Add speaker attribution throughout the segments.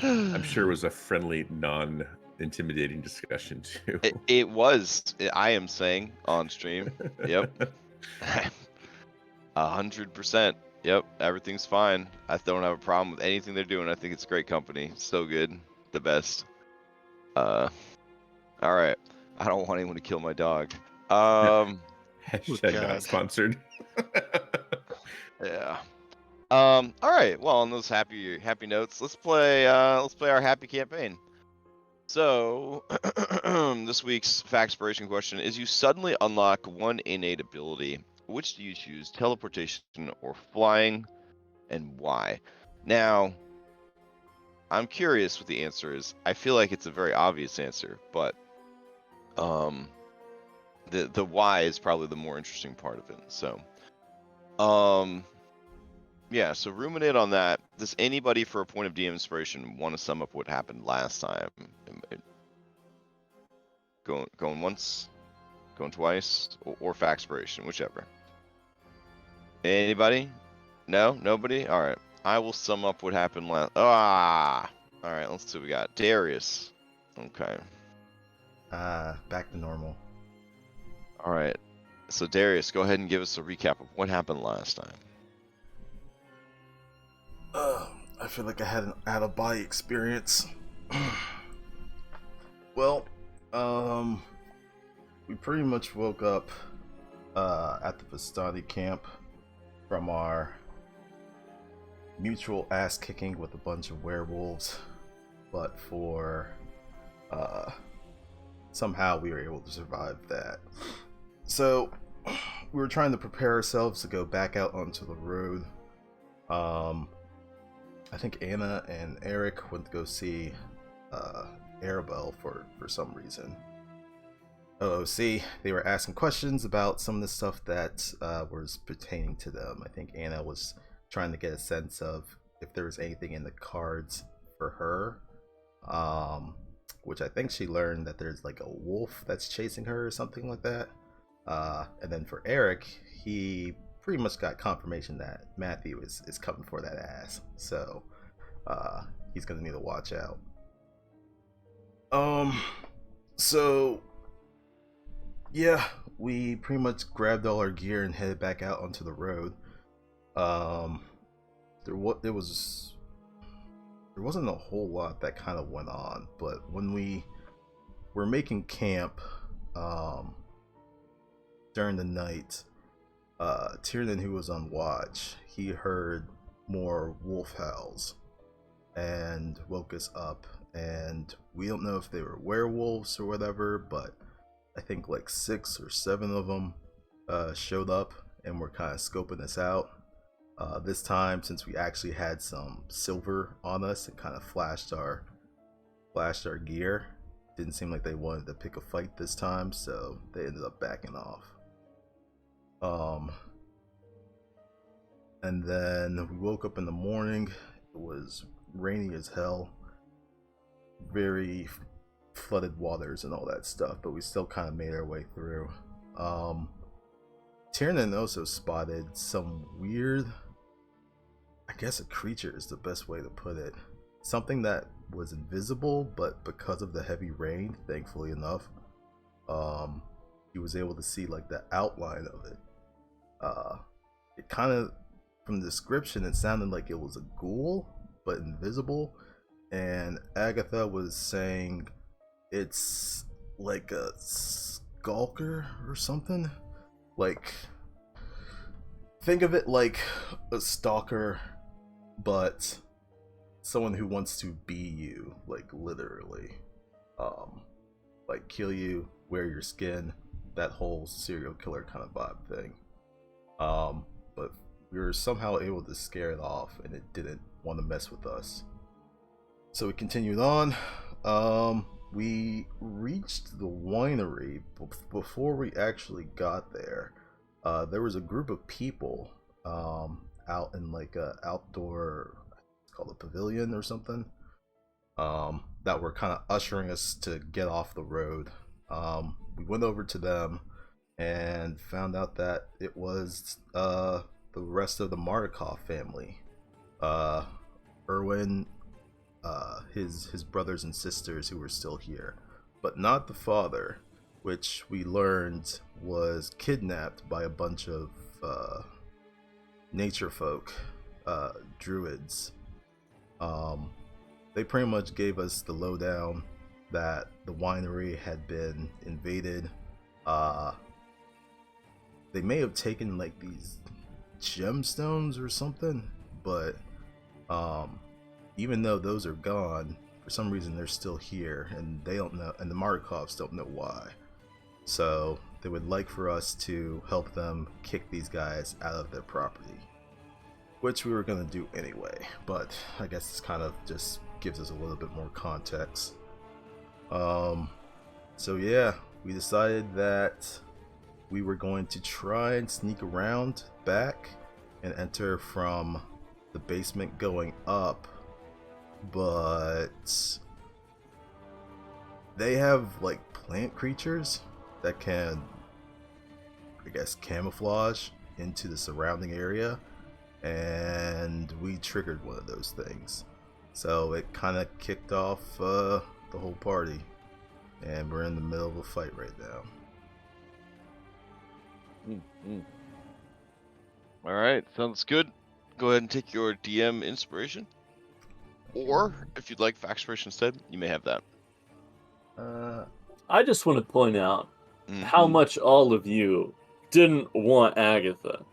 Speaker 1: I'm sure it was a friendly, non-intimidating discussion too.
Speaker 2: It was. I am saying on stream. Yep. 100%. Yep. Everything's fine. I don't have a problem with anything they're doing. I think it's a great company. So good. The best. All right. I don't want anyone to kill my dog.
Speaker 3: Oh
Speaker 1: Hashtag not
Speaker 3: God.
Speaker 1: sponsored.
Speaker 2: Yeah. All right. Well, on those happy notes, let's play our happy campaign. So, this week's fact-spiration question is: you suddenly unlock one innate ability. Which do you choose, teleportation or flying, and why? Now, I'm curious what the answer is. I feel like it's a very obvious answer, but the why is probably the more interesting part of it. So, yeah. So ruminate on that. Does anybody, for a point of DM inspiration, want to sum up what happened last time? Going once, going twice, or fact-spiration, whichever. Anybody? No? Nobody? All right. I will sum up what happened last. All right. Let's see what we got. Darius. Okay.
Speaker 3: Back to normal.
Speaker 2: All right. So Darius, go ahead and give us a recap of what happened last time.
Speaker 3: I feel like I had an out-of-body experience. Well, we pretty much woke up at the Vistani camp from our mutual ass kicking with a bunch of werewolves, but somehow we were able to survive that. So we were trying to prepare ourselves to go back out onto the road. I think Anna and Eric went to go see Arabelle for some reason. OOC, they were asking questions about some of the stuff that was pertaining to them. I think Anna was trying to get a sense of if there was anything in the cards for her, which I think she learned that there's like a wolf that's chasing her or something like that. And then for Eric, he pretty much got confirmation that Matthew is coming for that ass, so he's gonna need to watch out. So yeah, we pretty much grabbed all our gear and headed back out onto the road. There wasn't a whole lot that kind of went on, but when we were making camp during the night, Tiernan, who was on watch, he heard more wolf howls and woke us up, and we don't know if they were werewolves or whatever, but I think like 6 or 7 of them showed up and were kind of scoping us out. This time, since we actually had some silver on us, it kind of flashed our gear. Didn't seem like they wanted to pick a fight this time, so they ended up backing off. And then we woke up in the morning. It was rainy as hell, very flooded waters and all that stuff, but we still kind of made our way through. Tiernan also spotted some weird, I guess a creature is the best way to put it, something that was invisible, but because of the heavy rain, thankfully enough, he was able to see like the outline of it. It kind of, from the description, it sounded like it was a ghoul but invisible, and Agatha was saying it's like a skulker or something. Like, think of it like a stalker, but someone who wants to be you, like literally, like kill you, wear your skin, that whole serial killer kind of vibe thing. But we were somehow able to scare it off, and it didn't want to mess with us. So we continued on. We reached the winery. Before we actually got there, there was a group of people out in like a outdoor, it's called a pavilion or something, that were kind of ushering us to get off the road. We went over to them and found out that it was the rest of the Martikov family. Erwin, his brothers and sisters who were still here, but not the father, which we learned was kidnapped by a bunch of nature folk, druids. They pretty much gave us the lowdown that the winery had been invaded. They may have taken like these gemstones or something, but even though those are gone, for some reason they're still here, and they don't know, and the Markovs don't know why. So they would like for us to help them kick these guys out of their property, which we were going to do anyway, but I guess this kind of just gives us a little bit more context. So yeah, we decided that we were going to try and sneak around back and enter from the basement going up, but they have like plant creatures that can, I guess, camouflage into the surrounding area, and we triggered one of those things. So it kind of kicked off the whole party, and we're in the middle of a fight right now.
Speaker 2: All right, sounds good. Go ahead and take your DM inspiration, or if you'd like Factspiration instead, you may have that.
Speaker 4: I just want to point out
Speaker 2: Mhm.
Speaker 4: how much all of you didn't want Agatha,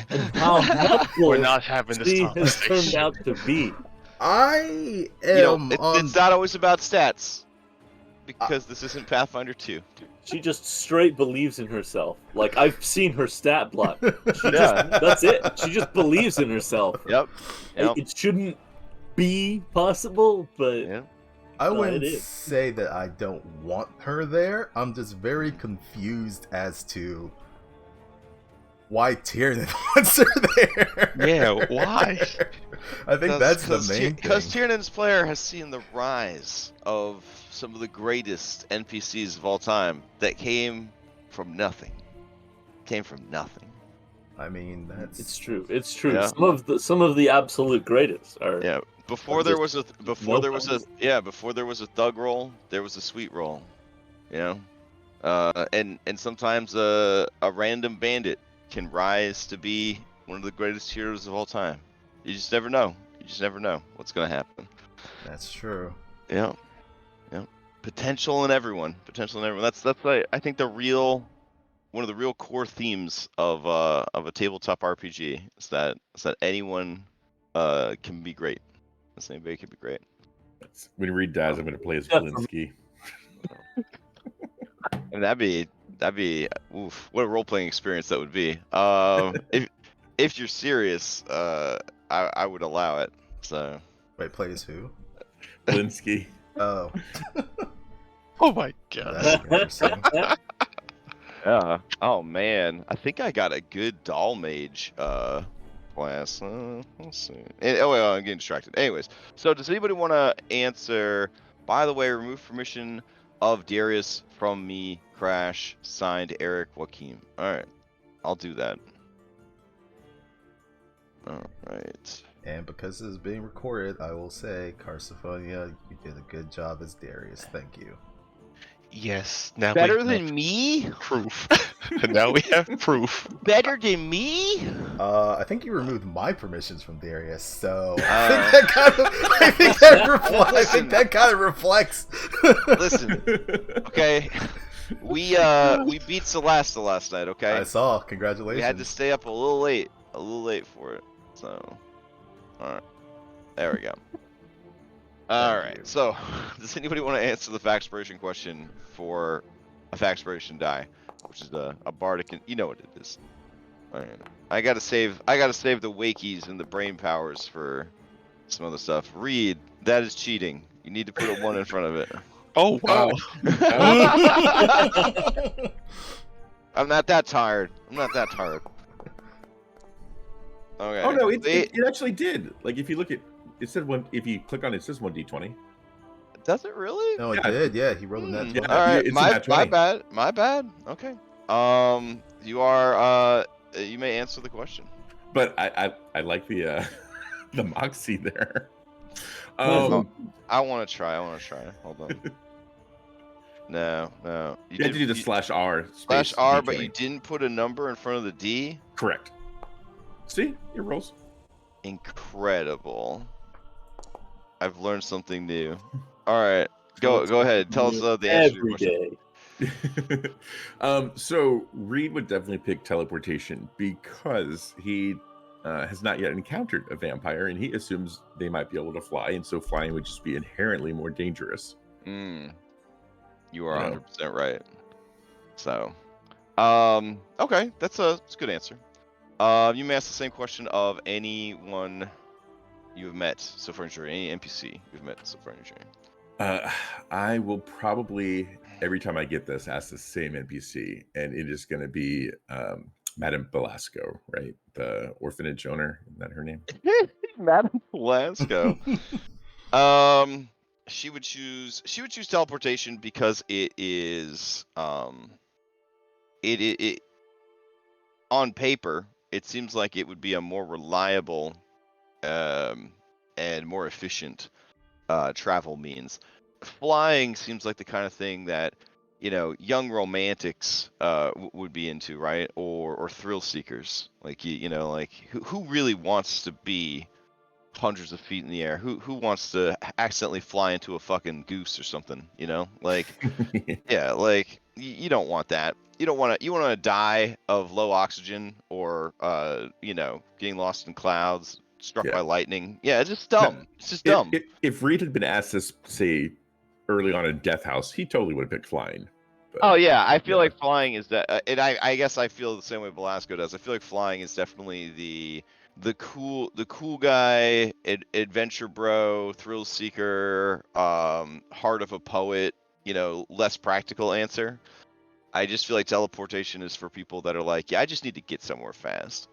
Speaker 4: and how helpful
Speaker 5: We're not having this
Speaker 4: she has turned
Speaker 5: conversation.
Speaker 4: out to be.
Speaker 3: I
Speaker 2: You know,
Speaker 3: am
Speaker 2: it's not always about stats, because this isn't Pathfinder 2.
Speaker 4: She just straight believes in herself. Like, I've seen her stat block. She
Speaker 2: Yeah.
Speaker 4: just, that's it. She just believes in herself.
Speaker 2: Yep. Yep.
Speaker 4: It shouldn't be possible, but
Speaker 2: Yeah.
Speaker 3: I
Speaker 4: No,
Speaker 3: wouldn't
Speaker 4: it is.
Speaker 3: say that I don't want her there. I'm just very confused as to why Tiernan wants her there.
Speaker 5: Yeah, why?
Speaker 3: I think that's the main
Speaker 2: Because
Speaker 3: thing.
Speaker 2: Tiernan's player has seen the rise of some of the greatest NPCs of all time that came from nothing.
Speaker 3: I mean, that's
Speaker 4: it's true. It's true.
Speaker 2: Yeah.
Speaker 4: Some of the absolute greatest are.
Speaker 2: Yeah. Before
Speaker 4: Or
Speaker 2: there
Speaker 4: just
Speaker 2: was a before there was a thug roll, there was a sweet roll. You know? And sometimes a random bandit can rise to be one of the greatest heroes of all time. You just never know. You just never know what's gonna happen.
Speaker 3: That's true.
Speaker 2: Yeah. Yeah. Potential in everyone. That's like, I think one of the real core themes of a tabletop RPG is that anyone can be great. Anybody can be great.
Speaker 1: When Reed dies, I'm going to play as
Speaker 4: Yeah.
Speaker 1: Blinsky.
Speaker 2: And that'd be oof, what a role playing experience that would be. If you're serious, I would allow it. So
Speaker 3: Wait, plays who?
Speaker 1: Blinsky.
Speaker 3: Oh,
Speaker 5: Oh my god.
Speaker 3: that's interesting.
Speaker 2: yeah. Oh man, I think I got a good doll mage class. Let's see. I'm getting distracted. Anyways, so does anybody want to answer? By the way, remove permission of Darius from me. Crash. Signed, Eric Joaquim. All right, I'll do that. All right.
Speaker 3: And because this is being recorded, I will say, Carsophonia, you did a good job as Darius. Thank you.
Speaker 5: Yes. Now
Speaker 2: Better
Speaker 5: we
Speaker 2: than
Speaker 5: have
Speaker 2: me?
Speaker 5: proof. Now we have proof.
Speaker 2: Better than me?
Speaker 3: I think you removed my permissions from Darius, so
Speaker 2: Oh.
Speaker 3: I think that kind of reflects.
Speaker 2: Listen, okay. We beat Celeste last night, okay?
Speaker 3: I saw. Congratulations.
Speaker 2: We had to stay up a little late for it. So, all right, there we go. All
Speaker 3: Thank
Speaker 2: right.
Speaker 3: you.
Speaker 2: So, does anybody want to answer the Factspiration question for a Factspiration die, which is a bardic? You know what it is. All right. I gotta save the wakies and the brain powers for some other stuff. Reed, that is cheating. You need to put a 1 in front of it.
Speaker 5: Oh wow.
Speaker 2: I'm not that tired. Okay.
Speaker 1: Oh no, it actually did. Like if you look at it said one. If you click on it, it says 1d20.
Speaker 2: Does it really?
Speaker 3: No, it
Speaker 1: Yeah.
Speaker 3: did. Yeah, he rolled a net
Speaker 2: Hmm.
Speaker 3: 20.
Speaker 1: Yeah.
Speaker 2: All right,
Speaker 1: it's a
Speaker 2: my
Speaker 1: nat 20.
Speaker 2: bad. My bad. Okay. You are you may answer the question.
Speaker 1: But I like the the moxie there.
Speaker 2: I want to try. Hold on. No.
Speaker 1: You had to do the /R
Speaker 2: slash
Speaker 1: space
Speaker 2: R,
Speaker 1: D
Speaker 2: but you
Speaker 1: killing.
Speaker 2: didn't put a number in front of the D.
Speaker 1: Correct. See, it rolls.
Speaker 2: Incredible. I've learned something new. All right, go
Speaker 4: Something
Speaker 2: ahead. Tell us
Speaker 4: new
Speaker 2: the answer to your
Speaker 4: every
Speaker 2: question.
Speaker 4: day.
Speaker 1: So Reed would definitely pick teleportation because he has not yet encountered a vampire, and he assumes they might be able to fly, and so flying would just be inherently more dangerous.
Speaker 2: You are
Speaker 1: You know?
Speaker 2: 100% right. So, okay, that's a good answer. You may ask the same question of anyone you have met so far in your journey, any NPC you've met so far in your journey.
Speaker 1: I will probably, every time I get this, ask the same NPC, and it is going to be Madame Belasco, right? The orphanage owner. Isn't that her name?
Speaker 2: Madame Velasco. She would choose teleportation because it is it on paper it seems like it would be a more reliable and more efficient travel means. Flying seems like the kind of thing that young romantics would be into, right? Or thrill seekers, like like who really wants to be hundreds of feet in the air? Who wants to accidentally fly into a fucking goose or something? Like yeah, like you don't want that. You don't want to. You want to die of low oxygen or getting lost in clouds, struck by lightning. Yeah, it's just dumb. It's just dumb.
Speaker 1: If Reed had been asked this, say, early on in Death House, he totally would have picked flying. But,
Speaker 2: Oh yeah, I feel like flying is that, and I guess I feel the same way Velasco does. I feel like flying is definitely the cool guy, adventure bro, thrill seeker, heart of a poet. Less practical answer. I just feel like teleportation is for people that are like, yeah, I just need to get somewhere fast.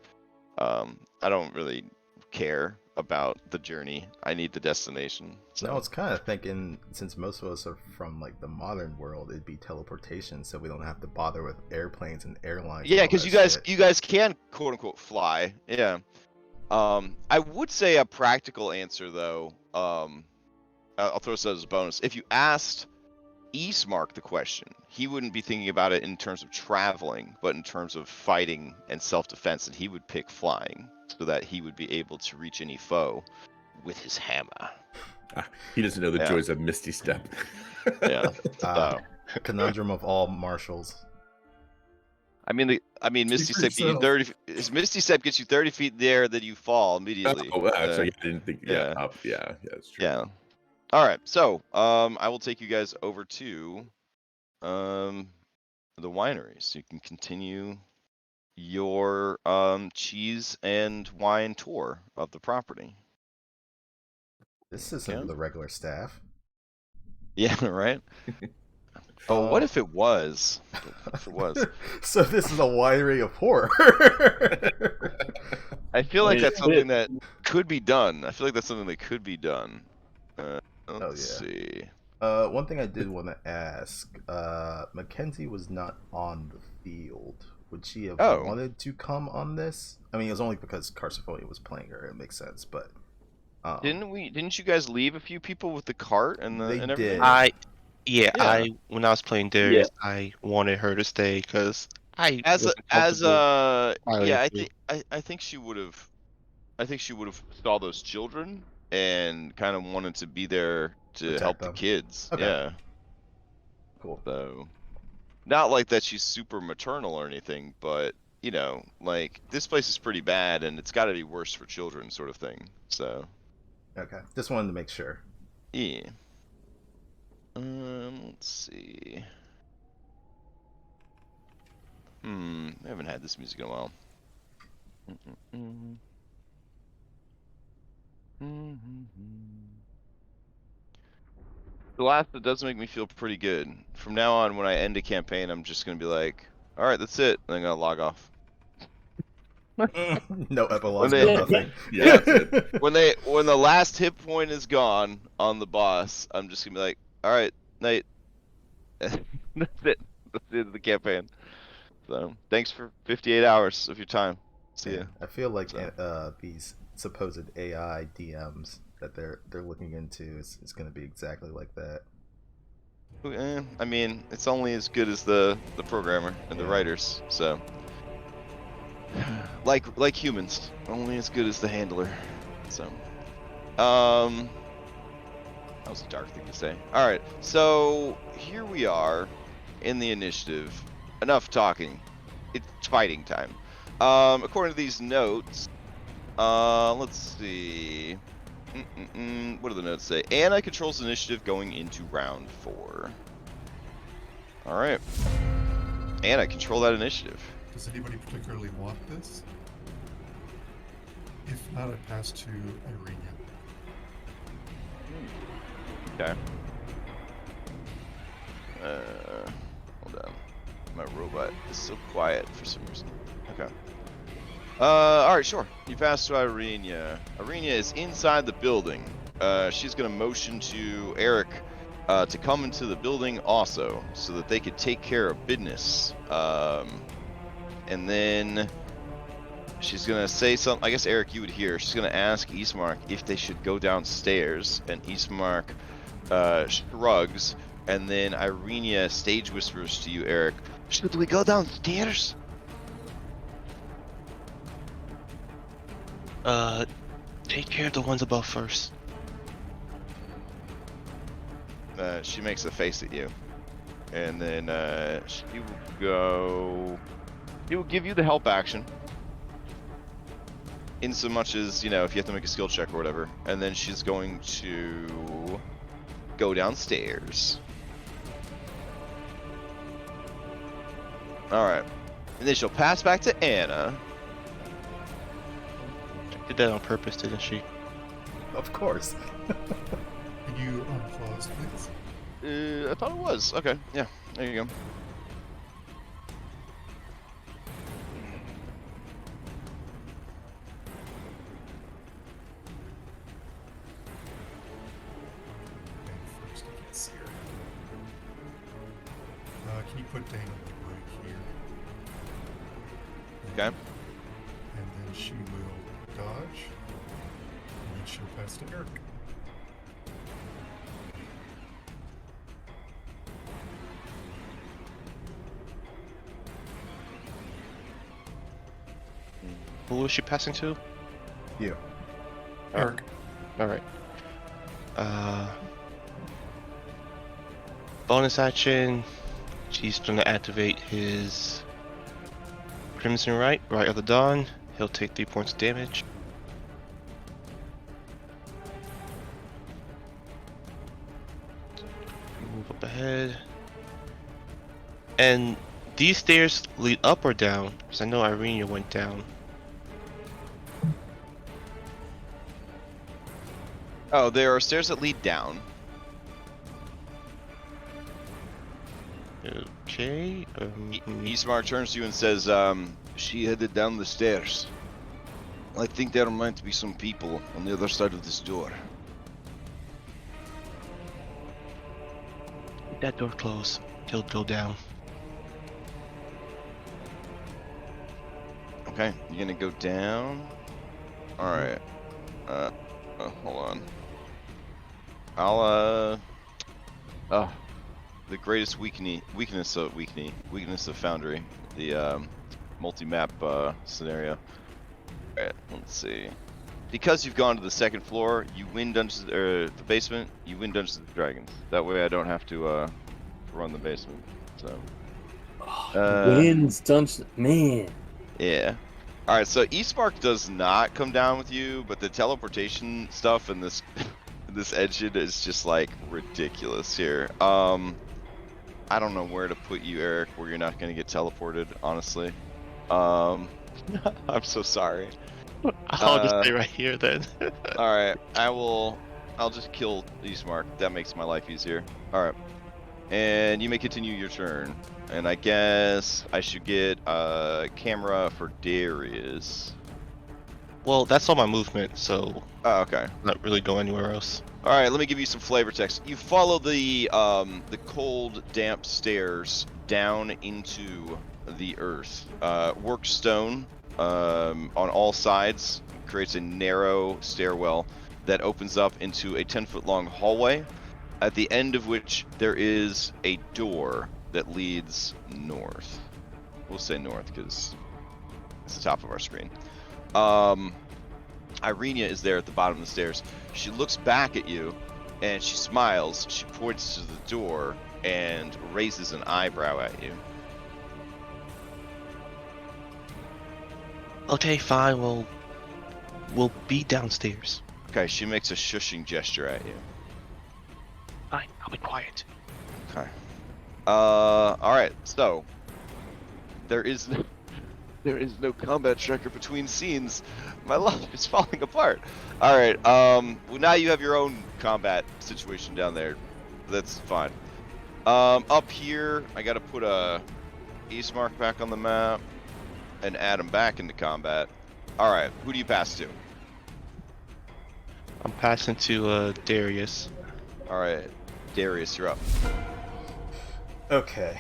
Speaker 2: I don't really care about the journey. I need the destination. So.
Speaker 3: No, it's kind of thinking, since most of us are from like the modern world, it'd be teleportation, so we don't have to bother with airplanes and airlines.
Speaker 2: Yeah, because you guys can quote unquote fly. Yeah. I would say a practical answer though. I'll throw this as a bonus. If you asked Eastmark the question, he wouldn't be thinking about it in terms of traveling, but in terms of fighting and self-defense, and he would pick flying so that he would be able to reach any foe with his hammer.
Speaker 1: He doesn't know the joys of Misty Step.
Speaker 2: Yeah.
Speaker 3: Conundrum of all marshals.
Speaker 2: I mean, Misty Step gets you 30. Misty Step gets you 30 feet in the air, then you fall immediately.
Speaker 1: So I didn't think. Yeah, that's true.
Speaker 2: Yeah. All right, so I will take you guys over to the winery, so you can continue your cheese and wine tour of the property.
Speaker 3: This isn't the regular staff.
Speaker 2: Yeah, right. But what if it was?
Speaker 3: So this is a winery of horror.
Speaker 2: I feel like that's something that could be done. Let's see.
Speaker 3: One thing I did want to ask, Mackenzie was not on the field. Would she have wanted to come on this? I mean, it was only because Carsophonia was playing her. It makes sense, but
Speaker 2: didn't you guys leave a few people with the cart and everything?
Speaker 5: Did. When I was playing Darius, I wanted her to stay because I
Speaker 2: think she would have. I think she would have saw those children and kind of wanted to be there to
Speaker 3: protect
Speaker 2: help
Speaker 3: them.
Speaker 2: the kids.
Speaker 3: Okay.
Speaker 2: Yeah.
Speaker 3: Cool.
Speaker 2: So, not like that she's super maternal or anything, but like this place is pretty bad and it's got to be worse for children, sort of thing. So.
Speaker 3: Okay. Just wanted to make sure.
Speaker 2: Yeah. Let's see. I haven't had this music in a while. The last that does make me feel pretty good. From now on, when I end a campaign, I'm just gonna be like, all right, that's it. And I'm gonna log off.
Speaker 3: No epilogue, no nothing.
Speaker 1: Yeah, that's it.
Speaker 2: When the last hit point is gone on the boss, I'm just gonna be like, all right, night. That's it. That's the end of the campaign. So thanks for 58 hours of your time. See ya.
Speaker 3: I feel like these supposed AI DMs that they're looking into is going to be exactly like that.
Speaker 2: I mean, it's only as good as the programmer and the
Speaker 3: Yeah.
Speaker 2: writers. So, like humans, only as good as the handler. So, that was a dark thing to say. All right, so here we are in the initiative. Enough talking. It's fighting time. According to these notes, let's see. What do the notes say? Anna controls initiative going into round 4. All right. Anna, control that initiative.
Speaker 6: Does anybody particularly want this? If not, I pass to Irene.
Speaker 2: Okay. Hold on. My robot is so quiet for some reason. Okay. All right, sure. You pass to Irenia. Irenia is inside the building. She's gonna motion to Eric to come into the building also, so that they could take care of business. And then she's gonna say something. I guess Eric, you would hear. She's gonna ask Ismark if they should go downstairs, and Ismark shrugs. And then Irenia stage whispers to you, Eric, "Should we go downstairs?"
Speaker 5: Take care of the ones above first.
Speaker 2: She makes a face at you, and then she will go. He will give you the help action, in so much as, you know, if you have to make a skill check or whatever, and then she's going to go downstairs. All right, and then she'll pass back to Anna.
Speaker 5: Did that on purpose, didn't she?
Speaker 3: Of course.
Speaker 6: Can you unpause, please?
Speaker 2: I thought it was. Okay, yeah, there you go.
Speaker 6: And first, I can see her. Can you put Dana right here?
Speaker 2: Okay.
Speaker 6: And then she will dodge. And then she'll pass to Eric.
Speaker 5: Who was she passing to?
Speaker 3: You.
Speaker 6: Eric.
Speaker 5: Alright. Bonus action. She's gonna activate his Crimson Right of the Dawn. He'll take 3 points of damage. Move up ahead. And these stairs lead up or down? Because I know Irenia went down.
Speaker 2: Oh, there are stairs that lead down.
Speaker 5: Okay.
Speaker 2: Ismark turns to you and says, "She headed down the stairs. I think there might be some people on the other side of this door."
Speaker 5: Keep that door closed. He'll go down.
Speaker 2: Okay, you're gonna go down. All right. Hold on. I'll the greatest weakness of Foundry, the multi-map scenario. Alright, let's see. Because you've gone to the second floor, you win Dungeons or the basement. You win Dungeons and Dragons. That way, I don't have to run the basement. So.
Speaker 4: Wins Dungeon, man.
Speaker 2: Yeah. All right. So Ismark does not come down with you, but the teleportation stuff in this this engine is just like ridiculous here. I don't know where to put you, Eric, where you're not gonna get teleported. Honestly. I'm so sorry.
Speaker 5: I'll just stay right here then.
Speaker 2: All right. I'll just kill Ismark. That makes my life easier. All right. And you may continue your turn. And I guess I should get a camera for Darius.
Speaker 5: Well, that's all my movement, so
Speaker 2: Oh, okay.
Speaker 5: not really go anywhere else.
Speaker 2: All right, let me give you some flavor text. You follow the cold, damp stairs down into the earth. Worked stone on all sides, creates a narrow stairwell that opens up into a 10-foot long hallway, at the end of which there is a door that leads north. We'll say north because it's the top of our screen. Irenia is there at the bottom of the stairs. She looks back at you and she smiles. She points to the door and raises an eyebrow at you.
Speaker 5: Okay, fine. We'll be downstairs.
Speaker 2: Okay, she makes a shushing gesture at you.
Speaker 5: Fine, I'll be quiet.
Speaker 2: Okay. All right. So there is no combat tracker between scenes. My life is falling apart. All right. Well, now you have your own combat situation down there. That's fine. Up here, I got to put a east mark back on the map and add them back into combat. All right. Who do you pass to?
Speaker 5: I'm passing to Darius.
Speaker 2: All right, Darius, you're up.
Speaker 3: Okay.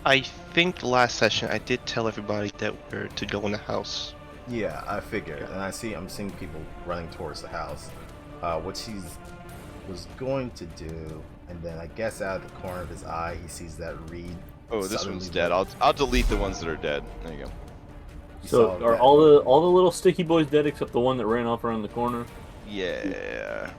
Speaker 5: I think last session I did tell everybody that we're to go in the house.
Speaker 3: Yeah, I figured, and I'm seeing people running towards the house. What he was going to do, and then I guess out of the corner of his eye, he sees that Reed.
Speaker 2: Oh, this
Speaker 3: suddenly
Speaker 2: one's dead. I'll delete the ones that are dead. There you go.
Speaker 3: he
Speaker 4: So
Speaker 3: saw
Speaker 4: are
Speaker 3: that-
Speaker 4: all the little sticky boys dead except the one that ran off around the corner?
Speaker 2: Yeah.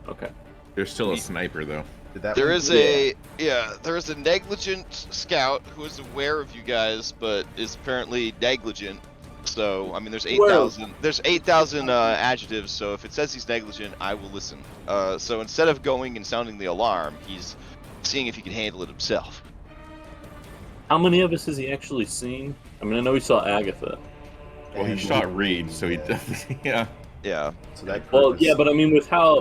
Speaker 4: Okay.
Speaker 1: There's still a sniper though.
Speaker 3: Did that
Speaker 2: There
Speaker 3: one-
Speaker 2: is there is a negligent scout who is aware of you guys, but is apparently negligent. So I mean, there's 8,000 adjectives. So if it says he's negligent, I will listen. So instead of going and sounding the alarm, he's seeing if he can handle it himself.
Speaker 4: How many of us has he actually seen? I mean, I know he saw Agatha.
Speaker 1: Well, he
Speaker 3: and-
Speaker 1: shot Reed, so he
Speaker 3: Yeah.
Speaker 1: definitely yeah.
Speaker 2: Yeah.
Speaker 3: So that
Speaker 4: Well,
Speaker 3: group
Speaker 4: yeah,
Speaker 3: is-
Speaker 4: but I mean, with how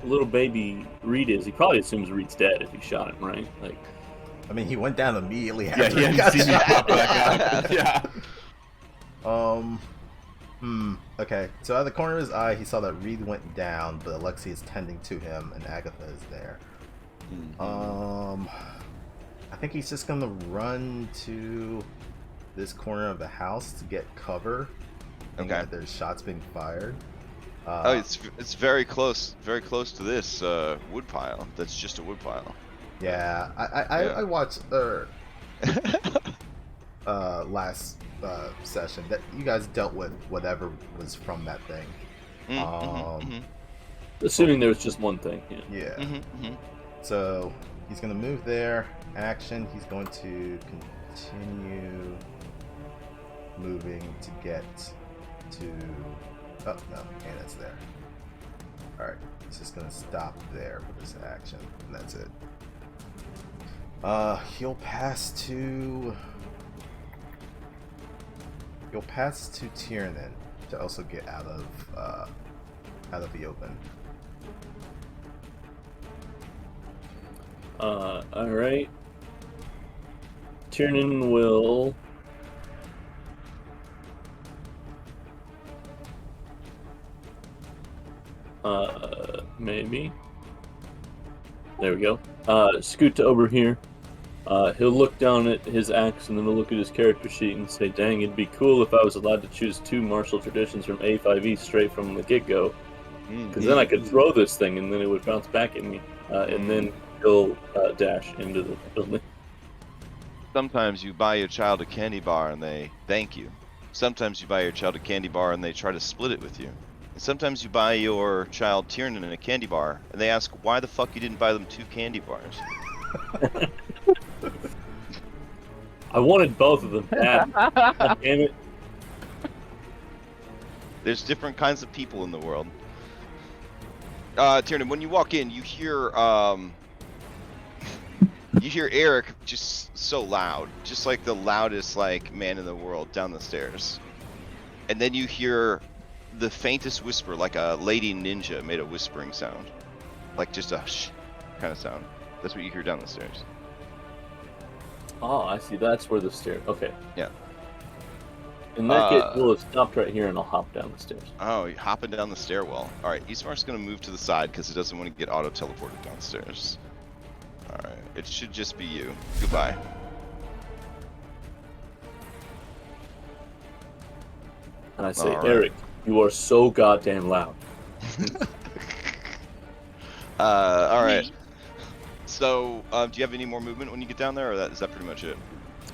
Speaker 4: little baby Reed is, he probably assumes Reed's dead if he shot him, right? Like,
Speaker 3: I mean, he went down immediately
Speaker 1: Yeah,
Speaker 3: after
Speaker 1: he
Speaker 3: he got
Speaker 1: hadn't seen me
Speaker 3: shot.
Speaker 1: pop back up. Yeah.
Speaker 3: Okay. So out of the corner of his eye, he saw that Reed went down, but Alexi is tending to him, and Agatha is there. I think he's just gonna run to this corner of the house to get cover. And
Speaker 2: Okay.
Speaker 3: that there's shots being fired.
Speaker 2: Oh, it's very close to this wood pile. That's just a wood pile.
Speaker 3: Yeah.
Speaker 2: Yeah.
Speaker 3: I watched last session that you guys dealt with whatever was from that thing.
Speaker 4: assuming there was just one thing. Yeah.
Speaker 3: Yeah. So he's going to move there. Action. He's going to continue moving to get to. Oh no, and it's there. All right. He's just going to stop there with this action, and that's it. He'll pass to Tiernan to also get out of the open.
Speaker 4: Alright. Tiernan will... maybe. There we go. Scoot to over here. He'll look down at his axe and then he'll look at his character sheet and say, dang, it'd be cool if I was allowed to choose 2 martial traditions from A5E straight from the get-go. Because then I could throw this thing and then it would bounce back at me. And then he'll dash into the building.
Speaker 2: Sometimes you buy your child a candy bar and they thank you. Sometimes you buy your child a candy bar and they try to split it with you. And sometimes you buy your child Tiernan a candy bar and they ask why the fuck you didn't buy them 2 candy bars.
Speaker 4: I wanted both of them bad. God damn it.
Speaker 2: There's different kinds of people in the world. Tiernan, when you walk in, you hear Eric just so loud, just like the loudest like man in the world down the stairs. And then you hear the faintest whisper, like a lady ninja made a whispering sound, like just a shh kind of sound. That's what you hear down the stairs.
Speaker 4: Oh, I see. That's where the stairs... Okay.
Speaker 2: Yeah.
Speaker 4: In that case, we'll have stopped right here and I'll hop down the stairs.
Speaker 2: Oh, you're hopping down the stairwell. All right, Eastmark's gonna move to the side because he doesn't want to get auto-teleported downstairs. All right, it should just be you. Goodbye.
Speaker 4: And I say,
Speaker 2: All right.
Speaker 4: Eric, you are so goddamn loud.
Speaker 2: All right. So, do you have any more movement when you get down there, or is that pretty much it?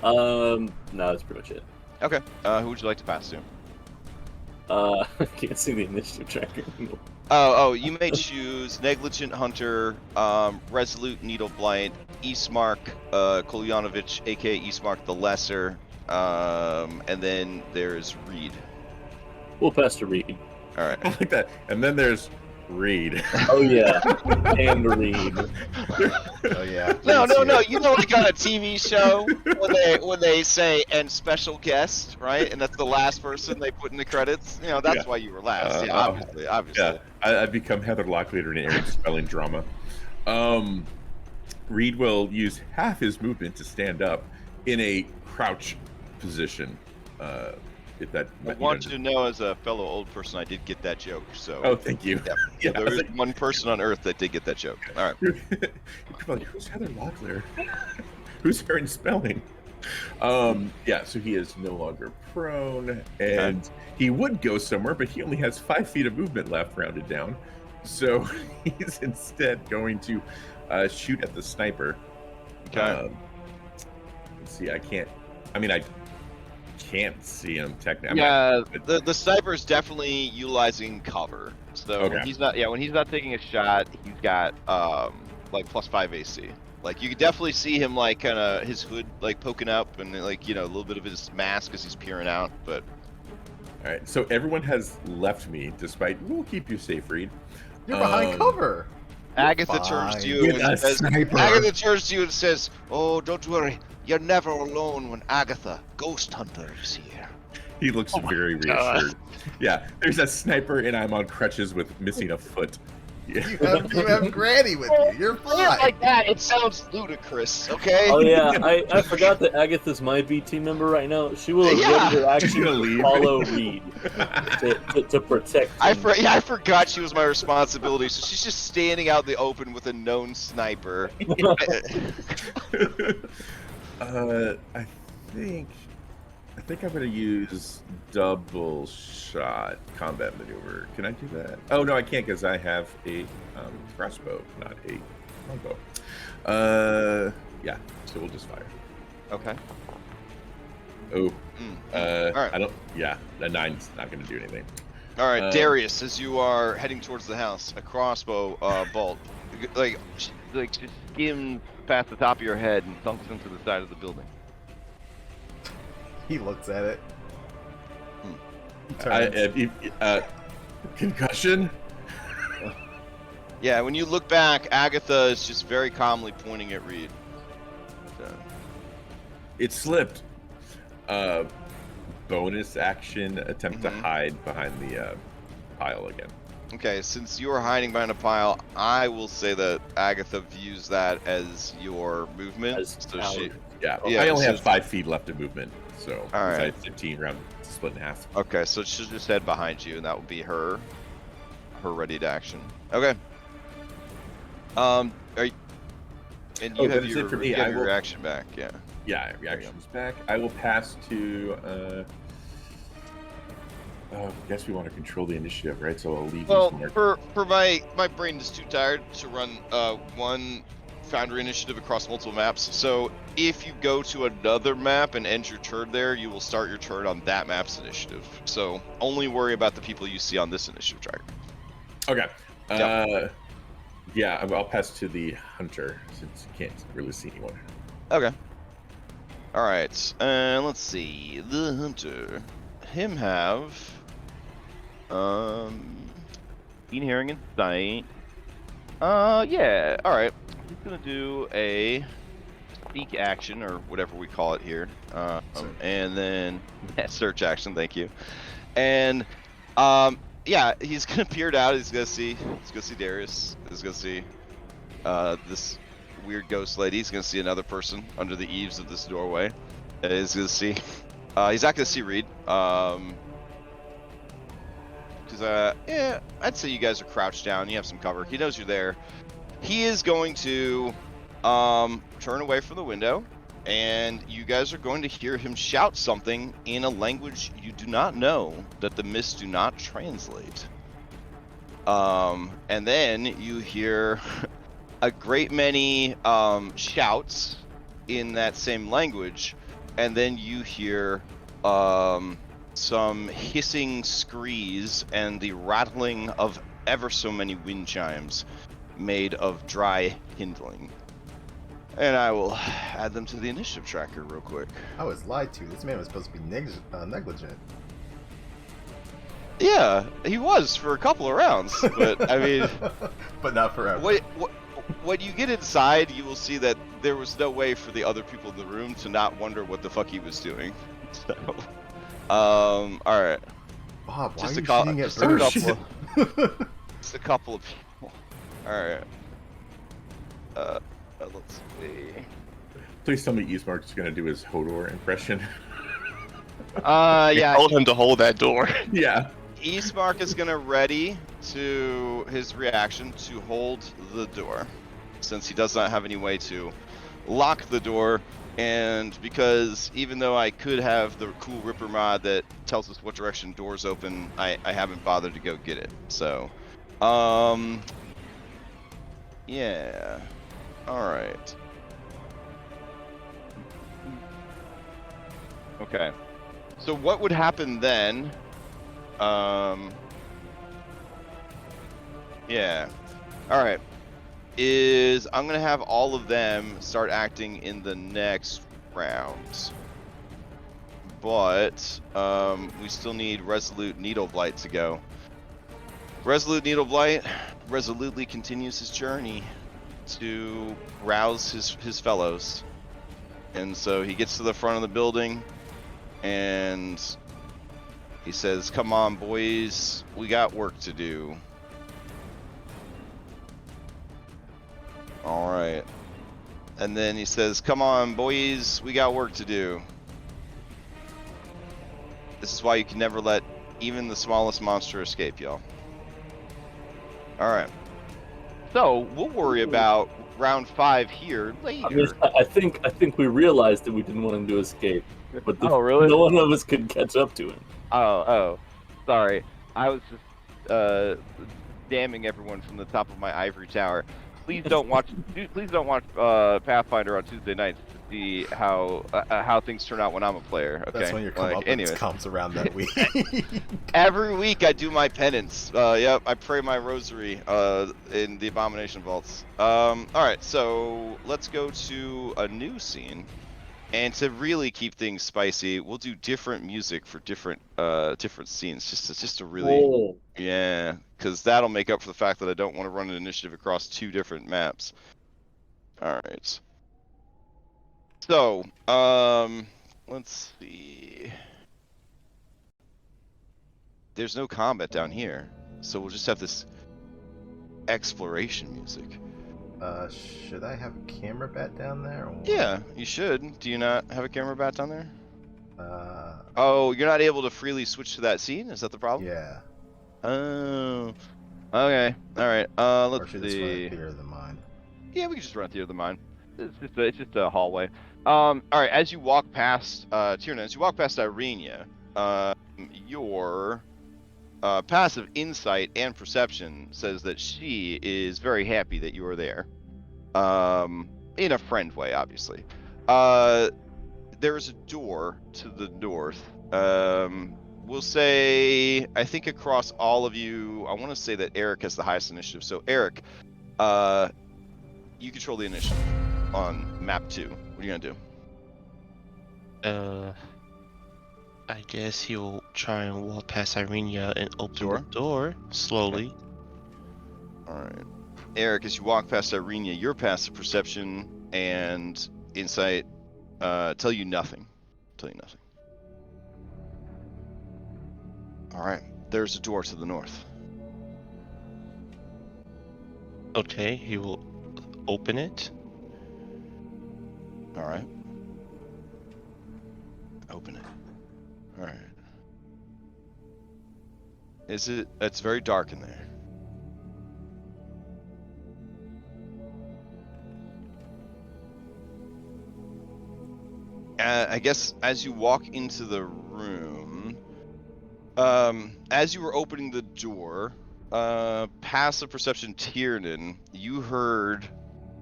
Speaker 4: No, that's pretty much it.
Speaker 2: Okay. Who would you like to pass to?
Speaker 4: I can't see the initiative tracker anymore.
Speaker 2: Oh, you may choose Negligent Hunter, Resolute Needle Blight, Eastmark, Kolyanovich, aka Eastmark the Lesser, and then there's Reed.
Speaker 4: We'll pass to Reed.
Speaker 2: All right.
Speaker 1: I like that. And then there's Reed.
Speaker 4: Oh yeah, and Reed.
Speaker 3: Oh yeah.
Speaker 2: No.
Speaker 3: Reed's
Speaker 2: You know, like on a TV show when they say "and special guest," right? And that's the last person they put in the credits. You know, that's why you were last. Yeah, obviously.
Speaker 1: Yeah, I've become Heather Lockleader in Eric's spelling drama. Reed will use half his movement to stand up in a crouch position. If that,
Speaker 2: I want you to know, as a fellow old person, I did get that joke. So.
Speaker 1: Oh, thank you.
Speaker 2: Yeah.
Speaker 1: Yeah,
Speaker 2: There is one person on Earth that did get that joke. All right.
Speaker 1: You're like, who's Heather Locklear? Who's her in spelling? Yeah, so he is no longer prone, and he would go somewhere, but he only has 5 feet of movement left, rounded down. So he's instead going to shoot at the sniper.
Speaker 2: Okay.
Speaker 1: Let's see, I can't see him technically.
Speaker 2: Yeah, the sniper is definitely utilizing cover. So when he's not taking a shot, he's got like +5 AC. Like you could definitely see him like kind of his hood like poking up and like a little bit of his mask as he's peering out. But
Speaker 1: all right, so everyone has left me. Despite we'll keep you safe, Reed.
Speaker 3: You're behind cover.
Speaker 2: Agatha turns to you and says, "Oh, don't worry. You're never alone when Agatha, Ghost Hunter, is here."
Speaker 1: He looks very reassured. Yeah, there's a sniper, and I'm on crutches with missing a foot. Yeah.
Speaker 3: You have Granny with you. You're fine.
Speaker 2: Like that, it sounds ludicrous. Okay.
Speaker 4: Oh yeah, I forgot that Agatha's my B team member right now. She will have ready her action to follow Reed to protect him.
Speaker 2: I forgot she was my responsibility. So she's just standing out in the open with a known sniper.
Speaker 1: I think I'm gonna use double shot combat maneuver. Can I do that? Oh no, I can't because I have a crossbow, not a longbow. Yeah, so we'll just fire.
Speaker 2: Okay.
Speaker 1: Oh,
Speaker 2: all right.
Speaker 1: I don't. Yeah, the 9's not gonna do anything.
Speaker 2: All right, Darius, as you are heading towards the house, a crossbow bolt, like just skimmed past the top of your head and thunks into the side of the building.
Speaker 3: He looks at it.
Speaker 1: Concussion?
Speaker 2: Yeah, when you look back, Agatha is just very calmly pointing at Reed. So.
Speaker 1: It slipped. Bonus action, attempt to hide behind the pile again.
Speaker 2: Okay, since you are hiding behind a pile, I will say that Agatha views that as your movement.
Speaker 1: Yeah, I only have 5 feet left of movement, so
Speaker 2: all right.
Speaker 1: I have 15 round split in half.
Speaker 2: Okay, so she'll just head behind you, and that will be her ready to action. Okay. And you have your reaction back, yeah.
Speaker 1: Yeah, reaction's back. I will pass to. I guess we want to control the initiative, right? So I'll leave.
Speaker 2: Well, for my brain is too tired to run one Foundry initiative across multiple maps. So if you go to another map and end your turn there, you will start your turn on that map's initiative. So only worry about the people you see on this initiative tracker.
Speaker 1: Okay. Yeah, I'll pass to the hunter since you can't really see anyone.
Speaker 2: Okay. All right. Let's see. The hunter. Him have. Keen hearing and sight. Yeah. All right. He's gonna do a speak action or whatever we call it here, and then search action. Thank you. And yeah, he's gonna peer out. He's gonna see Darius. He's gonna see this weird ghost lady. He's gonna see another person under the eaves of this doorway. He's gonna see. He's not gonna see Reed. Because yeah, I'd say you guys are crouched down. You have some cover. He knows you're there. He is going to turn away from the window and you guys are going to hear him shout something in a language you do not know that the mists do not translate. And then you hear a great many shouts in that same language, and then you hear some hissing screes and the rattling of ever so many wind chimes made of dry kindling. And I will add them to the initiative tracker real quick.
Speaker 3: I was lied to. This man was supposed to be negligent.
Speaker 2: Yeah, he was for a couple of rounds, but I mean,
Speaker 3: but not forever.
Speaker 2: when you get inside, you will see that there was no way for the other people in the room to not wonder what the fuck he was doing. So, all right.
Speaker 3: Bob, why
Speaker 2: Just
Speaker 3: are you shooting at birds?
Speaker 2: Just a couple of people. All right. Let's see.
Speaker 1: Please tell me Eastmark's going to do his Hodor impression.
Speaker 2: Yeah.
Speaker 5: Told him to hold that door.
Speaker 1: Yeah.
Speaker 2: Eastmark is gonna ready to his reaction to hold the door, since he does not have any way to lock the door, and because even though I could have the cool Ripper mod that tells us what direction doors open, I haven't bothered to go get it. So, yeah. All right. Okay. So what would happen then? Yeah. All right. I'm gonna have all of them start acting in the next round, but we still need Resolute Needleblight to go. Resolute Needleblight resolutely continues his journey to rouse his fellows, and so he gets to the front of the building, and he says, "Come on, boys, we got work to do." All right. And then he says, "Come on, boys, we got work to do." This is why you can never let even the smallest monster escape, y'all. All right. So we'll worry about round 5 here later.
Speaker 4: I think we realized that we didn't want him to escape, but
Speaker 7: Oh, really?
Speaker 4: no one of us could catch up to him.
Speaker 7: Oh, sorry. I was just damning everyone from the top of my ivory tower. Please don't watch Pathfinder on Tuesday nights to see how things turn out when I'm a player. Okay.
Speaker 3: That's when your comeuppance comes around that week.
Speaker 2: Every week I do my penance. Yep, I pray my rosary in the Abomination Vaults. All right, so let's go to a new scene. And to really keep things spicy, we'll do different music for different scenes, just to really, yeah, because that'll make up for the fact that I don't want to run an initiative across 2 different maps. All right. So, let's see. There's no combat down here, so we'll just have this exploration music.
Speaker 3: Should I have a camera bat down there? Or...
Speaker 2: Yeah, you should. Do you not have a camera bat down there?
Speaker 3: Uh.
Speaker 2: Oh, you're not able to freely switch to that scene? Is that the problem?
Speaker 3: Yeah.
Speaker 2: Oh. Okay. All right. Let's
Speaker 3: or should
Speaker 2: see.
Speaker 3: Just run a theater of the mind.
Speaker 2: Yeah, we can just run a theater of the mind. It's just a hallway. All right. As you walk past Tierna, as you walk past Irenia, your passive insight and perception says that she is very happy that you are there. In a friend way, obviously. There is a door to the north. We'll say, I think across all of you, I want to say that Eric has the highest initiative. So Eric, you control the initiative on map 2. What are you gonna do?
Speaker 5: I guess he'll try and walk past Irenia and open
Speaker 2: Sure.
Speaker 5: the door slowly.
Speaker 2: All right. Eric, as you walk past Irenia, your passive perception and insight tell you nothing. All right. There's a door to the north.
Speaker 5: Okay, he will open it.
Speaker 2: All right. Open it. All right. It's very dark in there. I guess as you walk into the room, as you were opening the door, passive perception Tiernan, you heard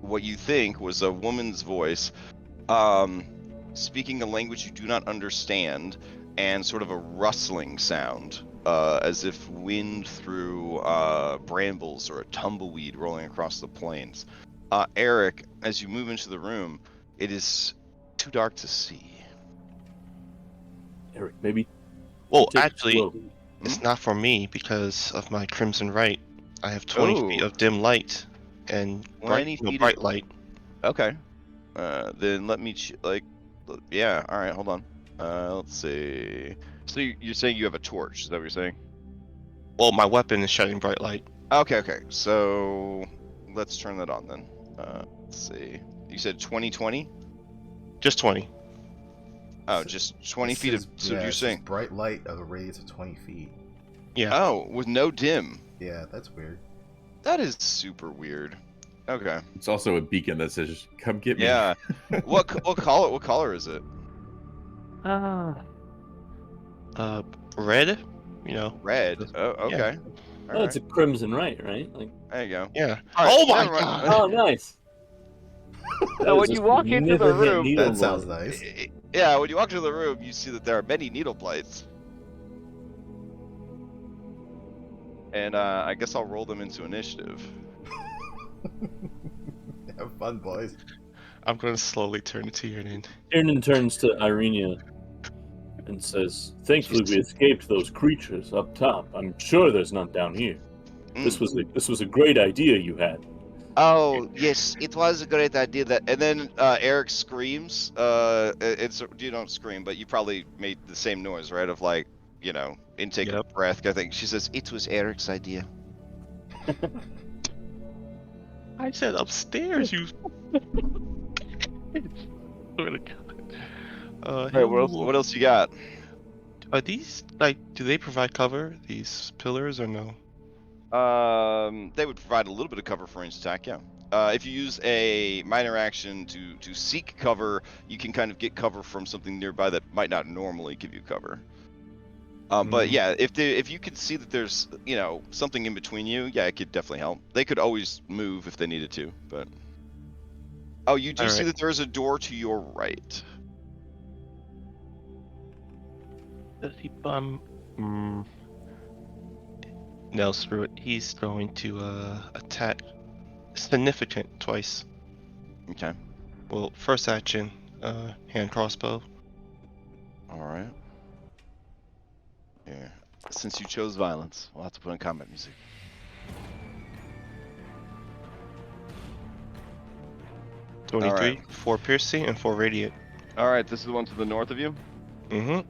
Speaker 2: what you think was a woman's voice, speaking a language you do not understand, and sort of a rustling sound, as if wind through brambles or a tumbleweed rolling across the plains. Eric, as you move into the room, it is too dark to see.
Speaker 4: Eric, maybe.
Speaker 5: Well,
Speaker 4: take it
Speaker 5: actually,
Speaker 4: slowly.
Speaker 5: it's not for me because of my crimson right. I have 20 feet
Speaker 2: Oh.
Speaker 5: of dim light and
Speaker 2: 20 feet of-
Speaker 5: bright light.
Speaker 2: Okay. Then let me yeah. All right, hold on. Let's see. So you're saying you have a torch? Is that what you're saying?
Speaker 5: Well, my weapon is shedding bright light.
Speaker 2: Okay. So let's turn that on then. Let's see. You said 2020?
Speaker 5: Just 20.
Speaker 2: Oh, just 20
Speaker 3: It
Speaker 2: feet of.
Speaker 3: says-
Speaker 2: So
Speaker 3: yeah,
Speaker 2: you're
Speaker 3: it says
Speaker 2: saying?
Speaker 3: bright light at a radius of 20 feet.
Speaker 5: Yeah.
Speaker 2: Oh, with no dim.
Speaker 3: Yeah, that's weird.
Speaker 2: That is super weird. Okay.
Speaker 1: It's also a beacon that says, "Come get me."
Speaker 2: Yeah. What color is it?
Speaker 5: Red? You know.
Speaker 2: Red. Oh, okay.
Speaker 4: Oh, it's a crimson right? Like,
Speaker 2: There you go.
Speaker 5: Yeah.
Speaker 2: All right,
Speaker 5: Oh my
Speaker 2: never mind.
Speaker 5: god!
Speaker 4: oh, nice. That
Speaker 7: So
Speaker 4: is
Speaker 7: when you
Speaker 4: a
Speaker 7: walk into the
Speaker 4: significant
Speaker 7: room-
Speaker 4: needle
Speaker 3: That sounds
Speaker 4: blight.
Speaker 3: nice.
Speaker 2: Yeah, when you walk into the room, you see that there are many needle blights. And I guess I'll roll them into initiative.
Speaker 3: Have fun, boys.
Speaker 5: I'm gonna slowly turn to Tiernan.
Speaker 4: Tiernan turns to Irenia and says, "Thankfully, we escaped those creatures up top. I'm sure there's none down here. This was a great idea you had."
Speaker 2: Oh yes, it was a great idea. And then Eric screams. You don't scream, but you probably made the same noise, right? Of like, intake of breath. I think she says it was Eric's idea.
Speaker 5: I said upstairs, you. Swear to God.
Speaker 2: Hey, what else you got?
Speaker 5: Are these do they provide cover? These pillars or no?
Speaker 2: They would provide a little bit of cover for ranged attack. Yeah. If you use a minor action to seek cover, you can kind of get cover from something nearby that might not normally give you cover. But yeah, if you could see that there's something in between you, yeah, it could definitely help. They could always move if they needed to, but you do see that there is a door to your right.
Speaker 5: Does he No, screw it. He's going to attack significant twice.
Speaker 2: Okay.
Speaker 5: Well, first action, hand crossbow.
Speaker 2: All right. Yeah. Since you chose violence, we'll have to put in combat music. All
Speaker 5: 23,
Speaker 2: right.
Speaker 5: 4 piercing, and 4 radiant.
Speaker 2: All right, this is the one to the north of you?
Speaker 5: Mm-hmm.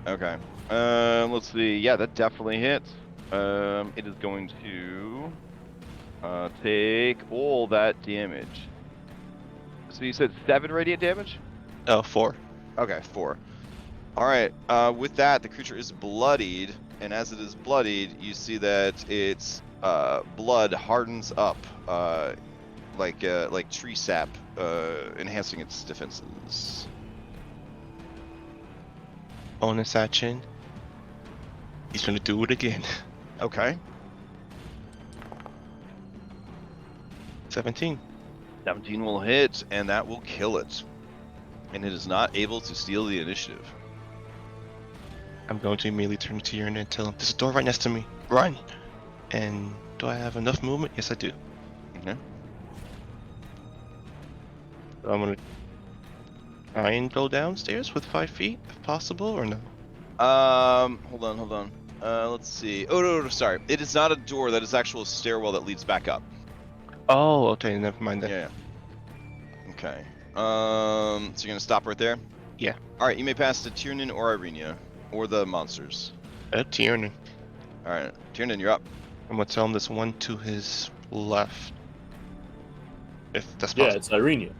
Speaker 2: Okay. Let's see. Yeah, that definitely hits. It is going to take all that damage. So you said 7 radiant damage?
Speaker 5: 4.
Speaker 2: Okay, 4. All right. With that, the creature is bloodied, and as it is bloodied, you see that its blood hardens up, like tree sap, enhancing its defenses.
Speaker 5: Bonus action. He's gonna do it again.
Speaker 2: Okay.
Speaker 5: 17.
Speaker 2: 17 will hit, and that will kill it. And it is not able to steal the initiative.
Speaker 5: I'm going to immediately turn to Tiernan and tell him, "There's a door right next to me. Run!" And do I have enough movement? Yes, I do.
Speaker 2: Okay.
Speaker 5: So I'm gonna try and go downstairs with 5 feet, if possible, or no?
Speaker 2: Hold on. Let's see. Oh, no, sorry. It is not a door. That is actual stairwell that leads back up.
Speaker 5: Oh, okay, never mind then.
Speaker 2: Yeah. Okay. So you're gonna stop right there?
Speaker 5: Yeah.
Speaker 2: All right. You may pass to Tiernan or Irenia, or the monsters.
Speaker 5: Tiernan.
Speaker 2: All right, Tiernan, you're up.
Speaker 5: I'm gonna tell him there's one to his left. If that's
Speaker 4: Yeah,
Speaker 5: possible.
Speaker 4: it's Irenia.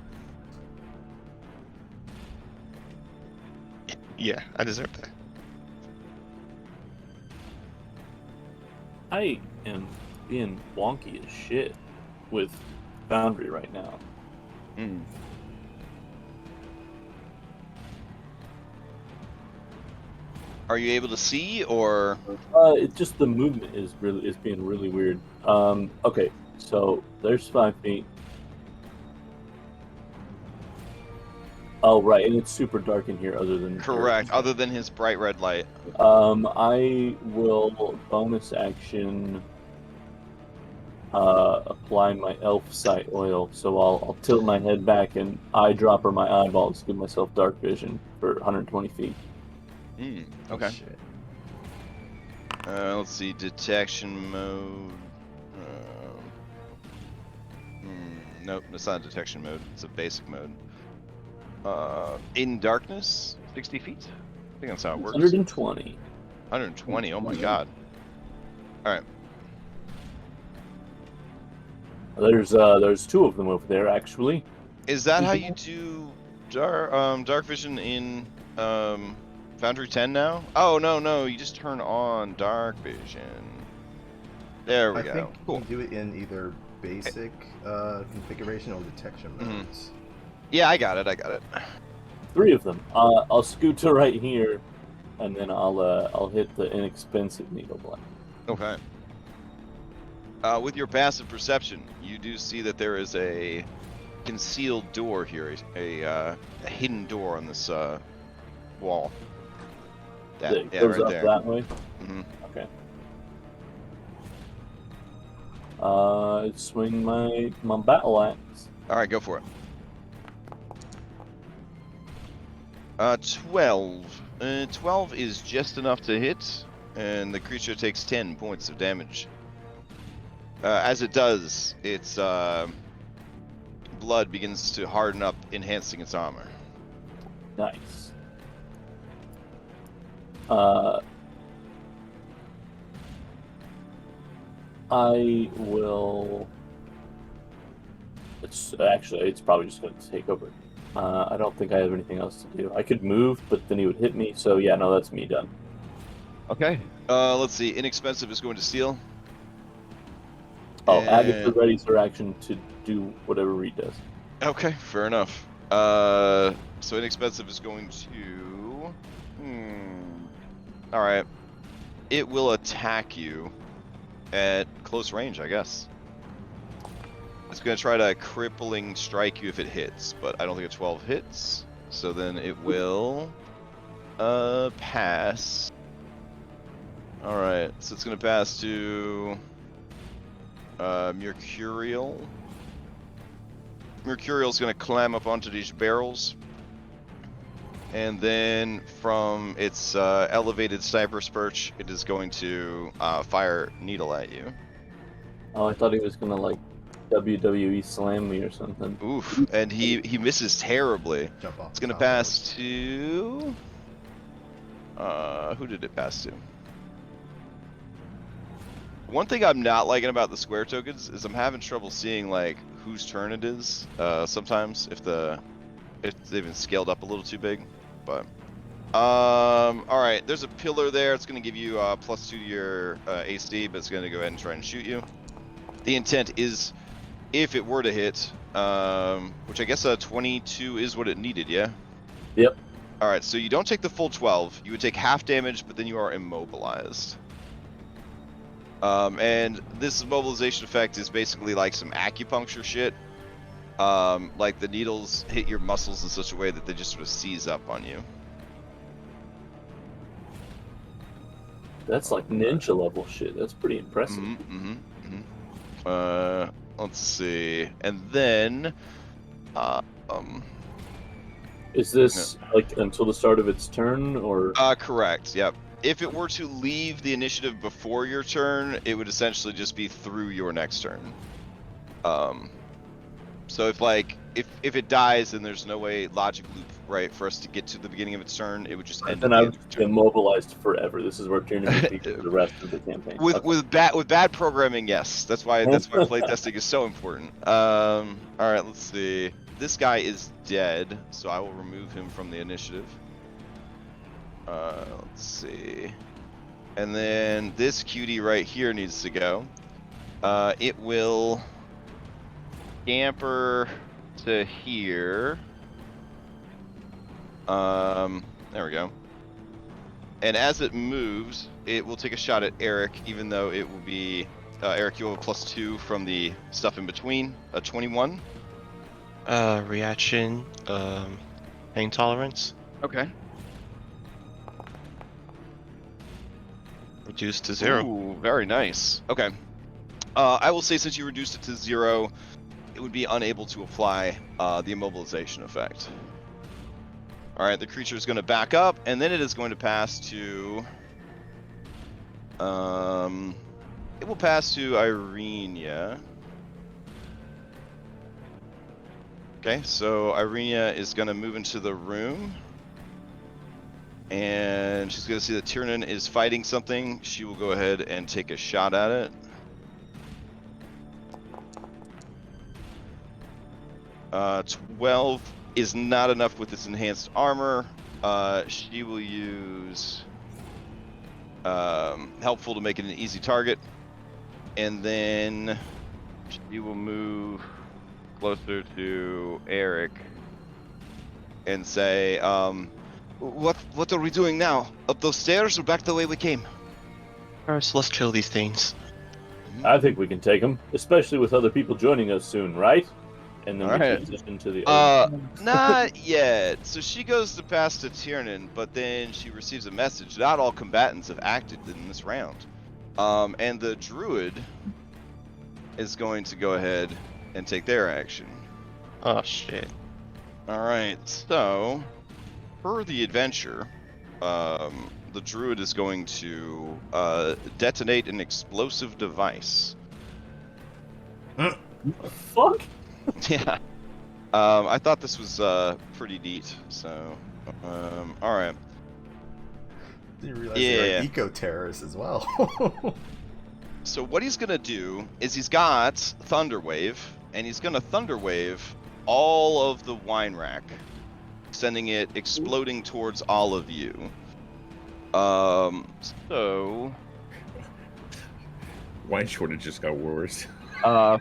Speaker 5: Yeah, I deserve that.
Speaker 4: I am being wonky as shit with Foundry right now.
Speaker 2: Are you able to see, or
Speaker 4: It just the movement is being really weird. Okay, so there's 5 feet. Oh right, and it's super dark in here. Other than
Speaker 2: correct? Other than his bright red light.
Speaker 4: I will bonus action apply my elf sight oil. So I'll tilt my head back and eyedropper my eyeballs to give myself dark vision for 120 feet.
Speaker 2: Okay.
Speaker 3: Shit.
Speaker 2: Let's see, detection mode. Nope, it's not detection mode. It's a basic mode. In darkness, 60 feet. I think that's how it works.
Speaker 4: 120.
Speaker 2: 120. Oh my god. All right.
Speaker 4: There's 2 of them over there actually.
Speaker 2: Is that how you do dark vision in Foundry 10 now? Oh no, you just turn on dark vision. There we
Speaker 3: I
Speaker 2: go.
Speaker 3: think
Speaker 2: Cool.
Speaker 3: you do it in either basic configuration or detection modes.
Speaker 2: Yeah, I got it.
Speaker 4: 3 of them. I'll scoot to right here, and then I'll hit the inexpensive needle blade.
Speaker 2: Okay. With your passive perception, you do see that there is a concealed door here, a hidden door on this wall.
Speaker 4: It goes
Speaker 2: right
Speaker 4: up
Speaker 2: there.
Speaker 4: that way.
Speaker 2: Mhm.
Speaker 4: Okay. Swing my battle axe.
Speaker 2: All right, go for it. 12. 12 is just enough to hit, and the creature takes 10 points of damage. As it does, its blood begins to harden up, enhancing its armor.
Speaker 4: Nice. I will. It's probably just going to take over. I don't think I have anything else to do. I could move, but then he would hit me. So yeah, no, that's me done.
Speaker 2: Okay. Let's see. Inexpensive is going to steal.
Speaker 4: Oh, Agatha readies her action to do whatever Reed does.
Speaker 2: Okay, fair enough. So Inexpensive is going to... Alright. It will attack you at close range, I guess. It's going to try to crippling strike you if it hits, but I don't think a 12 hits. So then it will... pass. Alright, so it's going to pass to... Mercurial. Mercurial's going to climb up onto these barrels, and then from its elevated sniper's perch, it is going to fire needle at you.
Speaker 4: Oh, I thought he was gonna like WWE slam me or something.
Speaker 2: Oof! And he misses terribly.
Speaker 3: Jump off.
Speaker 2: It's going to pass to... who did it pass to? One thing I'm not liking about the square tokens is I'm having trouble seeing like whose turn it is. Sometimes if they've been scaled up a little too big, but all right. There's a pillar there. It's going to give you +2 to your AC, but it's going to go ahead and try and shoot you. The intent is, if it were to hit, which I guess 22 is what it needed, yeah.
Speaker 4: Yep.
Speaker 2: All right. So you don't take the full 12. You would take half damage, but then you are immobilized. And this immobilization effect is basically like some acupuncture shit. Like the needles hit your muscles in such a way that they just sort of seize up on you.
Speaker 4: That's like ninja level shit. That's pretty impressive.
Speaker 2: Let's see. And then,
Speaker 4: Is this like until the start of its turn, or?
Speaker 2: Correct. Yep. If it were to leave the initiative before your turn, it would essentially just be through your next turn. So if it dies and there's no way logic loop right for us to get to the beginning of its turn, it would just end.
Speaker 4: Then I would be immobilized forever. This is where turning for the rest of the campaign.
Speaker 2: With bad programming, yes. That's why playtesting is so important. All right, let's see. This guy is dead, so I will remove him from the initiative. Let's see. And then this cutie right here needs to go. It will scamper to here. There we go. And as it moves, it will take a shot at Eric, even though it will be Eric. You have a +2 from the stuff in between. A 21.
Speaker 5: Reaction, pain tolerance,
Speaker 7: Okay.
Speaker 5: reduced to 0.
Speaker 2: Ooh, very nice. Okay. I will say since you reduced it to 0, it would be unable to apply the immobilization effect. All right, the creature is going to back up, and then it is going to pass to. It will pass to Irenia. Okay, so Irenia is going to move into the room. And she's going to see that Tiernan is fighting something. She will go ahead and take a shot at it. 12 is not enough with this enhanced armor. She will use helpful to make it an easy target. And then she will move closer to Eric and say, what are we doing now? Up those stairs or back the way we came?
Speaker 5: First, let's kill these things.
Speaker 4: I think we can take them, especially with other people joining us soon, right? And then we
Speaker 2: Alright.
Speaker 4: transition to the other.
Speaker 2: Not yet. So she goes to pass to Tiernan, but then she receives a message. Not all combatants have acted in this round. And the druid is going to go ahead and take their action.
Speaker 5: Oh shit.
Speaker 2: Alright, so per the adventure, the druid is going to detonate an explosive device.
Speaker 4: Fuck?
Speaker 2: Yeah. I thought this was pretty neat, so alright.
Speaker 3: Didn't realize
Speaker 2: Yeah.
Speaker 3: they're eco-terrorists as well.
Speaker 2: So what he's gonna do is he's got Thunderwave, and he's gonna Thunderwave all of the wine rack, sending it exploding towards all of you. So
Speaker 1: Wine shortage just got worse.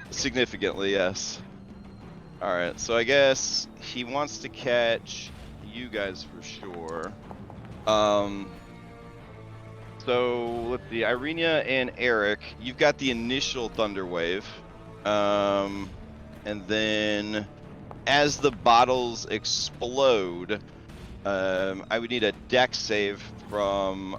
Speaker 2: significantly, yes. Alright, so I guess he wants to catch you guys for sure. So let's see, Irenia and Eric, you've got the initial Thunder Wave. And then as the bottles explode, I would need a dex save from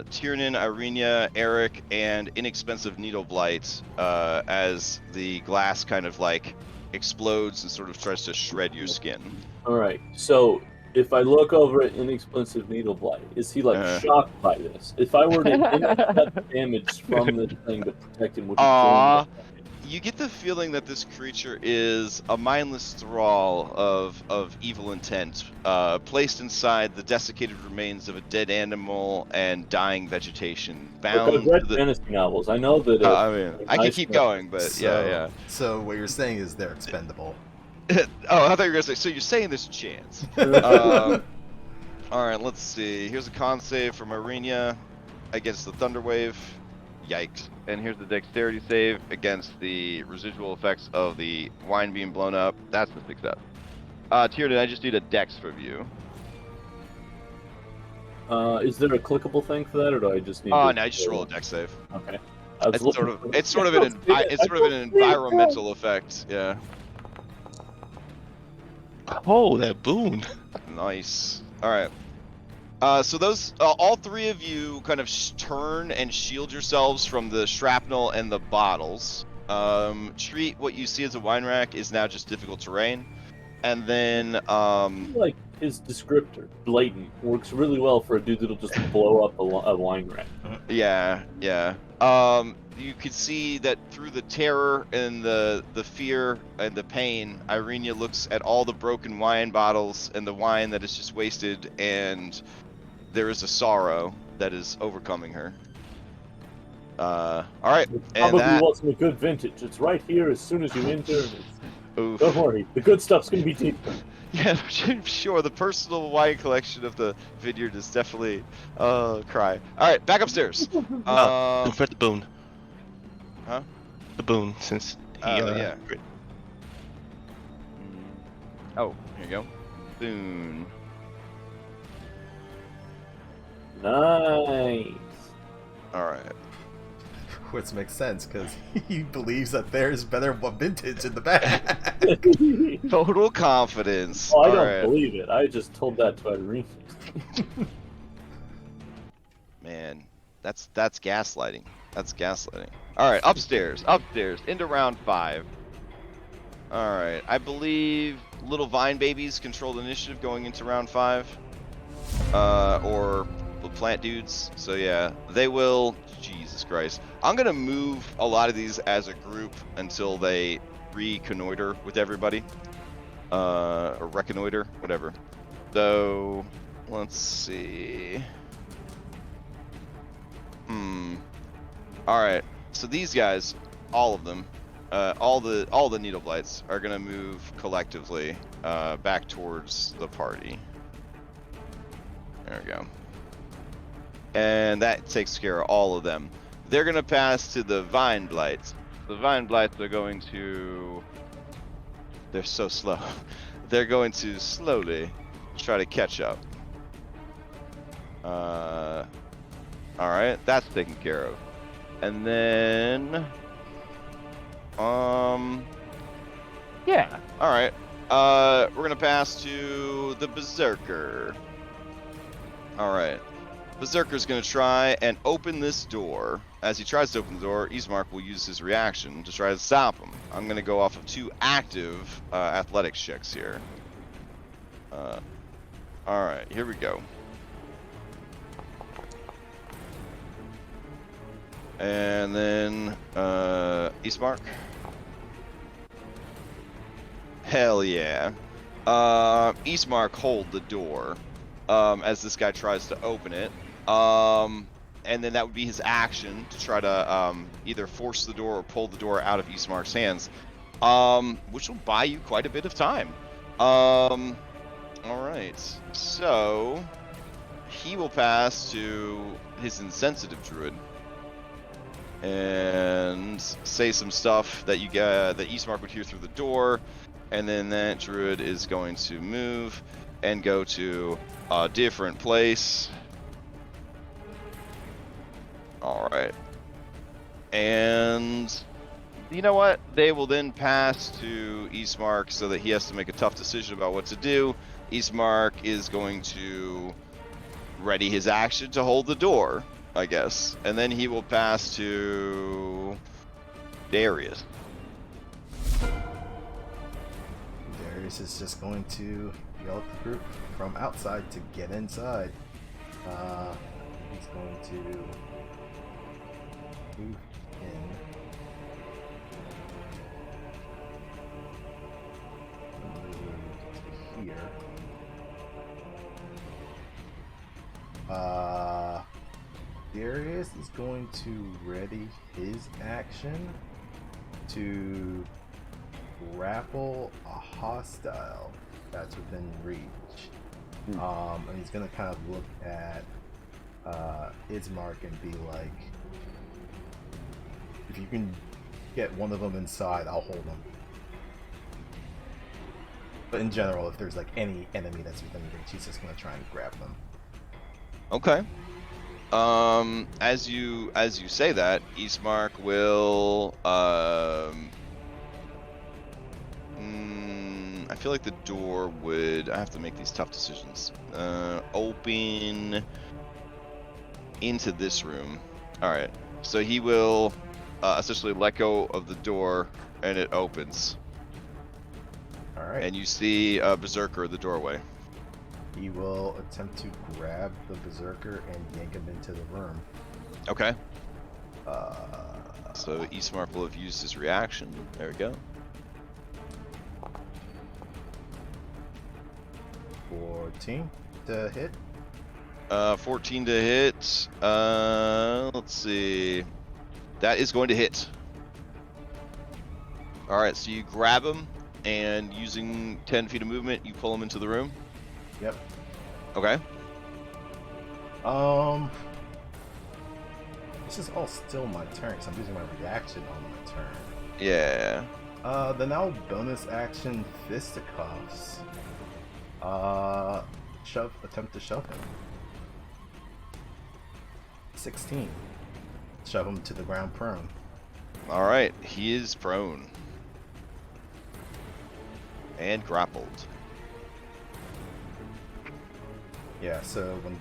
Speaker 2: Tiernan, Irenia, Eric, and Inexpensive Needle Blight as the glass kind of like explodes and sort of tries to shred your skin.
Speaker 4: Alright, so if I look over at Inexpensive Needle Blight, is he like shocked by this? If I were to cut damage from this thing to protect him, would he kill him?
Speaker 2: You get the feeling that this creature is a mindless thrall of evil intent, placed inside the desiccated remains of a dead animal and dying vegetation, bound
Speaker 4: Look, I've read
Speaker 2: to the...
Speaker 4: fantasy novels. I know that.
Speaker 2: I mean, I could keep going, but yeah.
Speaker 3: So what you're saying is they're expendable.
Speaker 2: Oh, I thought you were gonna say. So you're saying there's a chance. All right, let's see. Here's a con save from Irenia against the Thunder Wave. Yikes. And here's the dexterity save against the residual effects of the wine being blown up. That's the success. Tiernan, I just need a dex from you.
Speaker 4: Is there a clickable thing for that, or do I just need?
Speaker 2: Oh, no, I just roll a dex save.
Speaker 4: Okay.
Speaker 2: It's sort of an environmental effect. Yeah.
Speaker 5: Oh, that boon.
Speaker 2: Nice. All right. So those, all three of you kind of turn and shield yourselves from the shrapnel and the bottles. Treat what you see as a wine rack is now just difficult terrain. And then,
Speaker 4: like his descriptor, blatant, works really well for a dude that'll just blow up a wine rack.
Speaker 2: yeah. You can see that through the terror and the fear and the pain, Irenia looks at all the broken wine bottles and the wine that is just wasted, and there is a sorrow that is overcoming her. All right, and
Speaker 4: Probably
Speaker 2: that
Speaker 4: wasn't a good vintage. It's right here as soon as you enter.
Speaker 2: oof.
Speaker 4: Don't worry, the good stuff's gonna be deep.
Speaker 2: Yeah, sure. The personal wine collection of the vineyard is definitely cry. All right, back upstairs.
Speaker 5: Don't forget the boon.
Speaker 2: Huh?
Speaker 5: The boon, since he.
Speaker 2: Yeah. Oh, here you go. Boon.
Speaker 4: Nice.
Speaker 2: All right.
Speaker 3: Which makes sense because he believes that there's better vintage in the bag.
Speaker 2: Total confidence.
Speaker 4: Oh, I
Speaker 2: All
Speaker 4: don't
Speaker 2: right.
Speaker 4: believe it. I just told that to Irene.
Speaker 2: Man, that's gaslighting. That's gaslighting. All right, upstairs, into round 5. All right, I believe little vine babies control the initiative going into round 5, or the plant dudes. So yeah, they will. Jesus Christ, I'm gonna move a lot of these as a group until they reconnoiter with everybody, or reconnoiter, whatever. So let's see. All right. So these guys, all of them, all the needle blights are gonna move collectively back towards the party. There we go. And that takes care of all of them. They're gonna pass to the vine blights. The vine blights are going to. They're so slow. They're going to slowly try to catch up. All right, that's taken care of. And then, yeah. All right. We're gonna pass to the Berserker. All right. Berserker's gonna try and open this door. As he tries to open the door, Ismark will use his reaction to try to stop him. I'm gonna go off of 2 active athletics checks here. All right, here we go. And then, Ismark. Hell yeah. Ismark hold the door, as this guy tries to open it. And then that would be his action to try to, either force the door or pull the door out of Ismark's hands, which will buy you quite a bit of time. Alright. So, he will pass to his insensitive druid and say some stuff that that Ismark would hear through the door, and then that druid is going to move and go to a different place. All right, and you know what? They will then pass to Ismark so that he has to make a tough decision about what to do. Ismark is going to ready his action to hold the door, I guess. And then he will pass to Darius.
Speaker 3: Darius is just going to yell at the group from outside to get inside. He's going to move in. Move to here. Darius is going to ready his action to grapple a hostile that's within reach. And he's gonna kind of look at Ismark and be like, if you can get one of them inside, I'll hold them. But in general, if there's like any enemy that's within reach, he's just gonna try and grab them.
Speaker 2: Okay. As you say that, Ismark will I feel like the door would. I have to make these tough decisions. Open into this room. All right. So he will essentially let go of the door, and it opens.
Speaker 3: All right.
Speaker 2: And you see Berserker in the doorway.
Speaker 3: He will attempt to grab the Berserker and yank him into the room.
Speaker 2: Okay. So Ismark will have used his reaction. There we go.
Speaker 3: 14 to hit.
Speaker 2: 14 to hit. Let's see. That is going to hit. All right, so you grab him, and using 10 feet of movement, you pull him into the room.
Speaker 3: Yep.
Speaker 2: Okay.
Speaker 3: This is all still my turn, because I'm using my reaction on my turn.
Speaker 2: Yeah.
Speaker 3: The now bonus action fisticuffs. Attempt to shove him. 16. Shove him to the ground prone.
Speaker 2: All right, he is prone and grappled.
Speaker 3: Yeah, so when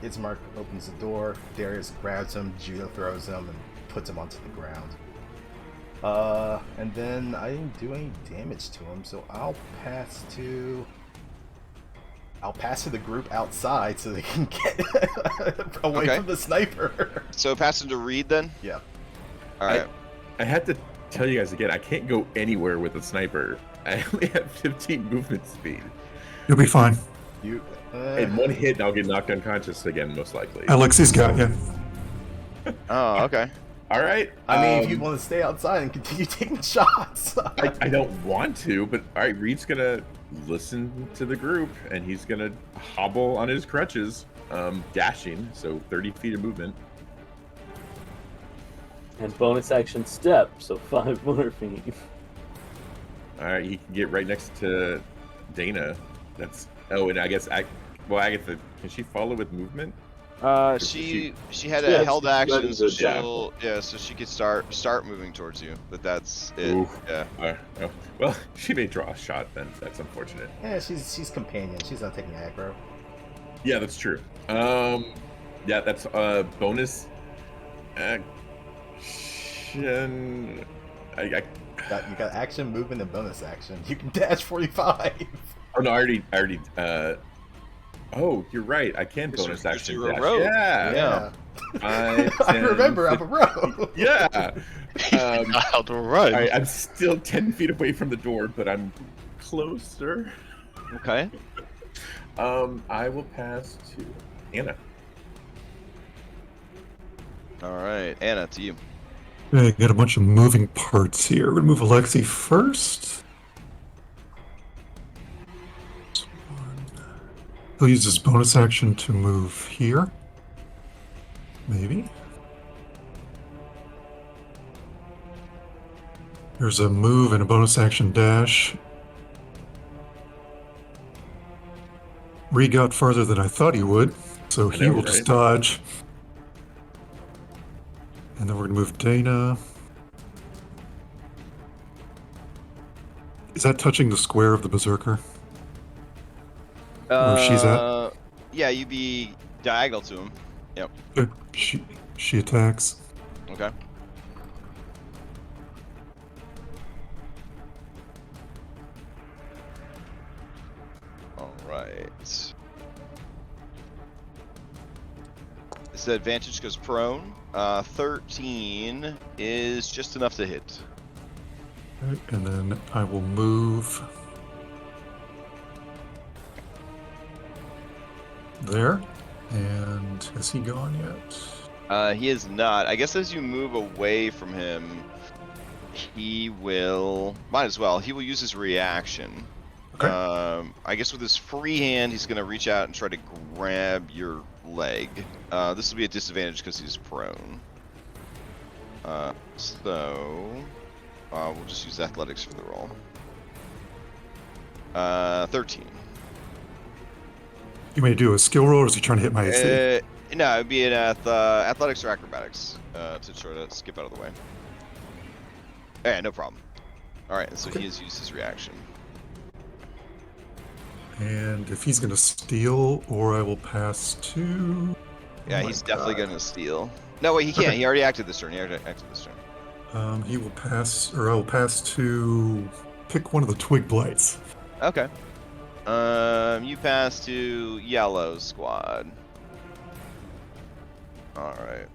Speaker 3: Ismark opens the door, Darius grabs him, judo throws him, and puts him onto the ground. And then I didn't do any damage to him, so I'll pass to the group outside so they can get away
Speaker 2: Okay.
Speaker 3: from the sniper.
Speaker 2: So pass him to Reed then.
Speaker 3: Yeah.
Speaker 2: All right.
Speaker 1: I had to tell you guys again, I can't go anywhere with a sniper. I only have 15 movement speed.
Speaker 6: You'll be fine.
Speaker 3: You.
Speaker 1: In one hit, and I'll get knocked unconscious again, most likely.
Speaker 6: Alexi's got you.
Speaker 2: Oh, okay.
Speaker 1: All right.
Speaker 3: I mean, if you want to stay outside and continue taking shots.
Speaker 1: I don't want to, but all right, Reed's gonna listen to the group, and he's gonna hobble on his crutches, dashing, so 30 feet of movement.
Speaker 4: And bonus action step, so 5 more feet.
Speaker 1: All right, he can get right next to Dana. That's and I guess Agatha, can she follow with movement?
Speaker 2: She had a
Speaker 4: Yeah,
Speaker 2: held
Speaker 4: she's
Speaker 2: action,
Speaker 4: ready
Speaker 2: so
Speaker 4: to
Speaker 2: she'll so she could start moving towards you, but that's it.
Speaker 1: Ooh.
Speaker 2: Yeah.
Speaker 1: Oh, well, she may draw a shot then. That's unfortunate.
Speaker 3: Yeah, she's companion. She's not taking aggro.
Speaker 1: Yeah, that's true. Yeah, that's bonus action.
Speaker 3: You got action, movement, and bonus action. You can dash 45.
Speaker 1: Oh no, I already. Oh, you're right. I can
Speaker 2: Yes,
Speaker 1: bonus
Speaker 2: you're
Speaker 1: action
Speaker 2: a
Speaker 1: dash.
Speaker 2: rogue.
Speaker 1: Yeah.
Speaker 3: I remember, I'm a rogue.
Speaker 1: Yeah.
Speaker 5: How to run.
Speaker 1: All right, I'm still 10 feet away from the door, but I'm closer.
Speaker 2: Okay.
Speaker 1: I will pass to Anna.
Speaker 2: All right, Anna, to you.
Speaker 6: Okay, got a bunch of moving parts here. We're gonna move Alexi first. He'll use his bonus action to move here. Maybe. There's a move and a bonus action dash. Reed got farther than I thought he would, so he
Speaker 1: know,
Speaker 6: will
Speaker 1: right?
Speaker 6: just dodge. And then we're going to move Dana. Is that touching the square of the Berserker? Where she's at?
Speaker 2: Yeah, you'd be diagonal to him. Yep.
Speaker 6: Okay. She attacks.
Speaker 2: Okay. All right. This advantage goes prone. 13 is just enough to hit.
Speaker 6: Okay, and then I will move there. And has he gone yet?
Speaker 2: He is not. I guess as you move away from him, he will. Might as well. He will use his reaction.
Speaker 6: Okay.
Speaker 2: I guess with his free hand, he's going to reach out and try to grab your leg. This will be a disadvantage because he's prone. So we'll just use athletics for the roll. 13.
Speaker 6: You may do a skill roll, or is he trying to hit my AC?
Speaker 2: No, it'd be an athletics or acrobatics to try to skip out of the way. Yeah, no problem. All right, so he has used his reaction.
Speaker 6: And if he's going to steal, or I will pass to...
Speaker 2: Yeah,
Speaker 6: Oh
Speaker 2: he's
Speaker 6: my
Speaker 2: definitely
Speaker 6: God.
Speaker 2: going to steal. No, wait, he can't.
Speaker 6: Okay.
Speaker 2: He already acted this turn.
Speaker 6: He will pass, or I will pass to pick one of the twig blights.
Speaker 2: Okay. You pass to yellow squad. All right.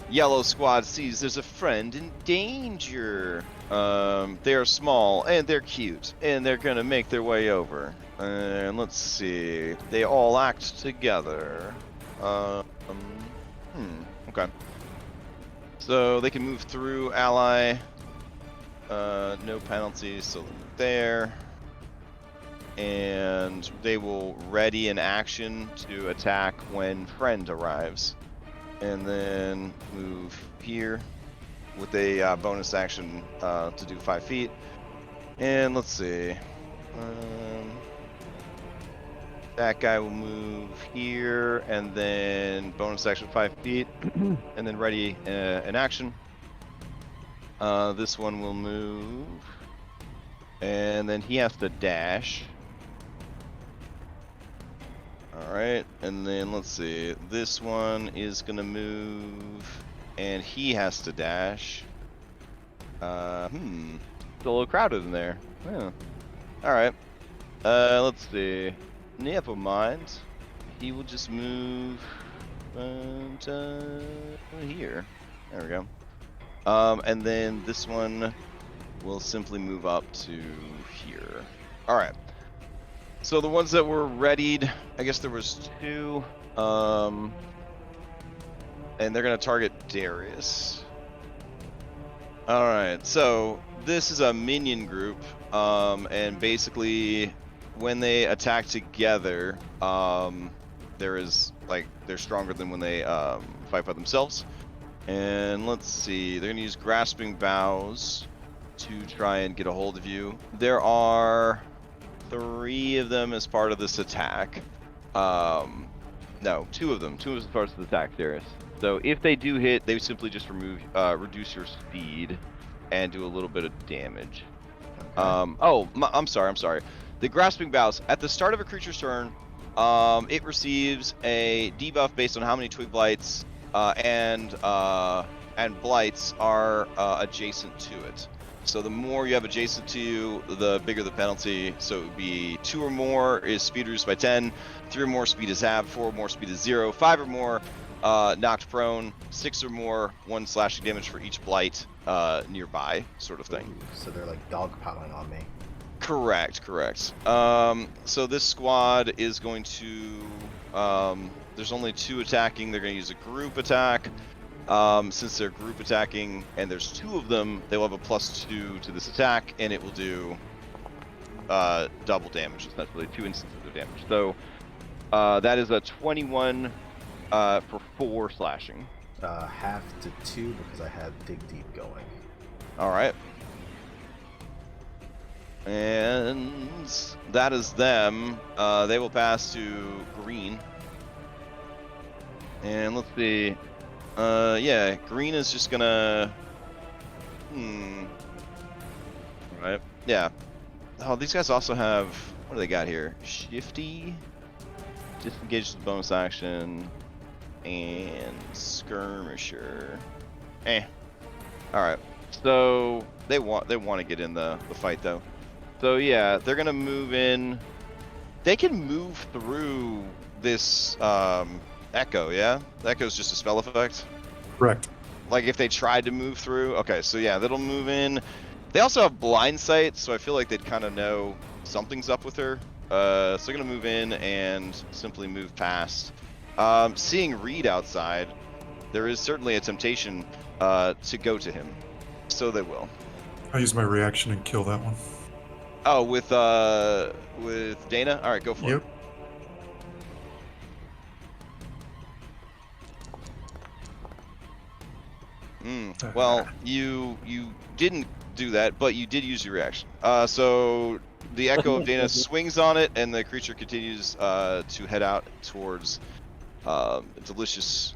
Speaker 2: Yellow squad sees there's a friend in danger. They are small and they're cute and they're gonna make their way over. And let's see. They all act together. Okay. So they can move through ally. No penalties, so there. And they will ready an action to attack when friend arrives. And then move here with a bonus action to do 5 feet. And let's see. That guy will move here, and then bonus action 5 feet, and then ready in action. This one will move, and then he has to dash. All right, and then let's see. This one is gonna move, and he has to dash. It's a little crowded in there. Yeah. All right. Let's see. Never mind. He will just move here. There we go. And then this one will simply move up to here. All right. So the ones that were readied, I guess there was 2. And they're gonna target Darius. All right. So this is a minion group, and basically, when they attack together, they're stronger than when they fight by themselves. And let's see, they're gonna use grasping boughs to try and get a hold of you. There are 3 of them as part of this attack. No, 2 of them. 2 as part of the attack, Darius. So if they do hit, they simply just reduce your speed and do a little bit of damage.
Speaker 3: Okay.
Speaker 2: I'm sorry. The grasping boughs, at the start of a creature's turn, it receives a debuff based on how many twig blights and blights are adjacent to it. So the more you have adjacent to you, the bigger the penalty. So it would be 2 or more is speed reduced by 10, 3 or more speed is halved, 4 or more speed is 0, 5 or more knocked prone, 6 or more 1 slashing damage for each blight nearby, sort of thing.
Speaker 3: So they're like dogpiling on me.
Speaker 2: Correct. So this squad is going to. There's only 2 attacking. They're going to use a group attack. Since they're group attacking and there's 2 of them, they will have a +2 to this attack, and it will do double damage, essentially 2 instances of damage. So that is a 21 for 4 slashing.
Speaker 3: Half to 2 because I had dig deep going.
Speaker 2: All right. And that is them. They will pass to green. And let's see. Yeah, green is just gonna. Right. Yeah. Oh, these guys also have. What do they got here? Shifty, disengage the bonus action, and skirmisher. All right. So they want to get in the fight though. So yeah, they're gonna move in. They can move through this echo. Yeah, the echo's just a spell effect.
Speaker 6: Correct.
Speaker 2: Like if they tried to move through. Okay, so yeah, that'll move in. They also have blind sight, so I feel like they'd kind of know something's up with her. So they're gonna move in and simply move past. Seeing Reed outside, there is certainly a temptation to go to him, so they will.
Speaker 6: I'll use my reaction and kill that one.
Speaker 2: Oh, with Dana? All right, go for it.
Speaker 6: Yep.
Speaker 2: Well, you didn't do that, but you did use your reaction. So the Echo of Dana swings on it, and the creature continues to head out towards delicious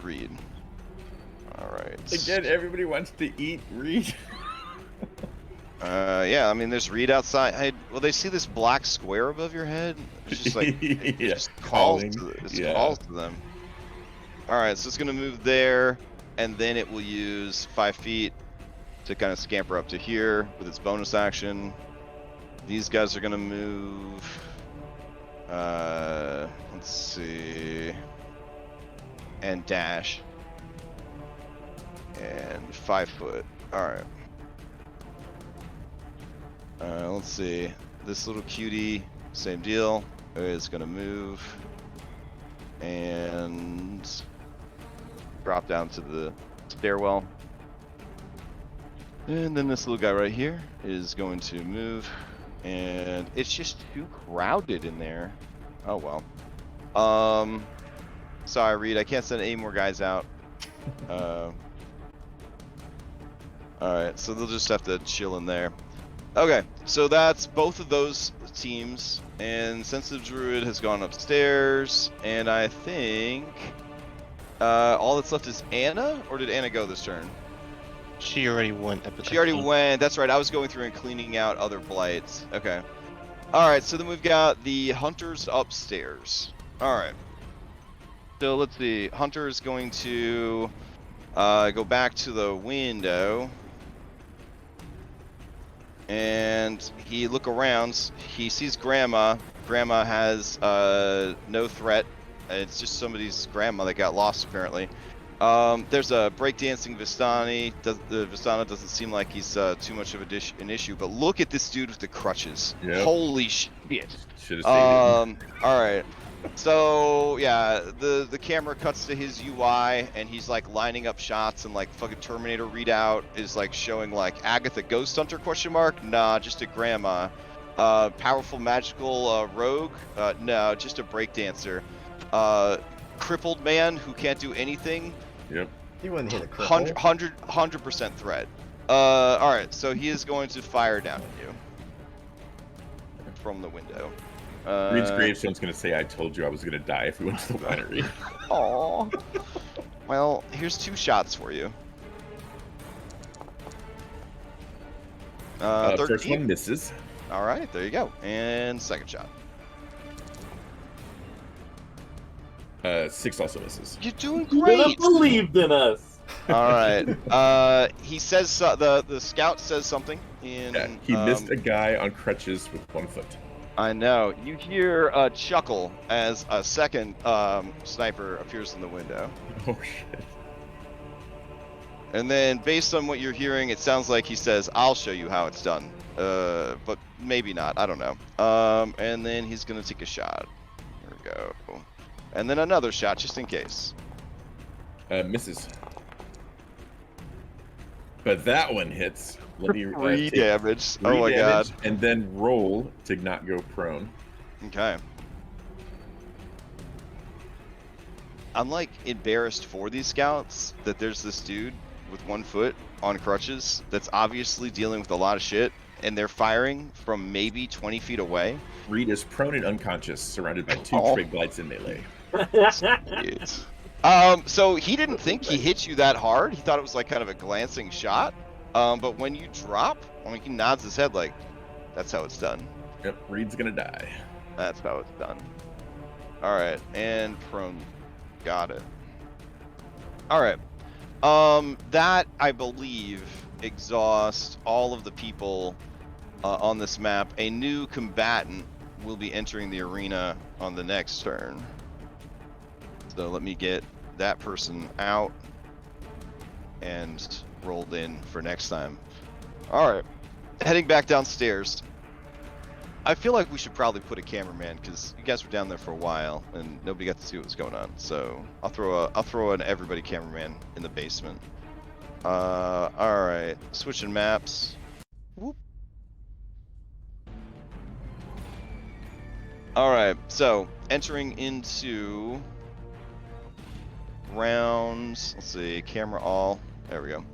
Speaker 2: Reed. All right.
Speaker 1: Again, everybody wants to eat Reed.
Speaker 2: Yeah, I mean, there's Reed outside. Well, they see this black square above your head. It's just like it
Speaker 1: Yeah,
Speaker 2: just calls
Speaker 1: calling.
Speaker 2: calls to them. All right, so it's gonna move there, and then it will use 5 feet to kind of scamper up to here with its bonus action. These guys are gonna move. Let's see, and dash, and 5 foot. All right. Let's see. This little cutie, same deal. Is gonna move and drop down to the stairwell. And then this little guy right here is going to move, and it's just too crowded in there. Oh well. Sorry, Reed, I can't send any more guys out. All right, so they'll just have to chill in there. Okay, so that's both of those teams, And Sensitive Druid has gone upstairs, and I think all that's left is Anna, or did Anna go this turn?
Speaker 5: She already went.
Speaker 2: She already went. That's right. I was going through and cleaning out other blights. Okay. All right. So then we've got the hunters upstairs. All right. So let's see. Hunter is going to go back to the window, and he look around. He sees Grandma. Grandma has no threat. It's just somebody's grandma that got lost apparently. There's a breakdancing Vistani. The Vistana doesn't seem like he's too much of an issue, but look at this dude with the crutches.
Speaker 1: Yep.
Speaker 2: Holy shit.
Speaker 1: Should have stayed.
Speaker 2: All right. So yeah, the camera cuts to his UI, and he's like lining up shots, and like fucking Terminator readout is like showing like Agatha Ghost Hunter ? Nah, just a grandma. Powerful magical rogue? No, just a breakdancer. Crippled man who can't do anything.
Speaker 1: Yep.
Speaker 3: He wouldn't hit a cripple.
Speaker 2: 100% threat. All right, so he is going to fire down at you from the window.
Speaker 1: Reed's gravestone's gonna say, "I told you I was gonna die if we went to the winery."
Speaker 2: Aw. Well, here's 2 shots for you. 13.
Speaker 1: First one misses.
Speaker 2: All right, there you go. And second shot.
Speaker 1: 6 also misses.
Speaker 2: You're doing
Speaker 4: You could have
Speaker 2: great.
Speaker 4: believed in us.
Speaker 2: All right. He says the scout says something in.
Speaker 1: Yeah, he missed a guy on crutches with 1 foot.
Speaker 2: I know. You hear a chuckle as a second sniper appears in the window.
Speaker 1: Oh shit.
Speaker 2: And then, based on what you're hearing, it sounds like he says, "I'll show you how it's done." But maybe not. I don't know. And then he's gonna take a shot. Here we go. And then another shot, just in case.
Speaker 1: Misses. But that one hits. Let me
Speaker 2: 3
Speaker 1: take
Speaker 2: damage.
Speaker 1: 3
Speaker 2: Oh my
Speaker 1: damage,
Speaker 2: god.
Speaker 1: And then roll to not go prone.
Speaker 2: Okay. I'm like embarrassed for these scouts that there's this dude with 1 foot on crutches that's obviously dealing with a lot of shit, and they're firing from maybe 20 feet away.
Speaker 1: Reed is prone and unconscious, surrounded by 2
Speaker 2: Oh.
Speaker 1: twig blights in melee.
Speaker 2: Sweet. So he didn't think he hit you that hard. He thought it was like kind of a glancing shot. But when you drop, I mean, he nods his head like, that's how it's done.
Speaker 1: Yep, Reed's gonna die.
Speaker 2: That's how it's done. All right, and prone. Got it. All right. That, I believe, exhausts all of the people on this map. A new combatant will be entering the arena on the next turn. So let me get that person out and rolled in for next time. All right, heading back downstairs. I feel like we should probably put a cameraman because you guys were down there for a while and nobody got to see what was going on. So I'll throw an everybody cameraman in the basement. All right, switching maps. Whoop. All right, so entering into rounds. Let's see, camera all. There we go.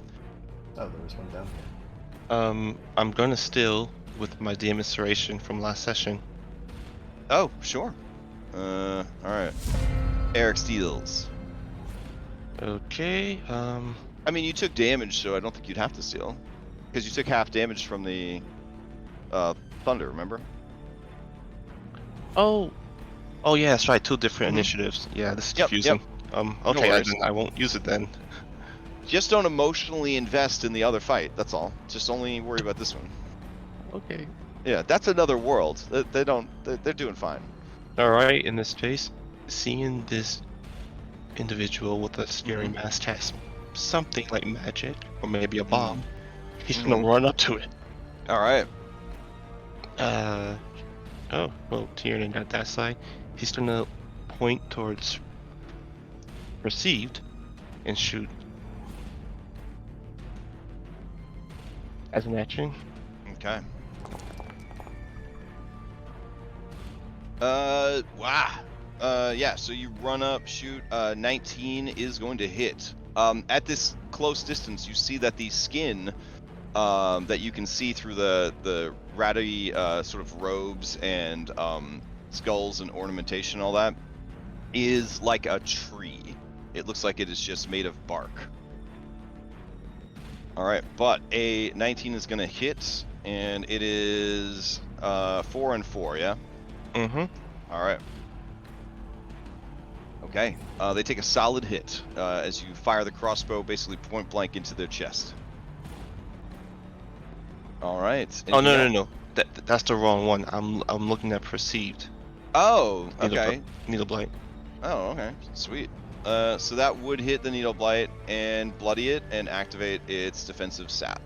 Speaker 3: Oh, there was one down here.
Speaker 5: I'm gonna steal with my demonstration from last session.
Speaker 2: Oh, sure. All right. Eric steals.
Speaker 5: Okay.
Speaker 2: I mean, you took damage, so I don't think you'd have to steal, because you took half damage from the thunder. Remember?
Speaker 5: Oh yeah, that's right. 2 different initiatives. Yeah, this is
Speaker 2: Yep,
Speaker 5: confusing. Okay,
Speaker 2: worries.
Speaker 5: I won't use it then.
Speaker 2: Just don't emotionally invest in the other fight. That's all. Just only worry about this one.
Speaker 5: Okay.
Speaker 2: Yeah, that's another world. They're doing fine.
Speaker 5: All right. In this case, seeing this individual with a scary mask has something like magic or maybe a bomb, he's gonna run up to it.
Speaker 2: All right.
Speaker 5: Oh, well, Tiernan got that side. He's gonna point towards received and shoot. As an action.
Speaker 2: Okay. Wow. Yeah, so you run up, shoot, 19 is going to hit. At this close distance, you see that the skin that you can see through the ratty sort of robes and skulls and ornamentation and all that, is like a tree. It looks like it is just made of bark. All right, but a 19 is going to hit, and it is 4 and 4, yeah?
Speaker 5: Mm-hmm.
Speaker 2: All right. Okay, they take a solid hit as you fire the crossbow basically point blank into their chest. All right.
Speaker 5: Oh, no,
Speaker 2: anything
Speaker 5: no,
Speaker 2: else?
Speaker 5: no. That's the wrong one. I'm looking at perceived.
Speaker 2: Oh, okay.
Speaker 5: Needle blight.
Speaker 2: Oh, okay. Sweet. So that would hit the needle blight and bloody it and activate its defensive sap.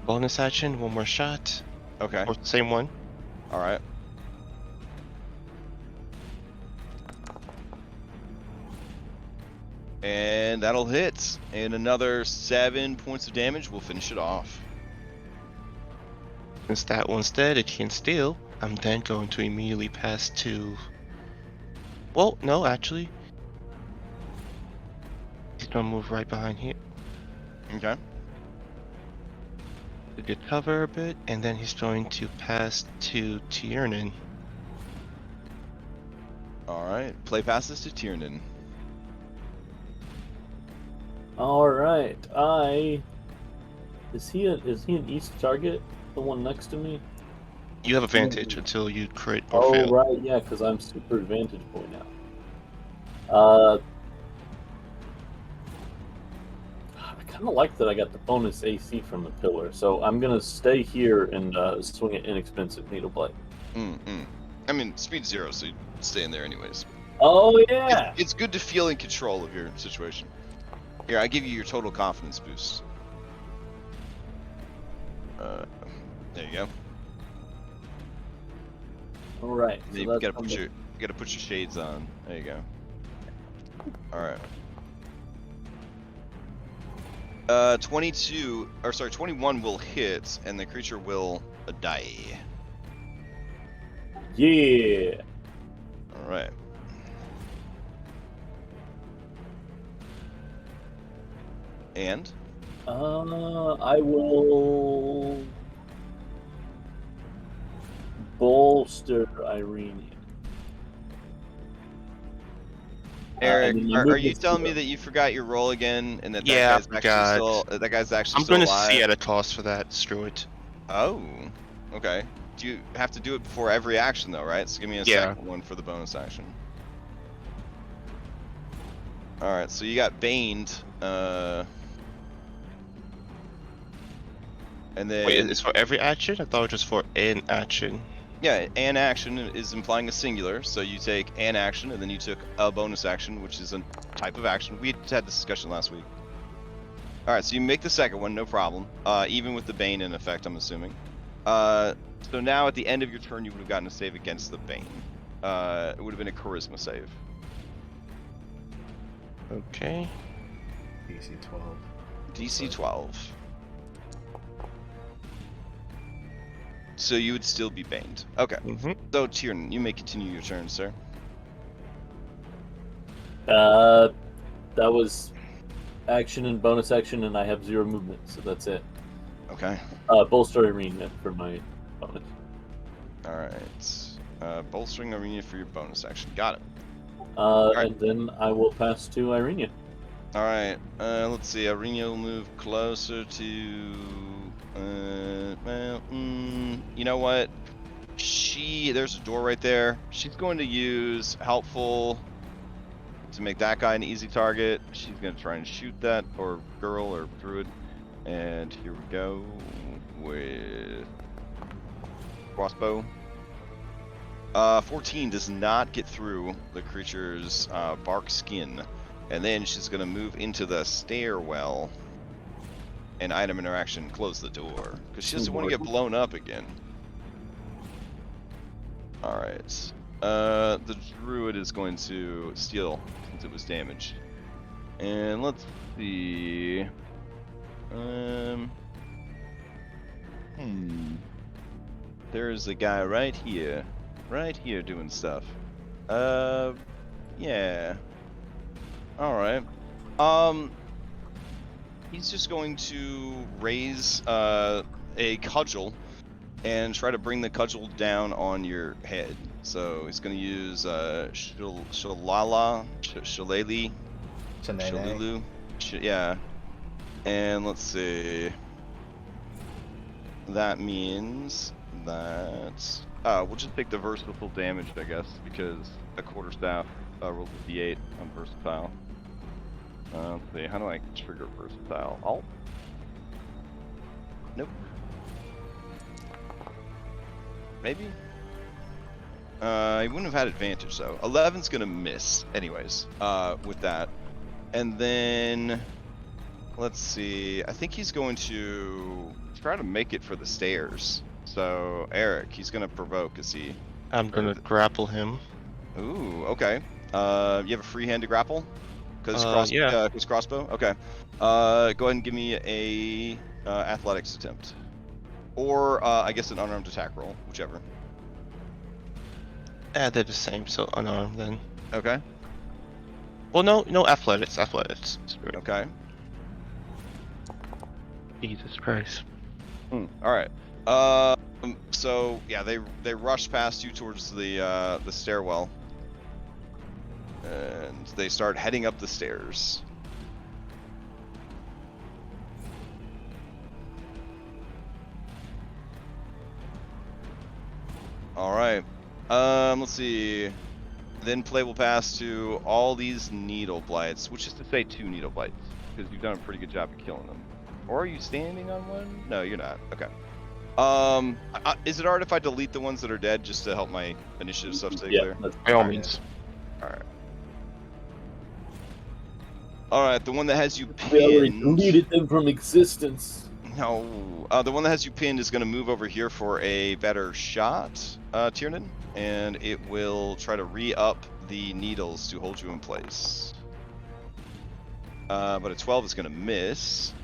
Speaker 5: Bonus action, one more shot.
Speaker 2: Okay.
Speaker 5: Or same one.
Speaker 2: All right. And that'll hit. And another 7 points of damage will finish it off.
Speaker 5: Since that one's dead, it can steal. I'm then going to immediately pass to... Well, no, actually. He's gonna move right behind here
Speaker 2: Okay.
Speaker 5: to get cover a bit, and then he's going to pass to Tiernan.
Speaker 2: All right. Play passes to Tiernan.
Speaker 4: All right, is he an east target? The one next to me?
Speaker 5: You have advantage until you crit or
Speaker 4: Oh
Speaker 5: fail.
Speaker 4: right, yeah, because I'm super advantage boy now. I kind of like that I got the bonus AC from the pillar, so I'm gonna stay here and swing an inexpensive needle blade.
Speaker 2: I mean, speed's 0, so you stay in there anyways.
Speaker 4: Oh yeah.
Speaker 2: It's good to feel in control of your situation. Here, I give you your total confidence boost. There you go.
Speaker 4: All right.
Speaker 2: You gotta put your shades on. There you go. All right. 21 will hit, and the creature will die.
Speaker 4: Yeah.
Speaker 2: All right. And
Speaker 4: I will bolster Irene.
Speaker 2: Eric,
Speaker 4: and then
Speaker 2: are you
Speaker 4: movement
Speaker 2: telling me
Speaker 4: 0.
Speaker 2: that you forgot your roll again, and that
Speaker 5: Yeah, I
Speaker 2: that
Speaker 5: forgot.
Speaker 2: guy's actually
Speaker 5: I'm
Speaker 2: still
Speaker 5: gonna
Speaker 2: alive?
Speaker 5: see at a toss for that, screw it.
Speaker 2: Oh, okay. Do you have to do it before every action though, right? So give me a
Speaker 5: Yeah.
Speaker 2: second one for the bonus action. All right, so you got baned, and then
Speaker 5: Wait, it's for every action? I thought it was just for an action.
Speaker 2: yeah, an action is implying a singular, so you take an action, and then you took a bonus action, which is a type of action. We had this discussion last week. All right, so you make the second one, no problem. Even with the bane in effect, I'm assuming. So now at the end of your turn, you would have gotten a save against the bane. It would have been a charisma save.
Speaker 5: Okay.
Speaker 3: DC 12.
Speaker 2: DC 12. So you would still be baned. Okay.
Speaker 5: Mm-hmm.
Speaker 2: So Tiernan, you may continue your turn, sir.
Speaker 4: That was action and bonus action, and I have 0 movement, so that's it.
Speaker 2: Okay.
Speaker 4: Bolster Irene for my bonus.
Speaker 2: All right. Bolstering Arena for your bonus action. Got it.
Speaker 4: And then I will pass to Irene.
Speaker 2: All right. Let's see. Arena will move closer to. Well, you know what? There's a door right there. She's going to use helpful to make that guy an easy target. She's going to try and shoot that or girl or druid. And here we go with crossbow. 14 does not get through the creature's bark skin. And then she's going to move into the stairwell and item interaction, close the door. Because she doesn't want to get blown up again. Alright. The druid is going to steal since it was damaged. And let's see. There's a guy right here. Right here doing stuff. Yeah. Alright. he's just going to raise a cudgel and try to bring the cudgel down on your head. So he's going to use Shillelagh, Shillelagh, yeah. And let's see. That means that we'll just take the versatile damage, I guess, because a quarterstaff rolls a d8 on versatile. Let's see, how do I trigger versatile? Alt? Nope. Maybe? He wouldn't have had advantage though. 11's gonna miss, anyways, with that. And then, let's see, I think he's going to try to make it for the stairs. So, Eric, he's gonna provoke, is he?
Speaker 5: I'm gonna grapple him.
Speaker 2: Ooh, okay. You have a free hand to grapple? Because
Speaker 5: yeah.
Speaker 2: crossbow? Okay. Go ahead and give me a athletics attempt. Or, I guess an unarmed attack roll, whichever.
Speaker 5: They're the same, so unarmed then.
Speaker 2: Okay.
Speaker 5: Well, no, athletics. Screw it.
Speaker 2: Okay.
Speaker 5: Jesus Christ.
Speaker 2: Alright. So, yeah, they rush past you towards the stairwell. And they start heading up the stairs. Alright. Let's see. Then play will pass to all these needle blights, which is to say 2 needle blights, because you've done a pretty good job of killing them. Or are you standing on one? No, you're not. Okay. Is it alright if I delete the ones that are dead just to help my initiative stuff stay clear?
Speaker 5: By all means.
Speaker 2: Alright. Alright, the one that has you
Speaker 4: We already
Speaker 2: pinned.
Speaker 4: deleted them from existence.
Speaker 2: No. The one that has you pinned is going to move over here for a better shot, Tiernan. And it will try to re-up the needles to hold you in place. But a 12 is going to miss.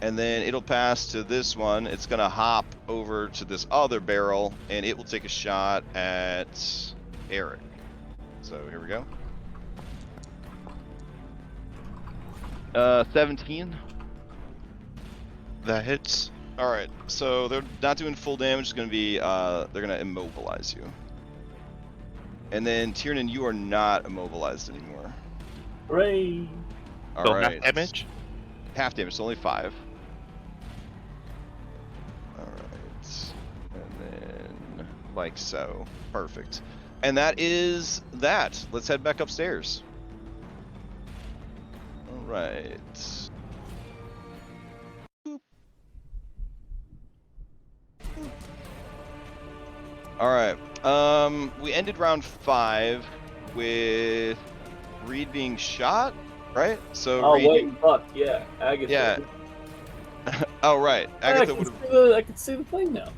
Speaker 2: And then it'll pass to this one. It's going to hop over to this other barrel, and it will take a shot at Eric. So here we go. 17.
Speaker 5: That hits.
Speaker 2: All right. So they're not doing full damage. It's going to be they're going to immobilize you. And then Tiernan, you are not immobilized anymore.
Speaker 4: Hooray!
Speaker 2: All
Speaker 5: So
Speaker 2: right.
Speaker 5: half damage?
Speaker 2: Half damage, so only 5. Alright. And then, like so. Perfect. And that is that. Let's head back upstairs. Alright. Alright. We ended round 5 with Reed being shot, right? So
Speaker 4: Oh,
Speaker 2: Reed,
Speaker 4: wait, fuck, yeah. Agatha.
Speaker 2: Yeah. Oh, right. Agatha would have.
Speaker 4: I can see the thing now.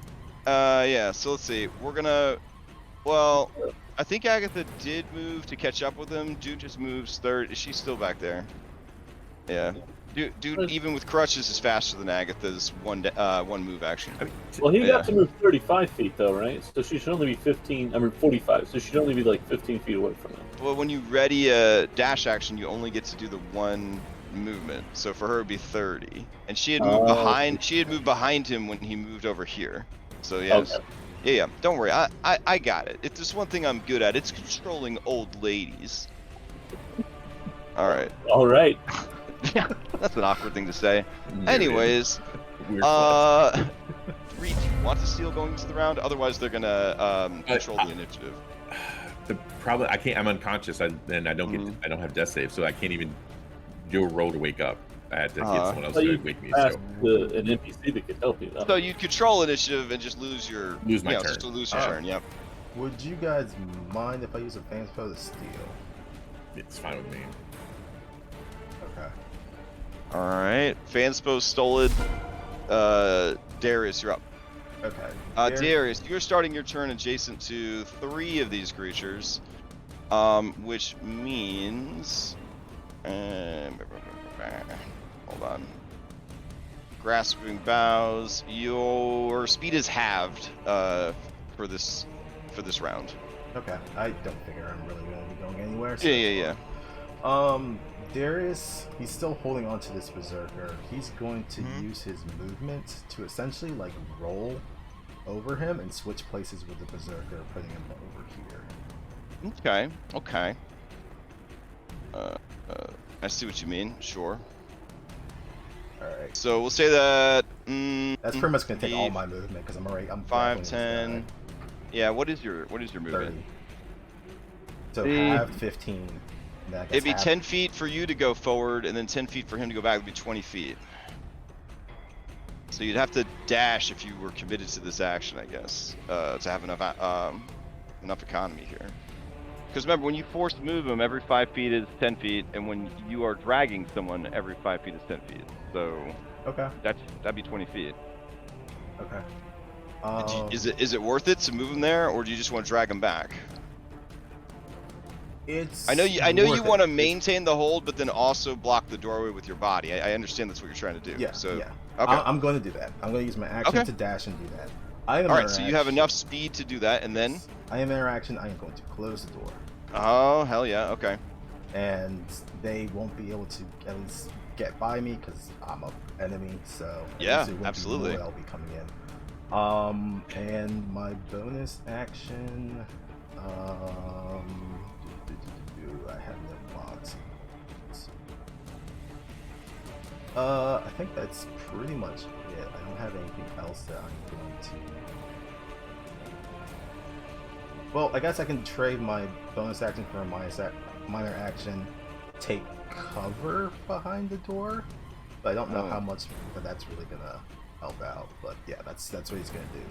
Speaker 2: Yeah, so let's see. We're gonna. Well, I think Agatha did move to catch up with him. Dude just moves third. Is she still back there? Yeah. Dude, even with crutches, is faster than Agatha's one move action.
Speaker 1: I mean,
Speaker 4: Well, he
Speaker 2: Yeah.
Speaker 4: got to move 35 feet, though, right? So she should only be 45, so she should only be like 15 feet away from him.
Speaker 2: Well, when you ready a dash action, you only get to do the one movement. So for her, it'd be 30. And she had moved behind. She had moved behind him when he moved over here. So yes.
Speaker 4: Okay.
Speaker 2: Yeah. Don't worry. I got it. If there's one thing I'm good at, it's controlling old ladies. All right.
Speaker 4: All right.
Speaker 2: Yeah, that's an awkward thing to say.
Speaker 1: weird.
Speaker 2: Anyways,
Speaker 1: Weird flash.
Speaker 2: Reed, do you want to steal going into the round? Otherwise, they're gonna control the initiative.
Speaker 1: Probably I can't. I'm unconscious, and I don't get. I don't have death save, so I can't even do a roll to wake up. I had to get someone else
Speaker 4: Well,
Speaker 1: to
Speaker 4: you
Speaker 1: wake me.
Speaker 4: asked
Speaker 1: So
Speaker 4: an NPC that could help you, though.
Speaker 2: So you control initiative and just lose your
Speaker 1: my turn.
Speaker 2: Just to lose your turn. Yep.
Speaker 3: Would you guys mind if I use a fan spell to steal?
Speaker 1: it's fine with me.
Speaker 3: Okay.
Speaker 2: All right. Fanspo stole it. Darius, you're up.
Speaker 3: Okay.
Speaker 2: Darius, you're starting your turn adjacent to 3 of these creatures, which means, hold on. Grasping boughs. Your speed is halved for this round.
Speaker 3: Okay. I don't figure I'm really going to be going anywhere. So
Speaker 2: Yeah.
Speaker 3: Darius, he's still holding on to this berserker. He's going to
Speaker 2: Mhm.
Speaker 3: use his movement to essentially like roll over him and switch places with the berserker, putting him over here.
Speaker 2: Okay. Okay. I see what you mean. Sure.
Speaker 3: All right.
Speaker 2: So we'll say that.
Speaker 3: That's pretty much gonna take all
Speaker 2: maybe
Speaker 3: my movement because I'm
Speaker 2: 5,
Speaker 3: grappling this
Speaker 2: 10.
Speaker 3: guy.
Speaker 2: Yeah. What is your movement?
Speaker 3: 30. So
Speaker 7: The-
Speaker 3: half 15. And then I guess
Speaker 2: It'd be
Speaker 3: half-
Speaker 2: 10 feet for you to go forward, and then 10 feet for him to go back. Would be 20 feet. So you'd have to dash if you were committed to this action, I guess, to have enough economy here.
Speaker 7: Because remember, when you force move them, every 5 feet is 10 feet, and when you are dragging someone, every 5 feet is 10 feet. So
Speaker 3: Okay.
Speaker 7: that'd be 20 feet.
Speaker 3: Okay.
Speaker 2: Is it worth it to move him there, or do you just want to drag him back?
Speaker 3: It's.
Speaker 2: I know you
Speaker 3: worth it.
Speaker 2: want to
Speaker 3: It's-
Speaker 2: maintain the hold, but then also block the doorway with your body. I understand that's what you're trying to do.
Speaker 3: Yeah.
Speaker 2: So
Speaker 3: Yeah.
Speaker 2: okay.
Speaker 3: I'm going to do that. I'm going to use my action
Speaker 2: Okay.
Speaker 3: to dash and do that. I am
Speaker 2: All right. So you have
Speaker 3: interaction.
Speaker 2: enough speed to do that, and then.
Speaker 3: I am interaction. I am going to close the door,
Speaker 2: Oh hell yeah. Okay.
Speaker 3: and they won't be able to at least get by me because I'm an enemy. So at
Speaker 2: Yeah,
Speaker 3: least it won't be
Speaker 2: absolutely.
Speaker 3: I'll be coming in. And my bonus action. I have no mods. I think that's pretty much it. I don't have anything else that I'm going to. Well, I guess I can trade my bonus action for my minor action, take cover behind the door, but I don't know how much that's really gonna help out. But yeah, that's what he's gonna do.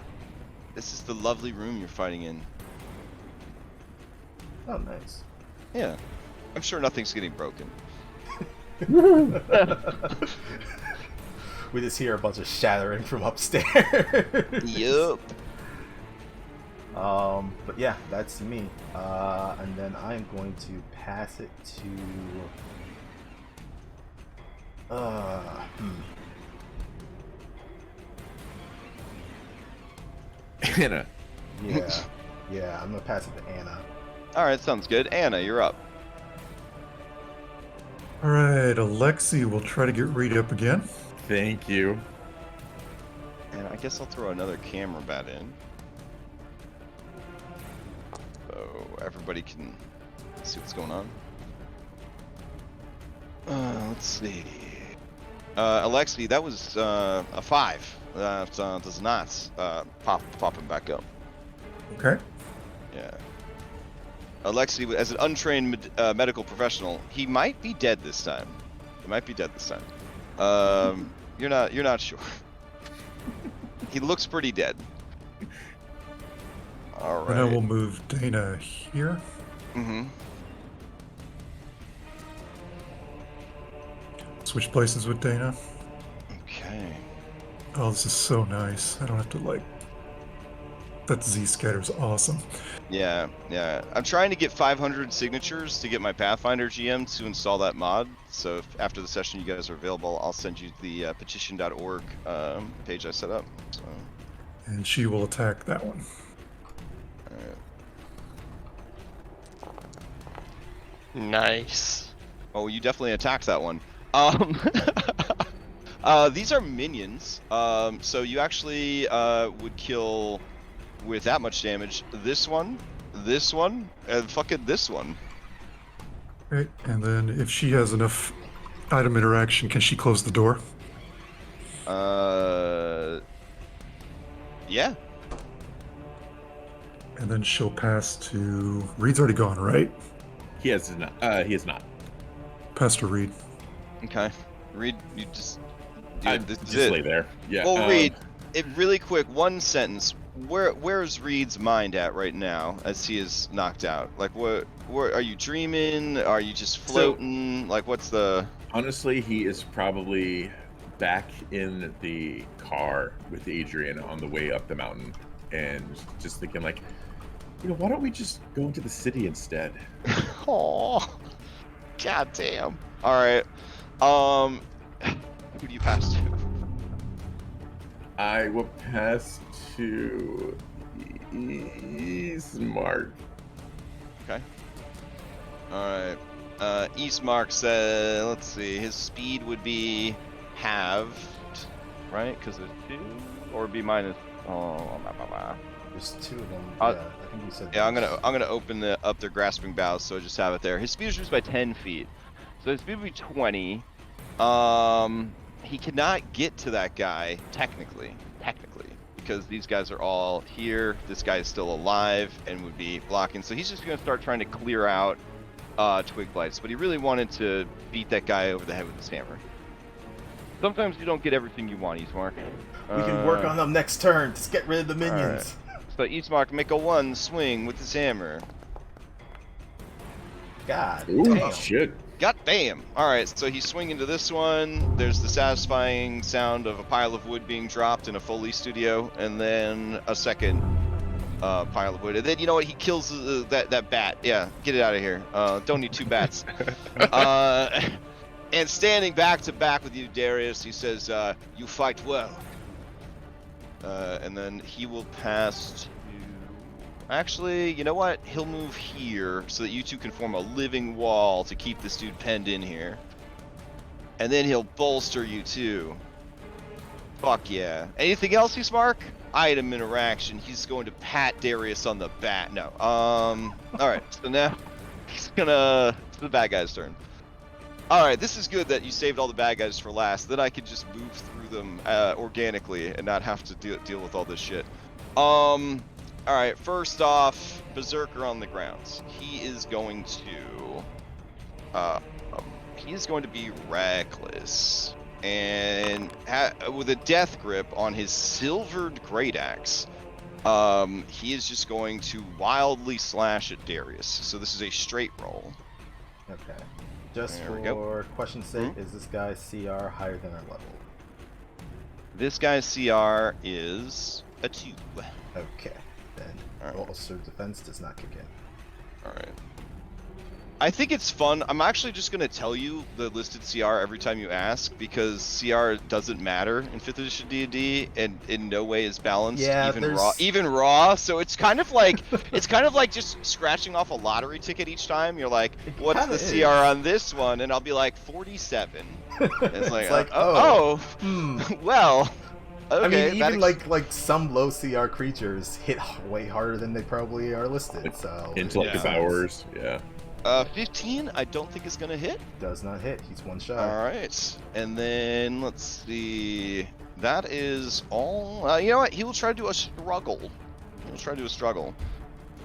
Speaker 2: This is the lovely room you're fighting in.
Speaker 3: Oh, nice.
Speaker 2: Yeah. I'm sure nothing's getting broken.
Speaker 3: We just hear a bunch of shattering from upstairs.
Speaker 2: Yup.
Speaker 3: But yeah, that's me. And then I'm going to pass it to.
Speaker 1: Anna.
Speaker 3: Yeah, I'm gonna pass it to Anna.
Speaker 2: All right, sounds good. Anna, you're up.
Speaker 6: All right, Alexi will try to get Reed up again.
Speaker 1: Thank you.
Speaker 2: And I guess I'll throw another camera bat in. So everybody can see what's going on. Let's see. Alexi, that was a 5. That does not pop him back up.
Speaker 6: Okay.
Speaker 2: Yeah. Alexi, as an untrained medical professional, he might be dead this time. You're not sure. He looks pretty dead. All
Speaker 6: And I
Speaker 2: right.
Speaker 6: will move Dana here.
Speaker 2: Mm-hmm.
Speaker 6: Switch places with Dana.
Speaker 2: Okay.
Speaker 6: Oh, this is so nice. I don't have to like. That Z scatter's awesome.
Speaker 2: Yeah. I'm trying to get 500 signatures to get my Pathfinder GM to install that mod. So if after the session you guys are available, I'll send you the petition.org page I set up. So.
Speaker 6: And she will attack that one.
Speaker 5: Nice.
Speaker 2: Oh, you definitely attacked that one. These are minions. So you actually would kill with that much damage this one, and fucking this one.
Speaker 6: Right, and then if she has enough item interaction, can she close the door?
Speaker 2: Yeah.
Speaker 6: And then she'll pass to Reed's already gone, right?
Speaker 1: He has not. He is not.
Speaker 6: Pass to Reed.
Speaker 2: Okay. Reed, you just.
Speaker 1: I
Speaker 2: Dude, this is
Speaker 1: just
Speaker 2: it.
Speaker 1: lay there. Yeah.
Speaker 2: Well, Reed, it really quick, one sentence. Where's Reed's mind at right now as he is knocked out? Like, what are you dreaming? Are you just floating? Like, what's the?
Speaker 1: Honestly, he is probably back in the car with Adrian on the way up the mountain, and just thinking like, why don't we just go into the city instead?
Speaker 2: Oh, god damn. All right. Who do you pass to?
Speaker 1: I will pass to Smart.
Speaker 2: Okay. All right. Eastmark says, let's see, his speed would be halved,
Speaker 7: right? Because there's 2, or be minus. Oh,
Speaker 3: There's 2 of them.
Speaker 7: Uh,
Speaker 3: Yeah, I think you said.
Speaker 2: Yeah, I'm
Speaker 3: there's-
Speaker 2: gonna open up their grasping bows, so I just have it there. His speed is reduced by 10 feet, so his speed would be 20. He cannot get to that guy technically, because these guys are all here. This guy is still alive and would be blocking, so he's just gonna start trying to clear out twig blights. But he really wanted to beat that guy over the head with his hammer.
Speaker 7: Sometimes you don't get everything you want, Eastmark.
Speaker 3: We can work on them next turn. Just get rid of the minions.
Speaker 2: So Eastmark make a 1 swing with his hammer.
Speaker 3: God
Speaker 1: Ooh,
Speaker 3: damn.
Speaker 1: shit.
Speaker 2: God damn! Alright, so he's swinging to this one. There's the satisfying sound of a pile of wood being dropped in a Foley studio, and then a second pile of wood. And then, you know what? He kills that bat. Yeah, get it out of here. Don't need 2 bats. And standing back to back with you, Darius, he says, you fight well. And then he will pass to... Actually, you know what? He'll move here so that you two can form a living wall to keep this dude penned in here. And then he'll bolster you too. Fuck yeah. Anything else, Eastmark? Item interaction. He's going to pat Darius on the back. No. Alright, so now he's gonna... It's the bad guy's turn. Alright, this is good that you saved all the bad guys for last. Then I can just move through them organically and not have to deal with all this shit. Alright, first off, Berserker on the grounds. He is going to be reckless. And with a death grip on his silvered great axe, he is just going to wildly slash at Darius. So this is a straight roll.
Speaker 3: Okay. Just
Speaker 2: There we
Speaker 3: for question's sake, is this guy CR higher than our level?
Speaker 2: This guy's CR is a 2.
Speaker 3: Okay. Then
Speaker 2: Alright.
Speaker 3: also defense does not kick in.
Speaker 2: Alright. I think it's fun. I'm actually just going to tell you the listed CR every time you ask, because CR doesn't matter in 5th edition D&D and in no way is balanced,
Speaker 3: Yeah,
Speaker 2: even raw. So it's kind of like just scratching off a lottery ticket each time. You're like, what's
Speaker 3: kinda
Speaker 2: the
Speaker 3: is.
Speaker 2: CR on this one? And I'll be like 47. It's like,
Speaker 3: hmm.
Speaker 2: well, okay.
Speaker 3: I mean, even
Speaker 2: that
Speaker 3: like some low CR creatures hit way harder than they probably are listed. So
Speaker 1: Intellect
Speaker 3: it
Speaker 1: devours. Yeah.
Speaker 2: 15, I don't think is going to hit.
Speaker 3: does not hit. He's 1 shot.
Speaker 2: All right, and then let's see. That is all. You know what? He will try to do a struggle.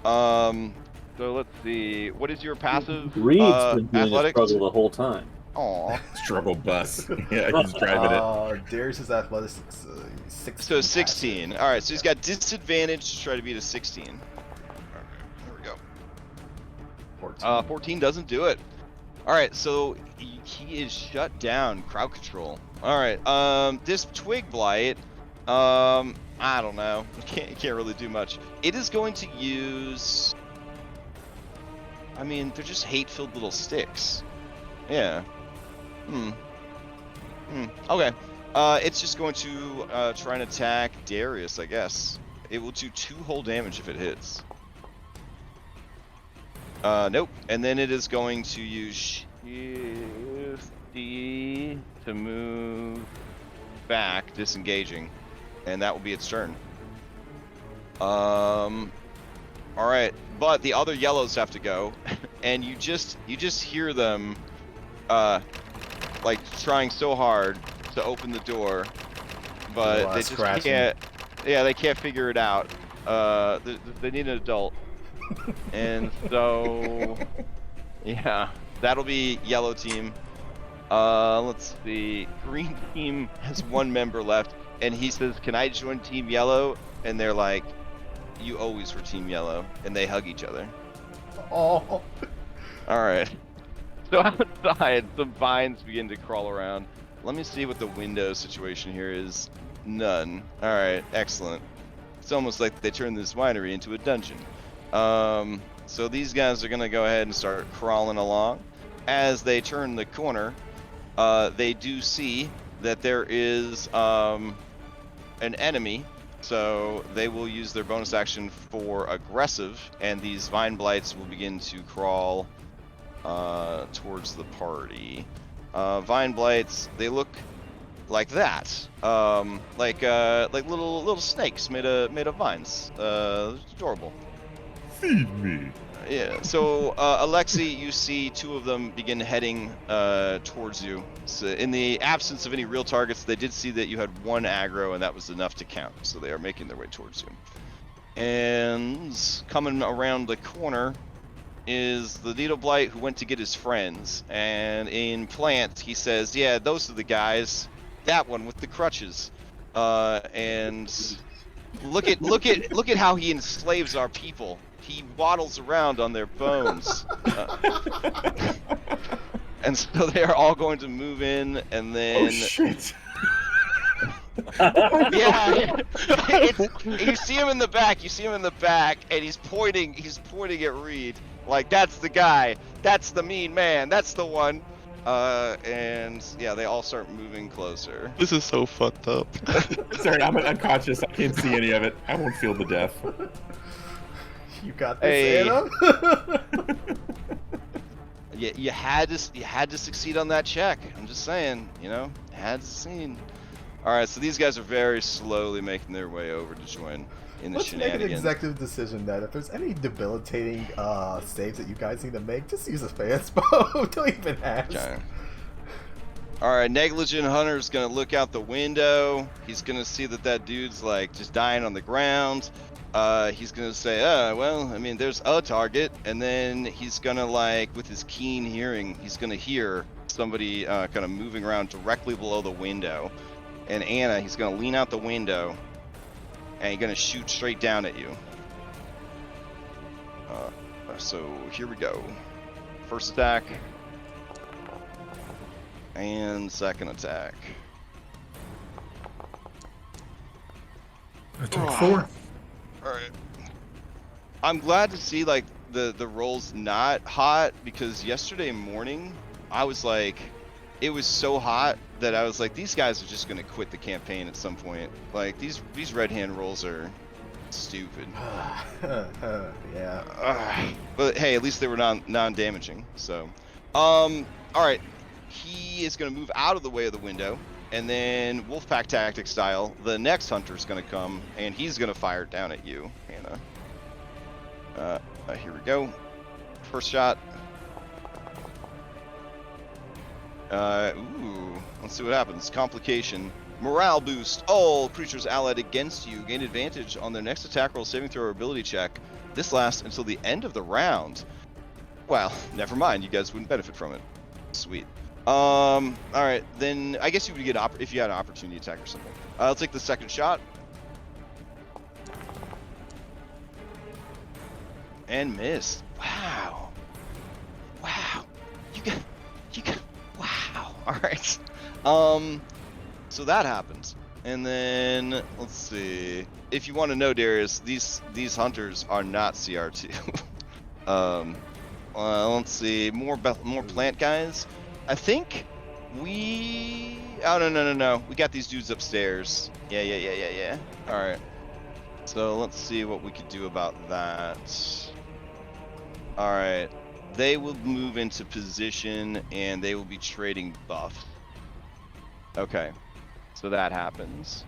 Speaker 7: So let's see. What is your passive?
Speaker 4: Reed's been doing a
Speaker 2: athletics?
Speaker 4: struggle the whole time.
Speaker 2: Aw.
Speaker 1: Struggle bus. Yeah, he's driving it.
Speaker 3: Darius' athletics 16.
Speaker 2: So 16. All right, so he's got disadvantage to try to beat a 16. All right, there we go.
Speaker 3: 14.
Speaker 2: 14 doesn't do it. All right, so he is shut down. Crowd control. All right. This twig blight. I don't know. Can't really do much. It is going to use. I mean, they're just hate-filled little sticks. Yeah. Okay. It's just going to try and attack Darius, I guess. It will do 2 whole damage if it hits. Nope. And then it is going to use Shift D to move back, disengaging, and that will be its turn. All right, but the other yellows have to go, and you just hear them, like trying so hard to open the door, but they just can't. Yeah, they can't figure it out. They need an adult. And so, yeah, that'll be yellow team. Let's see. Green team has 1 member left, and he says, "Can I join Team Yellow?" And they're like, "You always were Team Yellow," and they hug each other.
Speaker 3: Oh.
Speaker 2: All right. So outside, some vines begin to crawl around. Let me see what the window situation here is. None. All right, excellent. It's almost like they turned this winery into a dungeon. So these guys are gonna go ahead and start crawling along. As they turn the corner, they do see that there is an enemy, so they will use their bonus action for aggressive, and these vine blights will begin to crawl towards the party. Vine blights, they look like that, like little snakes made of vines. Adorable.
Speaker 1: Feed me.
Speaker 2: Yeah. So Alexi, you see two of them begin heading towards you. So in the absence of any real targets, they did see that you had one aggro, and that was enough to count. So they are making their way towards you. And coming around the corner is the Needle Blight who went to get his friends. And in plant, he says, "Yeah, those are the guys. That one with the crutches." And look at how he enslaves our people. He waddles around on their bones. And so they are all going to move in, and then
Speaker 1: Oh shit!
Speaker 2: yeah, you see him in the back. You see him in the back, and he's pointing. He's pointing at Reed, like, "That's the guy. That's the mean man. That's the one." And yeah, they all start moving closer.
Speaker 5: This is so fucked up.
Speaker 1: Sorry, I'm unconscious. I can't see any of it. I won't feel the death.
Speaker 3: You got this,
Speaker 2: Hey.
Speaker 3: Anna.
Speaker 2: You had to succeed on that check. I'm just saying, had to succeed. All right, so these guys are very slowly making their way over to join in the
Speaker 3: Let's make an
Speaker 2: shenanigans.
Speaker 3: executive decision that if there's any debilitating saves that you guys need to make, just use a fast bow. Don't even ask.
Speaker 2: Okay. All right, negligent hunter's gonna look out the window. He's gonna see that dude's like just dying on the ground. He's gonna say, well, I mean, there's a target, and then he's gonna, like, with his keen hearing, he's gonna hear somebody kind of moving around directly below the window. And Anna, he's gonna lean out the window, and he's gonna shoot straight down at you. So here we go. First attack. And second attack.
Speaker 6: Attack 4.
Speaker 2: Alright. I'm glad to see, like, the roll's not hot, because yesterday morning, I was like, it was so hot that I was like, these guys are just gonna quit the campaign at some point. Like, these red hand rolls are stupid.
Speaker 3: Yeah.
Speaker 2: But hey, at least they were non-damaging, so. Alright. He is gonna move out of the way of the window, and then Wolfpack tactic style, the next hunter's gonna come, and he's gonna fire down at you, Hannah. Here we go. First shot. Ooh, let's see what happens. Complication. Morale boost. All creatures allied against you gain advantage on their next attack roll, saving throw, or ability check. This lasts until the end of the round. Well, never mind. You guys wouldn't benefit from it. Sweet. All right, then I guess you would get if you had an opportunity attack or something. I'll take the second shot. And missed. Wow. Wow. You got. Wow. All right. So that happens, and then let's see. If you want to know, Darius, these hunters are not CR2. Let's see. More plant guys. I think we. Oh no. We got these dudes upstairs. Yeah. All right. So let's see what we could do about that. All right. They will move into position, and they will be trading buffs. Okay. So that happens.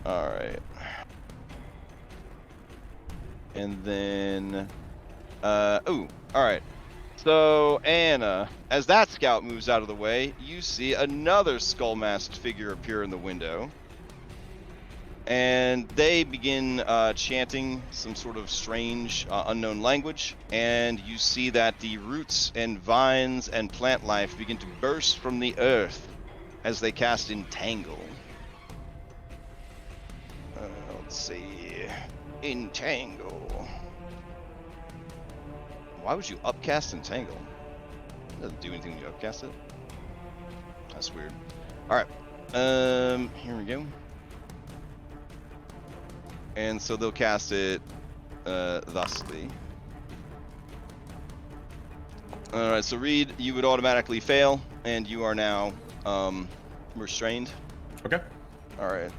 Speaker 2: All right. And then, all right. So Anna, as that scout moves out of the way, you see another skull-masked figure appear in the window. And they begin chanting some sort of strange, unknown language. And you see that the roots and vines and plant life begin to burst from the earth as they cast Entangle. Let's see. Entangle. Why would you upcast Entangle? It doesn't do anything when you upcast it. That's weird. Alright. Here we go. And so they'll cast it thusly. Alright, so Reed, you would automatically fail, and you are now restrained.
Speaker 1: Okay.
Speaker 2: Alright.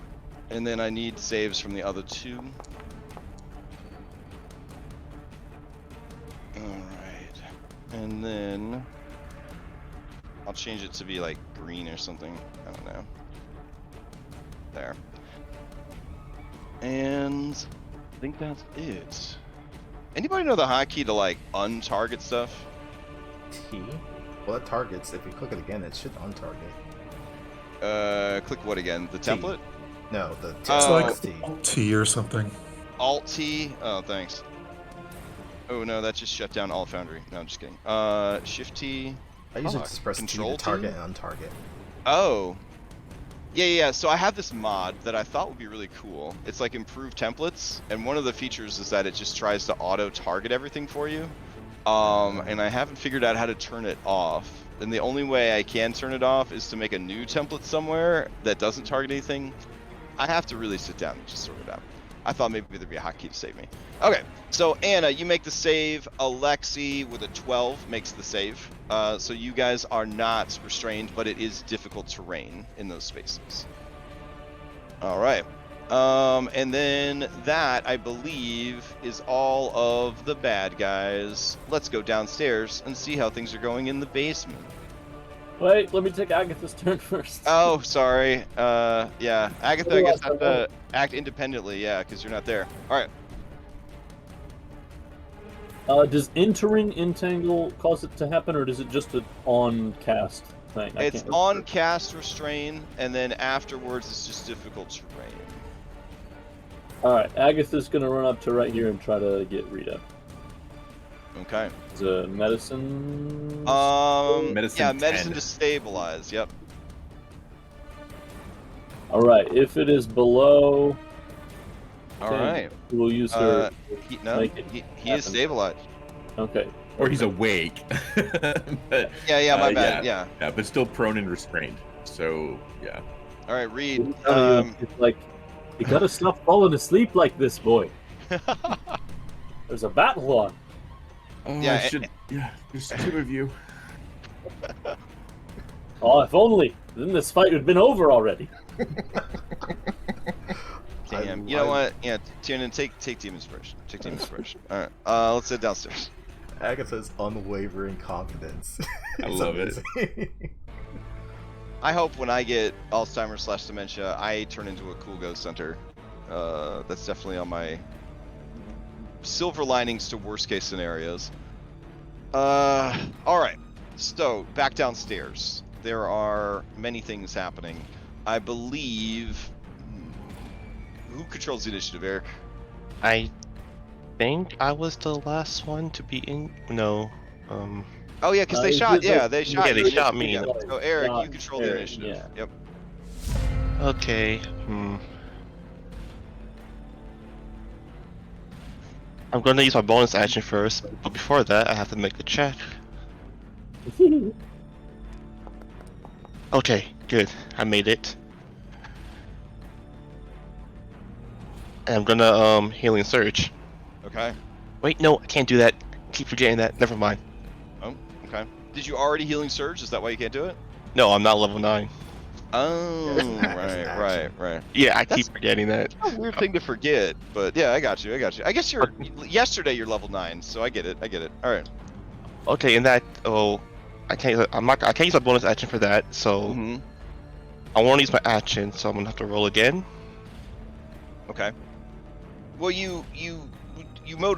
Speaker 2: And then I need saves from the other two. Alright. And then I'll change it to be like green or something. I don't know. There. And I think that's it. Anybody know the hotkey to like untarget stuff?
Speaker 3: T. Well, it targets. If you click it again, it should untarget.
Speaker 2: Click what again? The
Speaker 3: T.
Speaker 2: template?
Speaker 3: No, the
Speaker 2: Oh.
Speaker 6: It's like
Speaker 3: T.
Speaker 6: T or something.
Speaker 2: Alt T. Oh, thanks. Oh no, that just shut down Alt Foundry. No, I'm just kidding. Shift T.
Speaker 3: I usually
Speaker 2: Fuck.
Speaker 3: just press
Speaker 2: Control
Speaker 3: T to target
Speaker 2: T?
Speaker 3: and untarget.
Speaker 2: Oh. Yeah. So I have this mod that I thought would be really cool. It's like improved templates, and one of the features is that it just tries to auto-target everything for you. And I haven't figured out how to turn it off. And the only way I can turn it off is to make a new template somewhere that doesn't target anything. I have to really sit down and just sort it out. I thought maybe there'd be a hotkey to save me. Okay, so Anna, you make the save. Alexi with a 12 makes the save. So you guys are not restrained, but it is difficult terrain in those spaces. All right. And then that, I believe, is all of the bad guys. Let's go downstairs and see how things are going in the basement.
Speaker 4: Wait, let me take Agatha's turn first.
Speaker 2: Oh, sorry. Yeah. Agatha, I guess have to act independently, yeah, because you're not there. All right.
Speaker 4: Does entering entangle cause it to happen, or does it just an on-cast thing?
Speaker 2: It's on cast restrain, and then afterwards it's just difficult terrain.
Speaker 4: Alright, Agatha's gonna run up to right here and try to get Rita.
Speaker 2: Okay.
Speaker 4: Is a medicine?
Speaker 1: Medicine
Speaker 2: yeah, medicine
Speaker 1: 10.
Speaker 2: to stabilize, yep.
Speaker 4: Alright, if it is below...
Speaker 2: All
Speaker 4: 10,
Speaker 2: right.
Speaker 4: we'll use her...
Speaker 2: He is stabilized.
Speaker 4: Okay.
Speaker 1: Or he's awake. But,
Speaker 2: Yeah, my bad, yeah.
Speaker 1: Yeah, but still prone and restrained. So, yeah.
Speaker 2: All right, Reed.
Speaker 4: It's like, you gotta stop falling asleep like this, boy. There's a battle on.
Speaker 1: Oh,
Speaker 2: Yeah,
Speaker 1: I should. Yeah, there's two of you.
Speaker 4: Oh, if only. Then this fight would have been over already.
Speaker 2: Damn. You know what? Yeah, Tiernan, take team inspiration. Take team inspiration. All right. Let's head downstairs.
Speaker 3: Agatha's unwavering confidence.
Speaker 1: I love it.
Speaker 2: I hope when I get Alzheimer's/dementia, I turn into a cool ghost hunter. That's definitely on my silver linings to worst case scenarios. All right. So back downstairs. There are many things happening. I believe. Who controls the initiative, Eric?
Speaker 5: I think I was the last one to be in. No.
Speaker 2: Oh yeah, because they shot. Yeah, they shot.
Speaker 5: Yeah, they
Speaker 2: you.
Speaker 5: shot me.
Speaker 2: Yeah. So Eric, you
Speaker 4: Shot
Speaker 2: control the
Speaker 4: Eric,
Speaker 2: initiative.
Speaker 4: yeah.
Speaker 2: Yep.
Speaker 5: Okay. I'm going to use my bonus action first, but before that, I have to make the check. Okay, good. I made it. And I'm gonna healing surge.
Speaker 2: Okay.
Speaker 5: Wait, no, I can't do that. Keep forgetting that. Never mind.
Speaker 2: Oh, okay. Did you already healing surge? Is that why you can't do it?
Speaker 5: No, I'm not level 9.
Speaker 2: Oh,
Speaker 3: There's an action.
Speaker 2: right.
Speaker 5: Yeah, I keep
Speaker 2: That's
Speaker 5: forgetting that.
Speaker 2: A weird thing to forget, but yeah, I got you. I guess you're yesterday you're level 9, so I get it. All right.
Speaker 5: Okay, and that I can't use my bonus action for that, so
Speaker 2: Mm-hmm.
Speaker 5: I want to use my action, so I'm gonna have to roll again.
Speaker 2: Okay. Well, you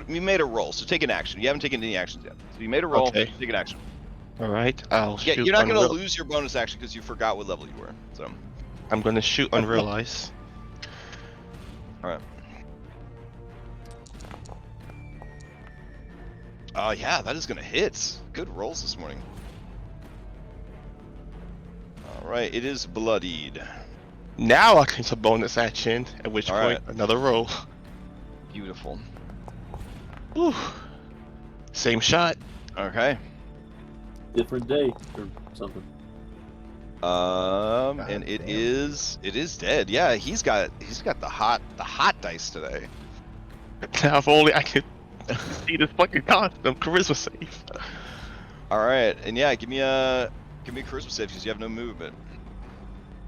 Speaker 2: made a roll, so take an action. You haven't taken any actions yet, so you made a roll.
Speaker 5: Okay.
Speaker 2: Take an action.
Speaker 5: All right, I'll
Speaker 2: Yeah,
Speaker 5: shoot.
Speaker 2: you're not gonna lose your bonus action because you forgot what level you were. So.
Speaker 5: I'm gonna shoot Unrealize.
Speaker 2: All right. Yeah, that is gonna hit. Good rolls this morning. All right, it is bloodied.
Speaker 5: Now I can use a bonus action, at which
Speaker 2: All
Speaker 5: point
Speaker 2: right.
Speaker 5: another roll.
Speaker 2: Beautiful.
Speaker 5: Whew. Same shot.
Speaker 2: Okay.
Speaker 4: Different day or something.
Speaker 2: And it
Speaker 3: damn.
Speaker 2: is dead. Yeah, he's got the hot dice today.
Speaker 5: Now if only I could see this fucking charisma save.
Speaker 2: All right, and yeah, give me a charisma save because you have no movement.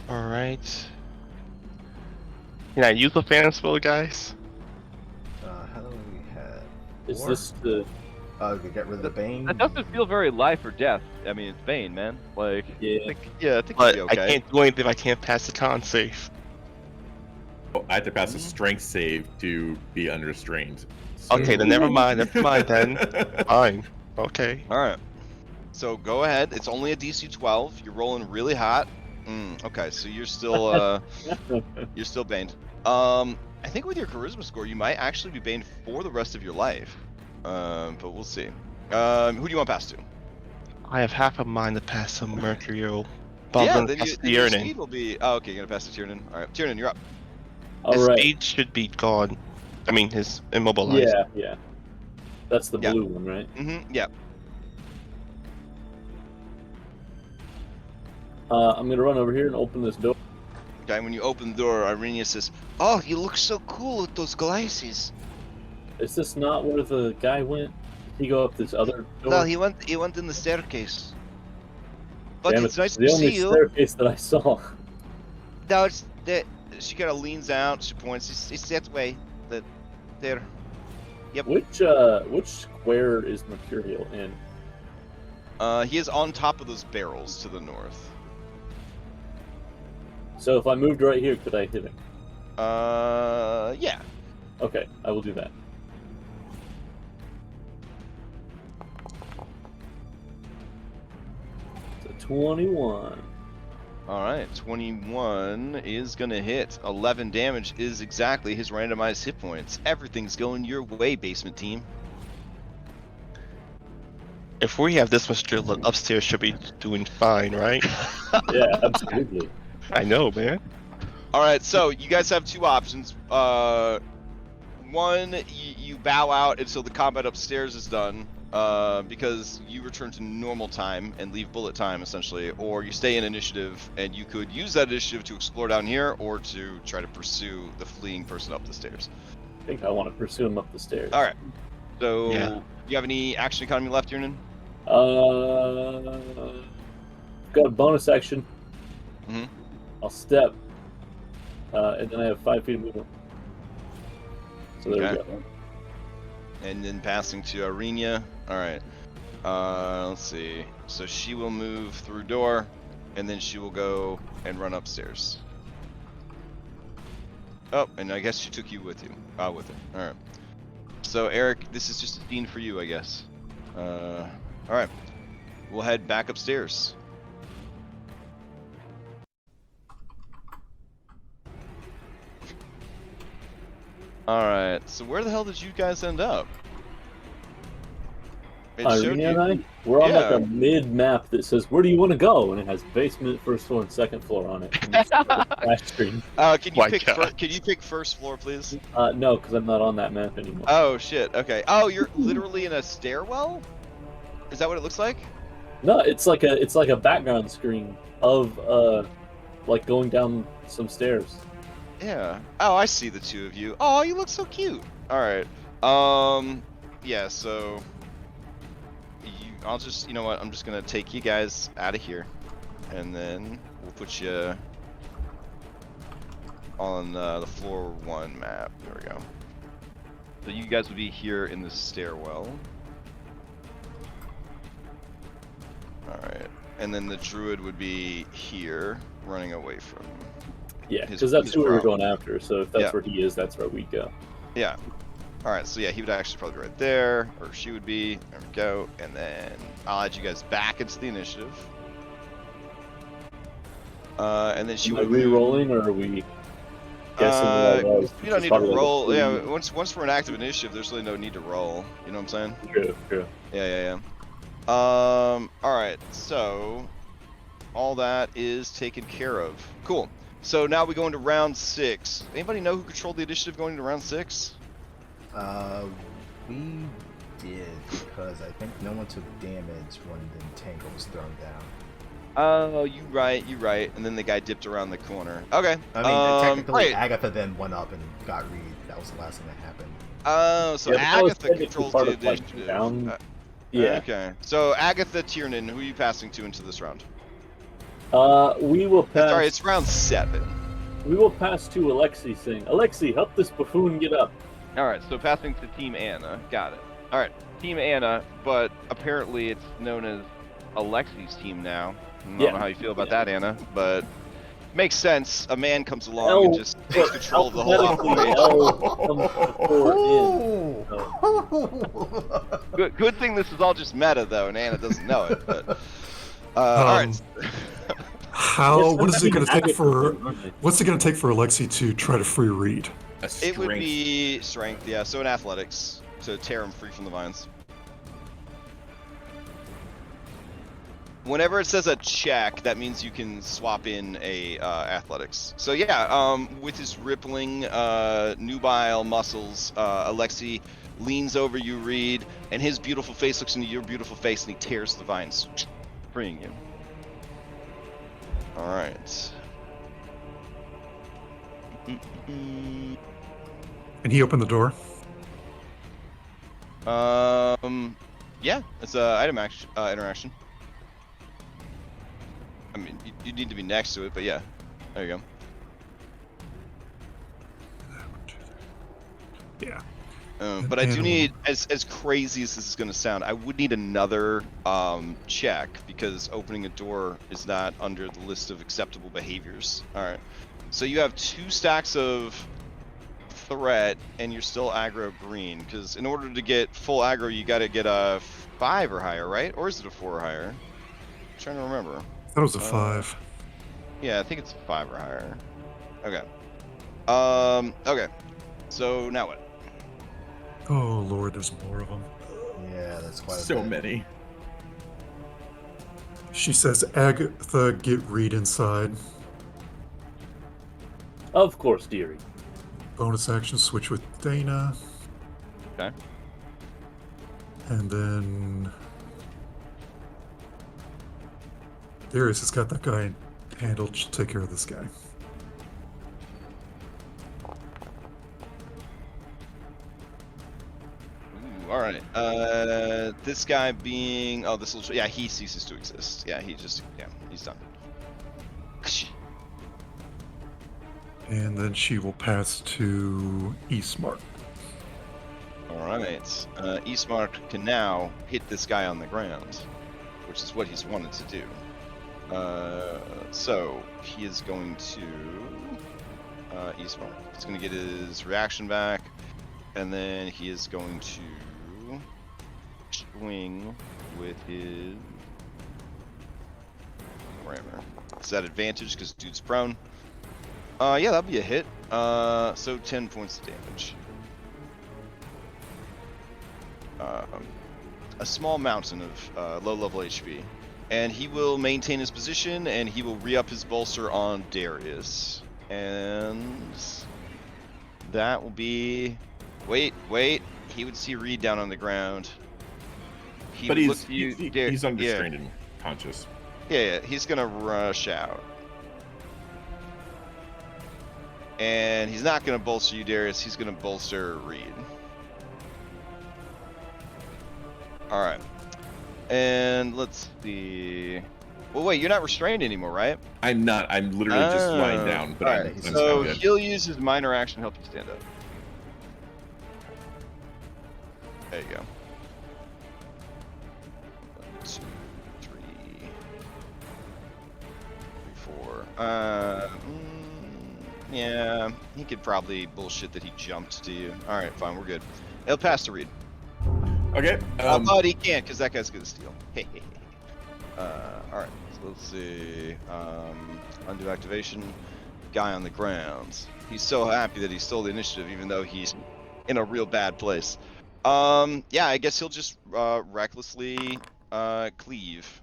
Speaker 5: All right. Can I use the phantom spell, guys?
Speaker 3: How do we have?
Speaker 4: Is
Speaker 3: four?
Speaker 4: this the
Speaker 3: To get rid of the Bane.
Speaker 7: That doesn't feel very life or death. I mean, it's Bane, man. Like,
Speaker 4: Yeah.
Speaker 7: I think it'll
Speaker 5: But
Speaker 7: be
Speaker 5: I
Speaker 7: okay.
Speaker 5: can't do anything if I can't pass the con save.
Speaker 1: I have to pass a strength save to be unrestrained.
Speaker 5: Okay, then never mind. Never mind then. Fine. Okay.
Speaker 2: All right. So go ahead. It's only a DC 12. You're rolling really hot. Okay, so you're still baned. I think with your charisma score, you might actually be baned for the rest of your life. But we'll see. Who do you want to pass to?
Speaker 5: I have half a mind to pass some mercurial. But I'm
Speaker 2: Yeah,
Speaker 5: gonna
Speaker 2: then,
Speaker 5: pass
Speaker 2: then
Speaker 5: the
Speaker 2: your
Speaker 5: Tiernan.
Speaker 2: speed will be. Oh, okay, you're gonna pass to Tiernan. All right, Tiernan, you're up.
Speaker 4: All
Speaker 5: His
Speaker 4: right.
Speaker 5: speed should be gone. I mean, his immobilized.
Speaker 4: Yeah. That's the
Speaker 2: Yeah.
Speaker 4: blue one, right?
Speaker 2: Yeah.
Speaker 4: I'm gonna run over here and open this door.
Speaker 2: Okay, when you open the door, Irenia says, "Oh, you look so cool with those glasses."
Speaker 4: Is this not where the guy went? Did he go up this other door?
Speaker 2: No, he went in the staircase. But
Speaker 4: Damn
Speaker 2: it's
Speaker 4: it,
Speaker 2: nice
Speaker 4: the
Speaker 2: to
Speaker 4: only
Speaker 2: see you.
Speaker 4: staircase that I saw.
Speaker 2: No, it's that. She kind of leans out. She points. It's that way. That there. Yep.
Speaker 4: Which square is Mercurial in?
Speaker 2: He is on top of those barrels to the north.
Speaker 4: So if I moved right here, could I hit him?
Speaker 2: Yeah.
Speaker 4: Okay, I will do that. So 21.
Speaker 2: All right, 21 is gonna hit. 11 damage is exactly his randomized hit points. Everything's going your way, basement team.
Speaker 5: If we have this much drill, upstairs should be doing fine, right?
Speaker 4: Yeah, absolutely.
Speaker 5: I know, man.
Speaker 2: All right, so you guys have two options. One, you bow out until the combat upstairs is done, because you return to normal time and leave bullet time, essentially, or you stay in initiative, and you could use that initiative to explore down here, or to try to pursue the fleeing person up the stairs.
Speaker 4: I think I want to pursue him up the stairs.
Speaker 2: All right. So,
Speaker 5: Yeah.
Speaker 2: do you have any action economy left, Tiernan?
Speaker 4: Got a bonus action.
Speaker 2: Mhm.
Speaker 4: I'll step, and then I have 5 feet of movement. So there we
Speaker 2: Okay.
Speaker 4: go.
Speaker 2: And then passing to Arenia. All right. Let's see. So she will move through door, and then she will go and run upstairs. Oh, and I guess she took you with her. All right. So Eric, this is just a scene for you, I guess. All right. We'll head back upstairs. All right. So where the hell did you guys end up? It showed
Speaker 4: Irene and
Speaker 2: you.
Speaker 4: I, we're on like
Speaker 2: Yeah.
Speaker 4: a mid map that says, "Where do you want to go?" and it has basement, first floor, and second floor on it. And it's a flash screen.
Speaker 2: Can you
Speaker 5: My
Speaker 2: pick?
Speaker 5: God.
Speaker 2: Can you pick first floor, please?
Speaker 4: No, because I'm not on that map anymore.
Speaker 2: Oh shit. Okay. Oh, you're literally in a stairwell. Is that what it looks like?
Speaker 4: No, it's like a background screen of like going down some stairs.
Speaker 2: Yeah. Oh, I see the two of you. Oh, you look so cute. All right. Yeah. So, you know what? I'm just gonna take you guys out of here, and then we'll put you on the floor 1 map. There we go. So you guys would be here in the stairwell. All right. And then the druid would be here, running away from.
Speaker 4: Yeah,
Speaker 2: His-
Speaker 4: because that's
Speaker 2: his
Speaker 4: who we were
Speaker 2: problem.
Speaker 4: going after. So if that's
Speaker 2: Yeah.
Speaker 4: where he is, that's where we go.
Speaker 2: Yeah. All right. So yeah, he would actually probably be right there, or she would be. There we go. And then I'll add you guys back into the initiative. And then she
Speaker 4: Am I
Speaker 2: would
Speaker 4: re-rolling, or are we guessing where I was?
Speaker 2: you don't
Speaker 4: It's
Speaker 2: need to
Speaker 4: probably like a
Speaker 2: roll.
Speaker 4: three.
Speaker 2: Yeah. Once we're in active initiative, there's really no need to roll. You know what I'm saying?
Speaker 4: True.
Speaker 2: Yeah. All right. So all that is taken care of. Cool. So now we go into round 6. Anybody know who controlled the initiative going into round 6?
Speaker 3: We did, because I think no one took damage when the tangle was thrown down.
Speaker 2: Oh, you right. And then the guy dipped around the corner. Okay.
Speaker 3: I mean, technically,
Speaker 2: right.
Speaker 3: Agatha then went up and got Reed. That was the last thing that happened.
Speaker 2: Oh, so
Speaker 4: Yeah, but that was
Speaker 2: Agatha
Speaker 4: technically
Speaker 2: controls
Speaker 4: part
Speaker 2: the
Speaker 4: of, like,
Speaker 2: initiative.
Speaker 4: down- Yeah.
Speaker 2: Okay. So Agatha, Tiernan, who are you passing to into this round?
Speaker 4: We will pass.
Speaker 2: Sorry, it's round 7.
Speaker 4: We will pass to Alexi saying, "Alexi, help this buffoon get up."
Speaker 7: All right, so passing to Team Anna. Got it. All right, Team Anna, but apparently it's known as Alexi's team now. I don't know how you feel about that, Anna, but makes sense. A man comes along and just takes control of the whole
Speaker 4: Alphabetically,
Speaker 7: operation.
Speaker 4: L comes before N.
Speaker 7: Good thing this is all just meta though, and Anna doesn't know it. But all right.
Speaker 6: What is it going to take for?
Speaker 4: Aren't they?
Speaker 6: What's it going to take for Alexi to try to free read?
Speaker 2: It would be strength, yeah. So in athletics to tear him free from the vines. Whenever it says a check, that means you can swap in a athletics. So yeah, with his rippling nubile muscles, Alexi leans over you, Reed, and his beautiful face looks into your beautiful face, and he tears the vines, freeing you. All right.
Speaker 6: And he opened the door.
Speaker 2: Yeah, it's a item action interaction. I mean, you need to be next to it, but yeah, there you
Speaker 6: go. Yeah.
Speaker 2: But I do need, as crazy as this is going to sound, I would need another check because opening a door is not under the list of acceptable behaviors. All right. So you have 2 stacks of threat, and you're still aggro green. Because in order to get full aggro, you got to get a 5 or higher, right? Or is it a 4 or higher? I'm trying to remember.
Speaker 6: That was a 5.
Speaker 2: Yeah, I think it's a 5 or higher. Okay. Okay. So now what?
Speaker 6: Oh Lord, there's more of them.
Speaker 3: Yeah, that's quite
Speaker 1: so many.
Speaker 6: She says, Agatha, get Reed inside.
Speaker 4: Of course, dearie.
Speaker 6: Bonus action, switch with Dana.
Speaker 2: Okay.
Speaker 6: And then Darius has got that guy handled. She'll take care of this guy.
Speaker 2: Ooh, all right. This guy being this will yeah, he ceases to exist. Yeah, he's done.
Speaker 6: And then she will pass to Eastmark.
Speaker 2: All right. Eastmark can now hit this guy on the ground, which is what he's wanted to do. So he is going to Eastmark. He's going to get his reaction back, and then he is going to swing with his rammer. Is that advantage because dude's prone? Yeah, that'll be a hit. So 10 points of damage. A small mountain of low-level HP. And he will maintain his position, and he will re-up his bolster on Darius. And that will be... Wait. He would see Reed down on the ground.
Speaker 1: But he's unrestrained and conscious.
Speaker 2: Yeah, he's gonna rush out. And he's not gonna bolster you, Darius. He's gonna bolster Reed. All right. And let's see. Well, wait, you're not restrained anymore, right?
Speaker 1: I'm not. I'm literally just lying down. But
Speaker 2: all right. So he'll use his minor action to help you stand up. There you go. 1, 2, 3, 4. Yeah, he could probably bullshit that he jumped to you. All right, fine, we're good. He'll pass to Reed.
Speaker 1: Okay.
Speaker 2: But he can't because that guy's gonna steal. All right. So let's see. Undo activation. Guy on the ground. He's so happy that he stole the initiative, even though he's in a real bad place. Yeah, I guess he'll just recklessly cleave.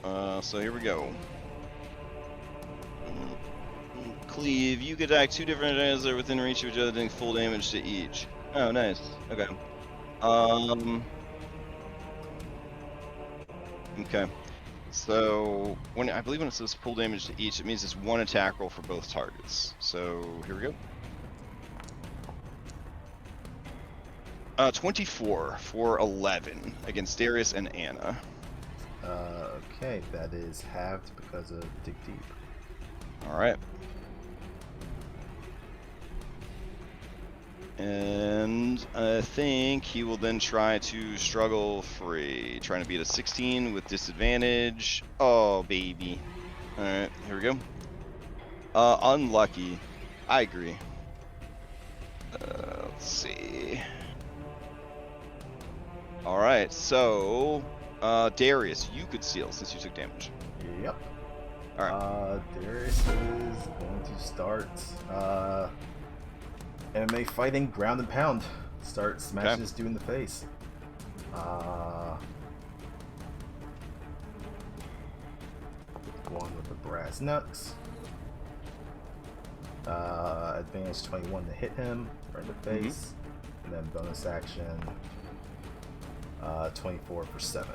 Speaker 2: So here we go. Cleave. You could attack 2 different enemies that are within reach of each other, doing full damage to each. Oh, nice. Okay. Okay. So I believe when it says full damage to each, it means it's 1 attack roll for both targets. So here we go. 24 for 11 against Darius and Anna.
Speaker 3: Okay, that is halved because of Dig Deep.
Speaker 2: All right. And And I think he will then try to struggle free. Trying to beat a 16 with disadvantage. Oh, baby. Alright, here we go. Unlucky. I agree. Let's see. Alright, so... Darius, you could seal since you took damage.
Speaker 3: Yep.
Speaker 2: Alright.
Speaker 3: Darius is going to start MMA fighting ground and pound. Start smashing this dude in the face. One with the brass knucks. Advantage 21 to hit him right in the face. And then bonus action 24 for 7.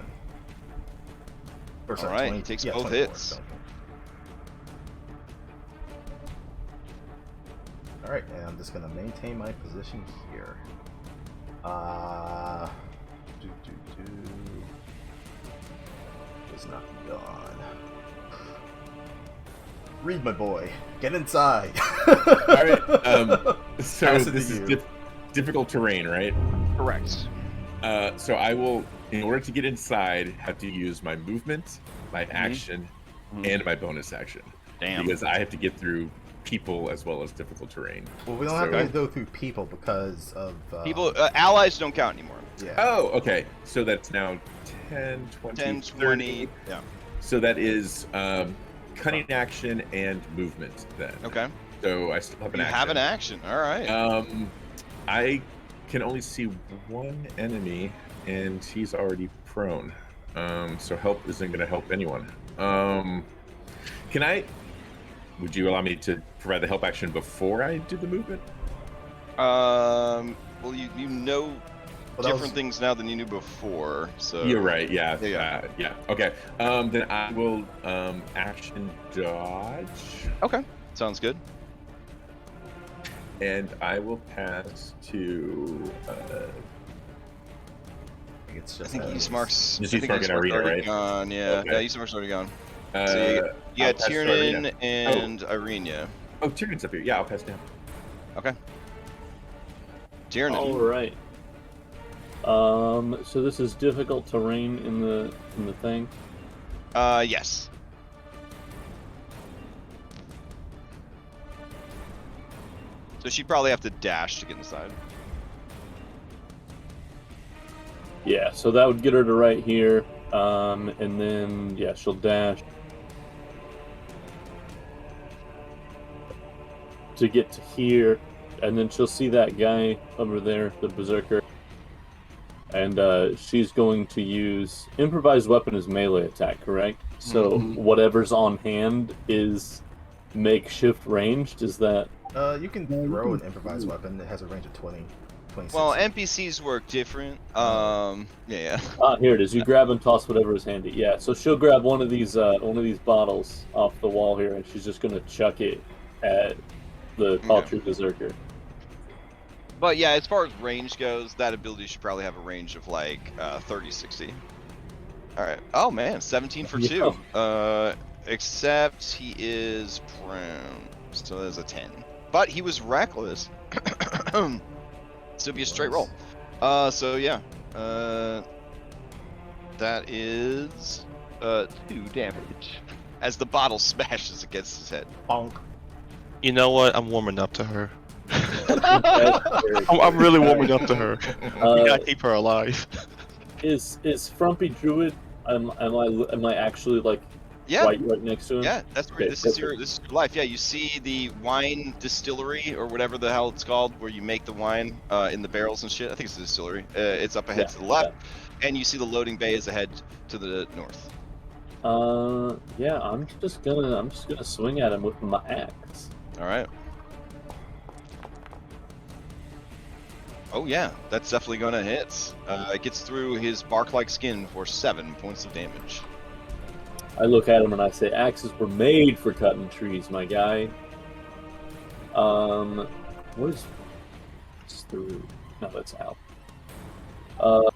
Speaker 3: Or, sorry,
Speaker 2: Alright,
Speaker 3: 20,
Speaker 2: he takes
Speaker 3: yeah,
Speaker 2: both
Speaker 3: 24,
Speaker 2: hits.
Speaker 3: 24. Alright, and I'm just gonna maintain my position here. Is not gone. Read, my boy. Get inside.
Speaker 1: Alright, so
Speaker 3: Pass it
Speaker 1: this
Speaker 3: to
Speaker 1: is
Speaker 3: you.
Speaker 1: difficult terrain, right?
Speaker 7: Correct.
Speaker 1: So I will, in order to get inside, have to use my movement, my action, and my bonus action.
Speaker 7: Damn.
Speaker 1: Because I have to get through people as well as difficult terrain.
Speaker 3: Well, we don't have to go through people because of...
Speaker 2: People, allies don't count anymore.
Speaker 3: Yeah.
Speaker 1: Oh, okay. So that's now 10, 20,
Speaker 2: 10,
Speaker 1: 30.
Speaker 2: 20. Yeah.
Speaker 1: So that is cunning action and movement then.
Speaker 2: Okay.
Speaker 1: So I still have an
Speaker 2: You
Speaker 1: action.
Speaker 2: have an action. Alright.
Speaker 1: I can only see one enemy, and he's already prone. So help isn't going to help anyone. Would you allow me to provide the help action before I do the movement?
Speaker 2: Well, you know
Speaker 3: Well, that
Speaker 2: different
Speaker 3: was-
Speaker 2: things now than you knew before, so...
Speaker 1: You're right. Yeah.
Speaker 2: Yeah.
Speaker 1: Yeah. Okay. Then I will action dodge,
Speaker 2: Okay. Sounds good.
Speaker 1: and I will pass to.
Speaker 3: I think it's
Speaker 2: I
Speaker 3: just...
Speaker 2: think Eastmark's...
Speaker 1: Just
Speaker 2: I think
Speaker 1: Eastmark and
Speaker 2: Eastmark's
Speaker 1: Arena,
Speaker 2: already
Speaker 1: right?
Speaker 2: gone, yeah.
Speaker 1: Okay.
Speaker 2: Yeah, Eastmark's already gone.
Speaker 1: Uh,
Speaker 2: So you
Speaker 1: I'll
Speaker 2: got
Speaker 1: pass to
Speaker 2: Tiernan
Speaker 1: Arena.
Speaker 2: and Irina.
Speaker 1: Oh, Tiernan's up here. Yeah, I'll pass down.
Speaker 2: Okay. Tiernan.
Speaker 4: All right. So this is difficult terrain in the thing.
Speaker 2: Yes. So she'd probably have to dash to get inside.
Speaker 4: Yeah, so that would get her to right here. And then yeah, she'll dash to get to here, and then she'll see that guy over there, the berserker. And she's going to use improvised weapon as melee attack, correct? So whatever's on hand is makeshift ranged. Is that?
Speaker 3: You can throw an improvised weapon. It has a range of 20. 26.
Speaker 2: Well, NPCs work different. Yeah.
Speaker 4: Ah, here it is. You grab and toss whatever is handy. Yeah. So she'll grab one of these bottles off the wall here, and she's just gonna chuck it at the paltry berserker.
Speaker 2: But yeah, as far as range goes, that ability should probably have a range of like 30, 60. All right. Oh man, 17 for 2. Except he is prone, so there's a 10. But he was reckless. So it'd be a straight roll. So yeah. That is 2 damage as the bottle smashes against his head.
Speaker 3: Bonk.
Speaker 5: You know what? I'm warming up to her. I'm really warming up to her. We gotta keep her alive.
Speaker 4: Is Frumpy Druid? Am I actually like
Speaker 2: Yeah.
Speaker 4: right next to him?
Speaker 2: Yeah, that's
Speaker 4: Okay,
Speaker 2: this is your life. Yeah, you see the wine distillery or whatever the hell it's called, where you make the wine in the barrels and shit. I think it's a distillery. It's up ahead to the left, and you see the loading bay is ahead to the north.
Speaker 4: Yeah, I'm just gonna swing at him with my axe.
Speaker 2: All right. Oh yeah, that's definitely gonna hit. It gets through his bark-like skin for 7 points of damage.
Speaker 4: I look at him and I say, "Axes were made for cutting trees, my guy." What is it's through? No, that's out. The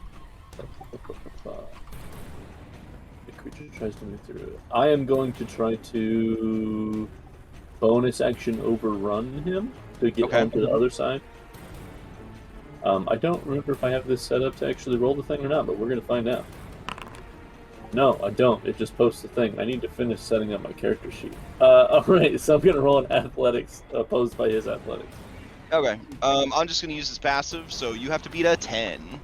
Speaker 4: creature tries to move through. I am going to try to bonus action overrun him to get onto the other side. I don't remember if I have this set up to actually roll the thing or not, but we're going to find out. No, I don't. It just posts the thing. I need to finish setting up my character sheet. Alright, so I'm going to roll an athletics opposed by his athletics.
Speaker 2: Okay. I'm just gonna use his passive, so you have to beat a 10.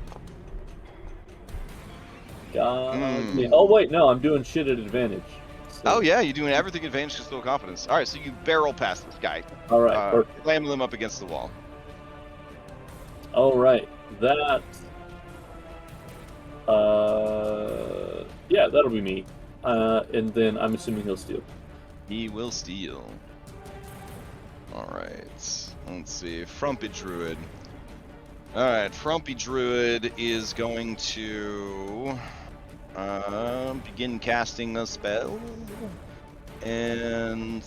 Speaker 4: Oh, wait, no, I'm doing shit at advantage. So...
Speaker 2: Oh yeah, you're doing everything advantage to still confidence. Alright, so you barrel past this guy.
Speaker 4: Alright, perfect.
Speaker 2: Slamming them up against the wall.
Speaker 4: Alright, that... yeah, that'll be me. And then I'm assuming he'll steal.
Speaker 2: He will steal. Alright, let's see. Frumpy Druid. Alright, Frumpy Druid is going to begin casting a spell. And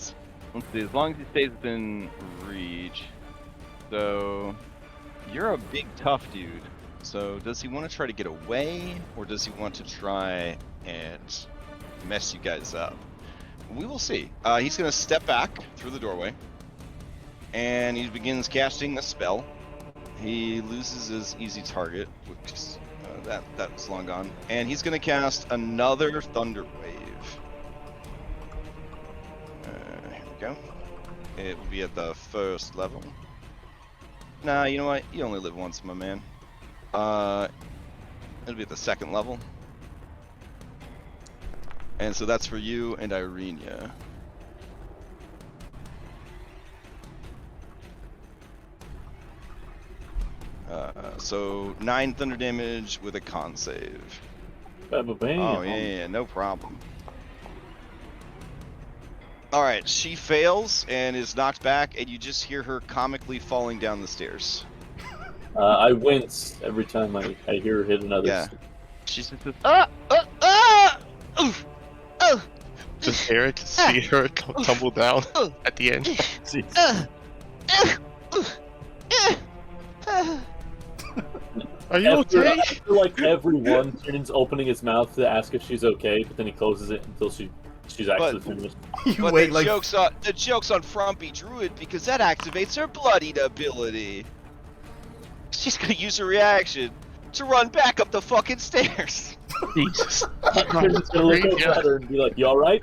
Speaker 7: let's see, as long as he stays within reach. So you're a big tough dude.
Speaker 2: so does he want to try to get away, or does he want to try and mess you guys up? We will see. He's going to step back through the doorway, and he begins casting a spell. He loses his easy target, which is, that's long gone, and he's going to cast another Thunder Wave. Here we go. It will be at the first level. Nah, you know what? You only live once, my man. It'll be at the second level. And so that's for you and Irenia. So 9 thunder damage with a con save.
Speaker 4: Ba-ba-bam.
Speaker 2: Oh yeah, no problem. Alright, she fails and is knocked back, and you just hear her comically falling down the stairs.
Speaker 4: I wince every time I hear her hit another.
Speaker 2: Yeah. She's just
Speaker 5: Just hear it, see her tumble down at the end. Are you okay?
Speaker 4: After like everyone turns opening his mouth to ask if she's okay, but then he closes it until she's actually finished.
Speaker 3: You
Speaker 2: But
Speaker 3: wait
Speaker 2: the
Speaker 3: like
Speaker 2: joke's on Frumpy Druid, because that activates her bloodied ability. She's gonna use her reaction to run back up the fucking stairs.
Speaker 5: Jesus.
Speaker 4: I'm just gonna look over at her and be like, "You alright?"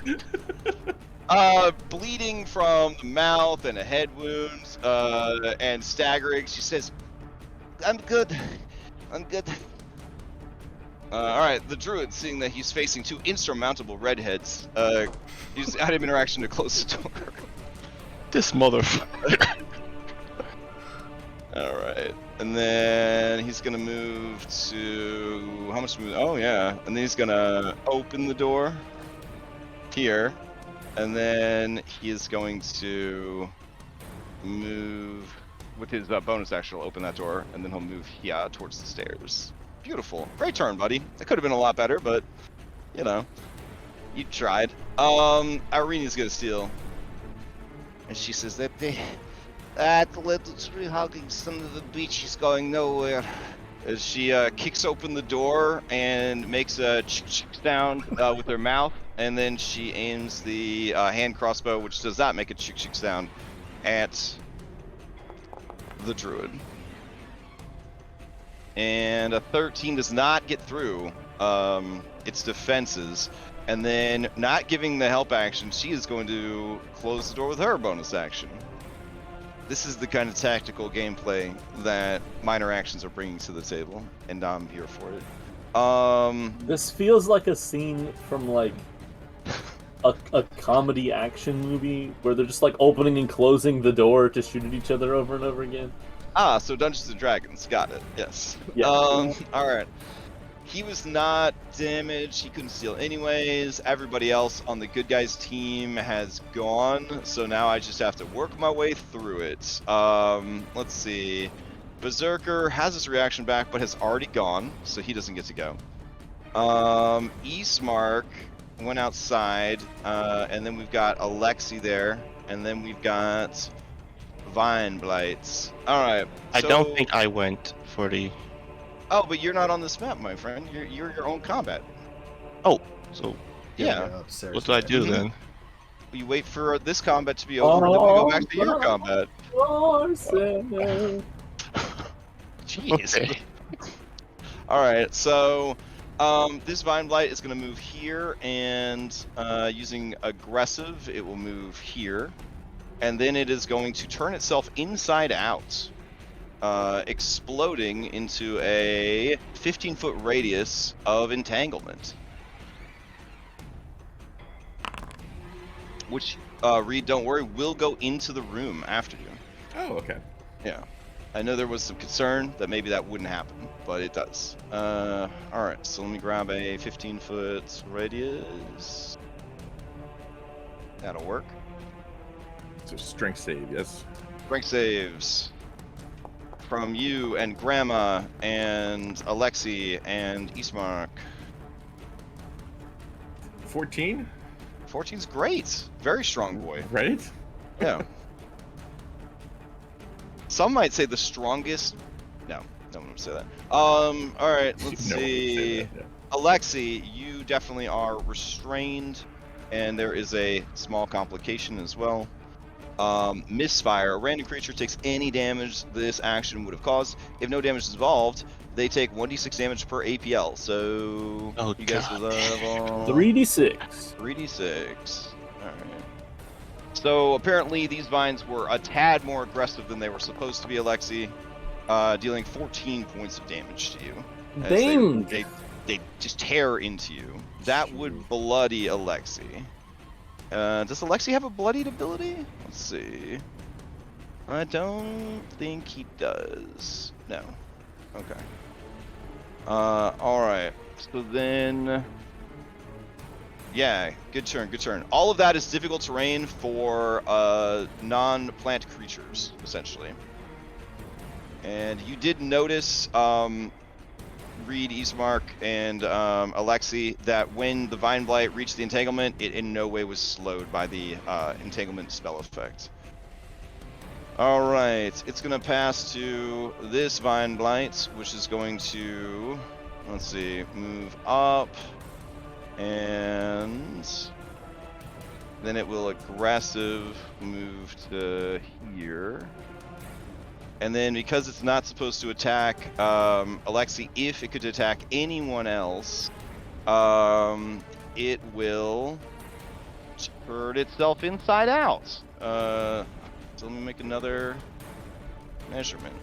Speaker 2: Bleeding from the mouth and a head wound, and staggering, she says, I'm good. Alright, the druid, seeing that he's facing 2 insurmountable redheads, uses item interaction to close the door.
Speaker 5: This motherfucker.
Speaker 2: Alright, and then he's gonna move to... How much move? Oh yeah, and then he's gonna open the door here, and then he is going to move... With his bonus action, he'll open that door, and then he'll move here towards the stairs. Beautiful. Great turn, buddy. That could have been a lot better, but, you know, you tried. Irene's gonna steal. And she says that little tree hugging son of a bitch is going nowhere. As she kicks open the door and makes a chick sound with her mouth, and then she aims the hand crossbow, which does not make a chick sound, at the druid. And a 13 does not get through its defenses. And then, not giving the help action, she is going to close the door with her bonus action. This is the kind of tactical gameplay that minor actions are bringing to the table, and I'm here for it.
Speaker 4: This feels like a scene from like a comedy action movie where they're just like opening and closing the door to shoot at each other over and over again.
Speaker 2: So Dungeons and Dragons, got it. Yes.
Speaker 4: Yeah.
Speaker 2: All right. He was not damaged. He couldn't steal anyways. Everybody else on the good guys team has gone, so now I just have to work my way through it. Let's see. Berserker has his reaction back, but has already gone, so he doesn't get to go. Eastmark went outside, and then we've got Alexi there, and then we've got Vine Blights. All right.
Speaker 5: I don't think I went for the...
Speaker 2: Oh, but you're not on this map, my friend. You're your own combat.
Speaker 5: Oh, so
Speaker 2: Yeah.
Speaker 3: Upstairs,
Speaker 5: what do I do
Speaker 2: Mhm.
Speaker 5: then?
Speaker 2: You wait for this combat to be over, and then we go back to your combat. Jeez.
Speaker 5: Okay.
Speaker 2: All right, so this Vine Blight is going to move here, and using aggressive, it will move here. And then it is going to turn itself inside out, exploding into a 15-foot radius of entanglement. Which, Reed, don't worry, will go into the room after you.
Speaker 1: Oh, okay.
Speaker 2: Yeah. I know there was some concern that maybe that wouldn't happen, but it does. Alright, so let me grab a 15-foot radius. That'll work.
Speaker 1: So strength save, yes.
Speaker 2: Strength saves from you and Grandma and Alexi and Ismark.
Speaker 1: 14,
Speaker 2: 14's great. Very strong boy.
Speaker 1: right?
Speaker 2: Yeah. Some might say the strongest. No, no one would say that. All right, let's
Speaker 1: No one would say
Speaker 2: see.
Speaker 1: that, yeah.
Speaker 2: Alexi, you definitely are restrained, and there is a small complication as well. Misfire. A random creature takes any damage this action would have caused. If no damage is involved, they take 1d6 damage per APL. So
Speaker 5: Oh,
Speaker 2: you guys
Speaker 5: God.
Speaker 2: will level
Speaker 4: 3d6.
Speaker 2: 3d6. All right. So apparently these vines were a tad more aggressive than they were supposed to be, Alexi, dealing 14 points of damage to you. as
Speaker 4: Dang.
Speaker 2: They just tear into you. That would bloody Alexi. Does Alexi have a bloodied ability? Let's see. I don't think he does. No. Okay. Alright. So then... Yeah, good turn, good turn. All of that is difficult terrain for non-plant creatures, essentially. And you did notice, Reed, Ismark, and Alexi, that when the Vine Blight reached the entanglement, it in no way was slowed by the entanglement spell effect. Alright, it's going to pass to this Vine Blight, which is going to, let's see, move up, and then it will aggressive move to here. And then because it's not supposed to attack Alexi, if it could attack anyone else, it will turn itself inside out. So let me make another measurement.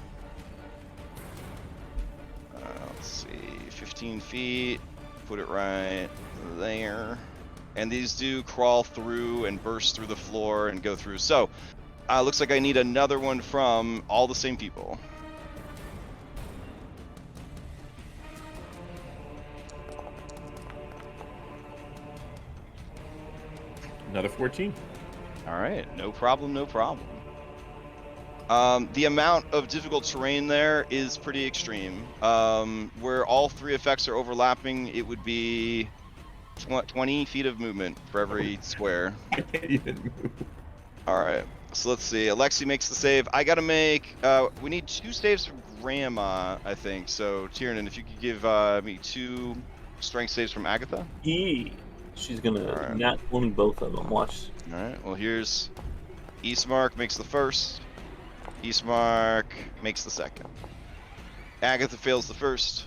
Speaker 2: Let's see, 15 feet, put it right there. And these do crawl through and burst through the floor and go through. So, looks like I need another one from all the same people.
Speaker 1: Another 14.
Speaker 2: All right, no problem, no problem. The amount of difficult terrain there is pretty extreme. Where all three effects are overlapping, it would be 20 feet of movement for every square.
Speaker 1: I can't even move.
Speaker 2: All right, so let's see. Alexi makes the save. I gotta make. We need 2 saves from Grandma, I think. So Tiernan, if you could give me 2 strength saves from Agatha.
Speaker 4: She's gonna
Speaker 2: Alright.
Speaker 4: nat 20 both of them. Watch.
Speaker 2: All right. Well, here's Ismark makes the first. Ismark makes the second. Agatha fails the first.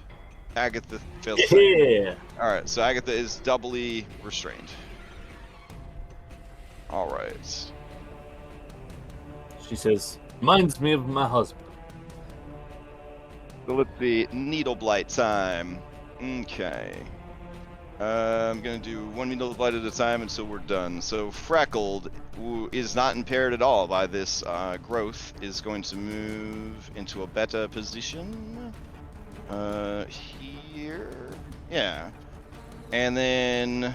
Speaker 2: Agatha fails the second.
Speaker 4: Yeah.
Speaker 2: All right. So Agatha is doubly restrained. All right.
Speaker 4: She says, reminds me of my husband.
Speaker 2: So let's see. Needle Blight time. Okay. I'm gonna do 1 needle blight at a time until we're done. So Freckled, who is not impaired at all by this growth, is going to move into a better position. Here, yeah. And then,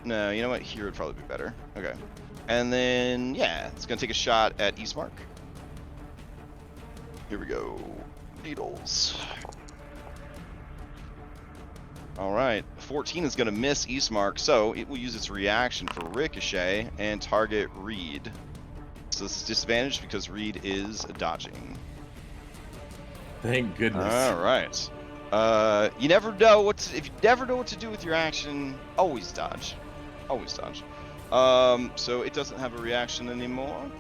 Speaker 2: no, you know what? Here would probably be better. Okay. And then, yeah, it's gonna take a shot at Ismark. Here we go. Needles. Alright, 14 is going to miss Ismark, so it will use its reaction for Ricochet and target Reed. So this is disadvantaged because Reed is dodging.
Speaker 1: Thank goodness.
Speaker 2: Alright. You never know what to, if you never know what to do with your action, always dodge. Always dodge. So it doesn't have a reaction anymore.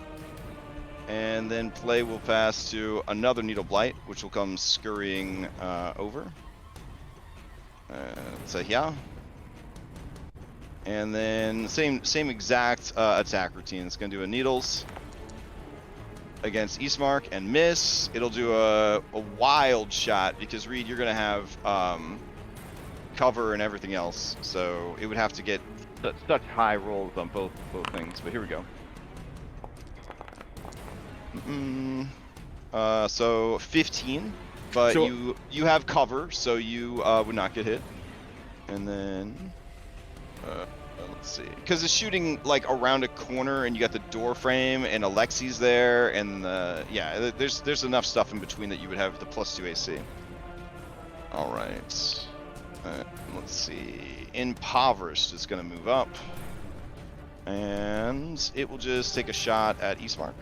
Speaker 2: And then play will pass to another Needle Blight, which will come scurrying over. So yeah. And then same exact attack routine. It's going to do a Needles against Eastmark and miss. It'll do a wild shot because, Reed, you're going to have cover and everything else. So it would have to get
Speaker 7: such high rolls on both things. But here we go.
Speaker 2: So 15, but
Speaker 1: So-
Speaker 2: you have cover, so you would not get hit. And then let's see, because it's shooting like around a corner, and you got the door frame and Alexi's there, and yeah, there's enough stuff in between that you would have the +2 AC. All right, let's see. Impoverished is going to move up, and it will just take a shot at Eastmark.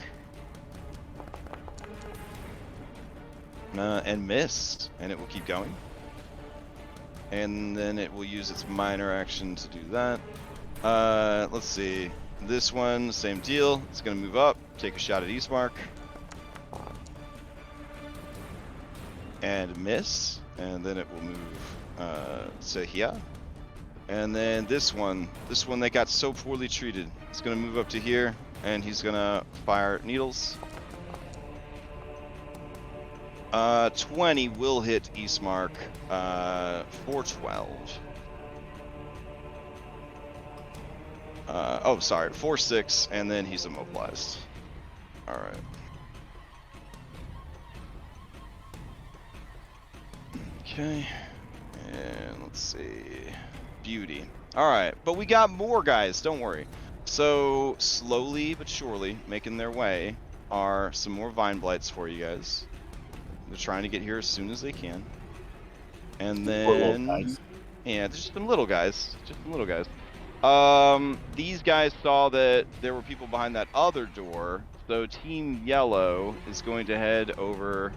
Speaker 2: And miss, and it will keep going. And then it will use its minor action to do that. Let's see. This one, same deal. It's going to move up, take a shot at Eastmark. And miss. And then it will move to here. And then this one that got so poorly treated, it's going to move up to here, and he's going to fire Needles. 20 will hit Eastmark, 412. Oh, sorry, 4-6, and then he's immobilized. All right. Okay, and let's see. Beauty. All right, but we got more guys, don't worry. So, slowly but surely, making their way are some more Vine Blights for you guys. They're trying to get here as soon as they can. And then, yeah, just some little guys. Just some little guys. These guys saw that there were people behind that other door, so Team Yellow is going to head over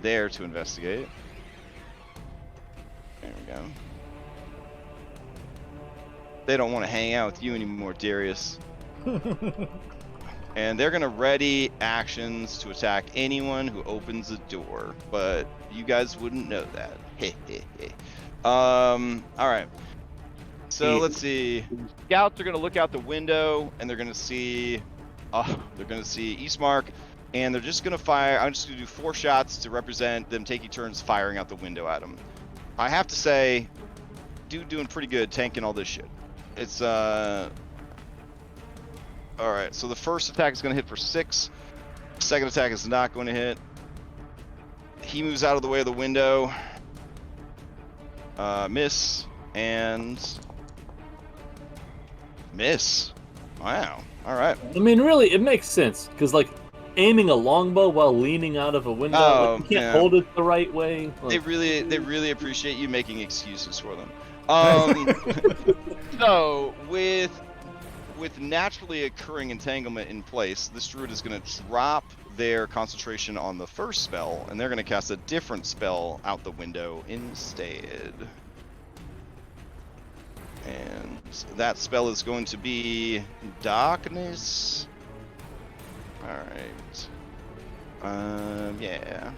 Speaker 2: there to investigate. There we go. They don't want to hang out with you anymore, Darius. And they're going to ready actions to attack anyone who opens the door, but you guys wouldn't know that. All right. So let's see. Scouts are going to look out the window, and they're going to see Eastmark, and they're just going to fire. I'm just going to do 4 shots to represent them taking turns firing out the window at them. I have to say, dude doing pretty good tanking all this shit. It's all right, so the first attack is going to hit for 6. Second attack is not going to hit. He moves out of the way of the window. Miss, and miss. Wow, all right.
Speaker 4: I mean, really, it makes sense, because, like, aiming a longbow while leaning out of a window, like, you can't hold it the right way. Like...
Speaker 2: They really appreciate you making excuses for them. So, with naturally occurring entanglement in place, this druid is going to drop their concentration on the first spell, and they're going to cast a different spell out the window instead. And that spell is going to be Darkness. Alright. Yeah.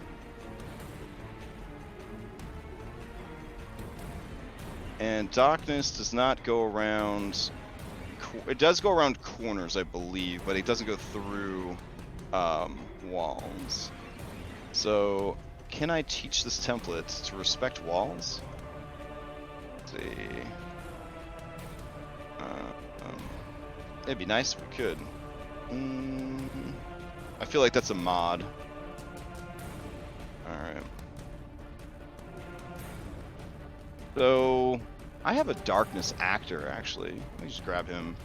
Speaker 2: And Darkness does not go around... It does go around corners, I believe, but it doesn't go through walls. So, can I teach this template to respect walls? Let's see. It'd be nice if we could. I feel like that's a mod. Alright. So, I have a Darkness actor, actually. Let me just grab him.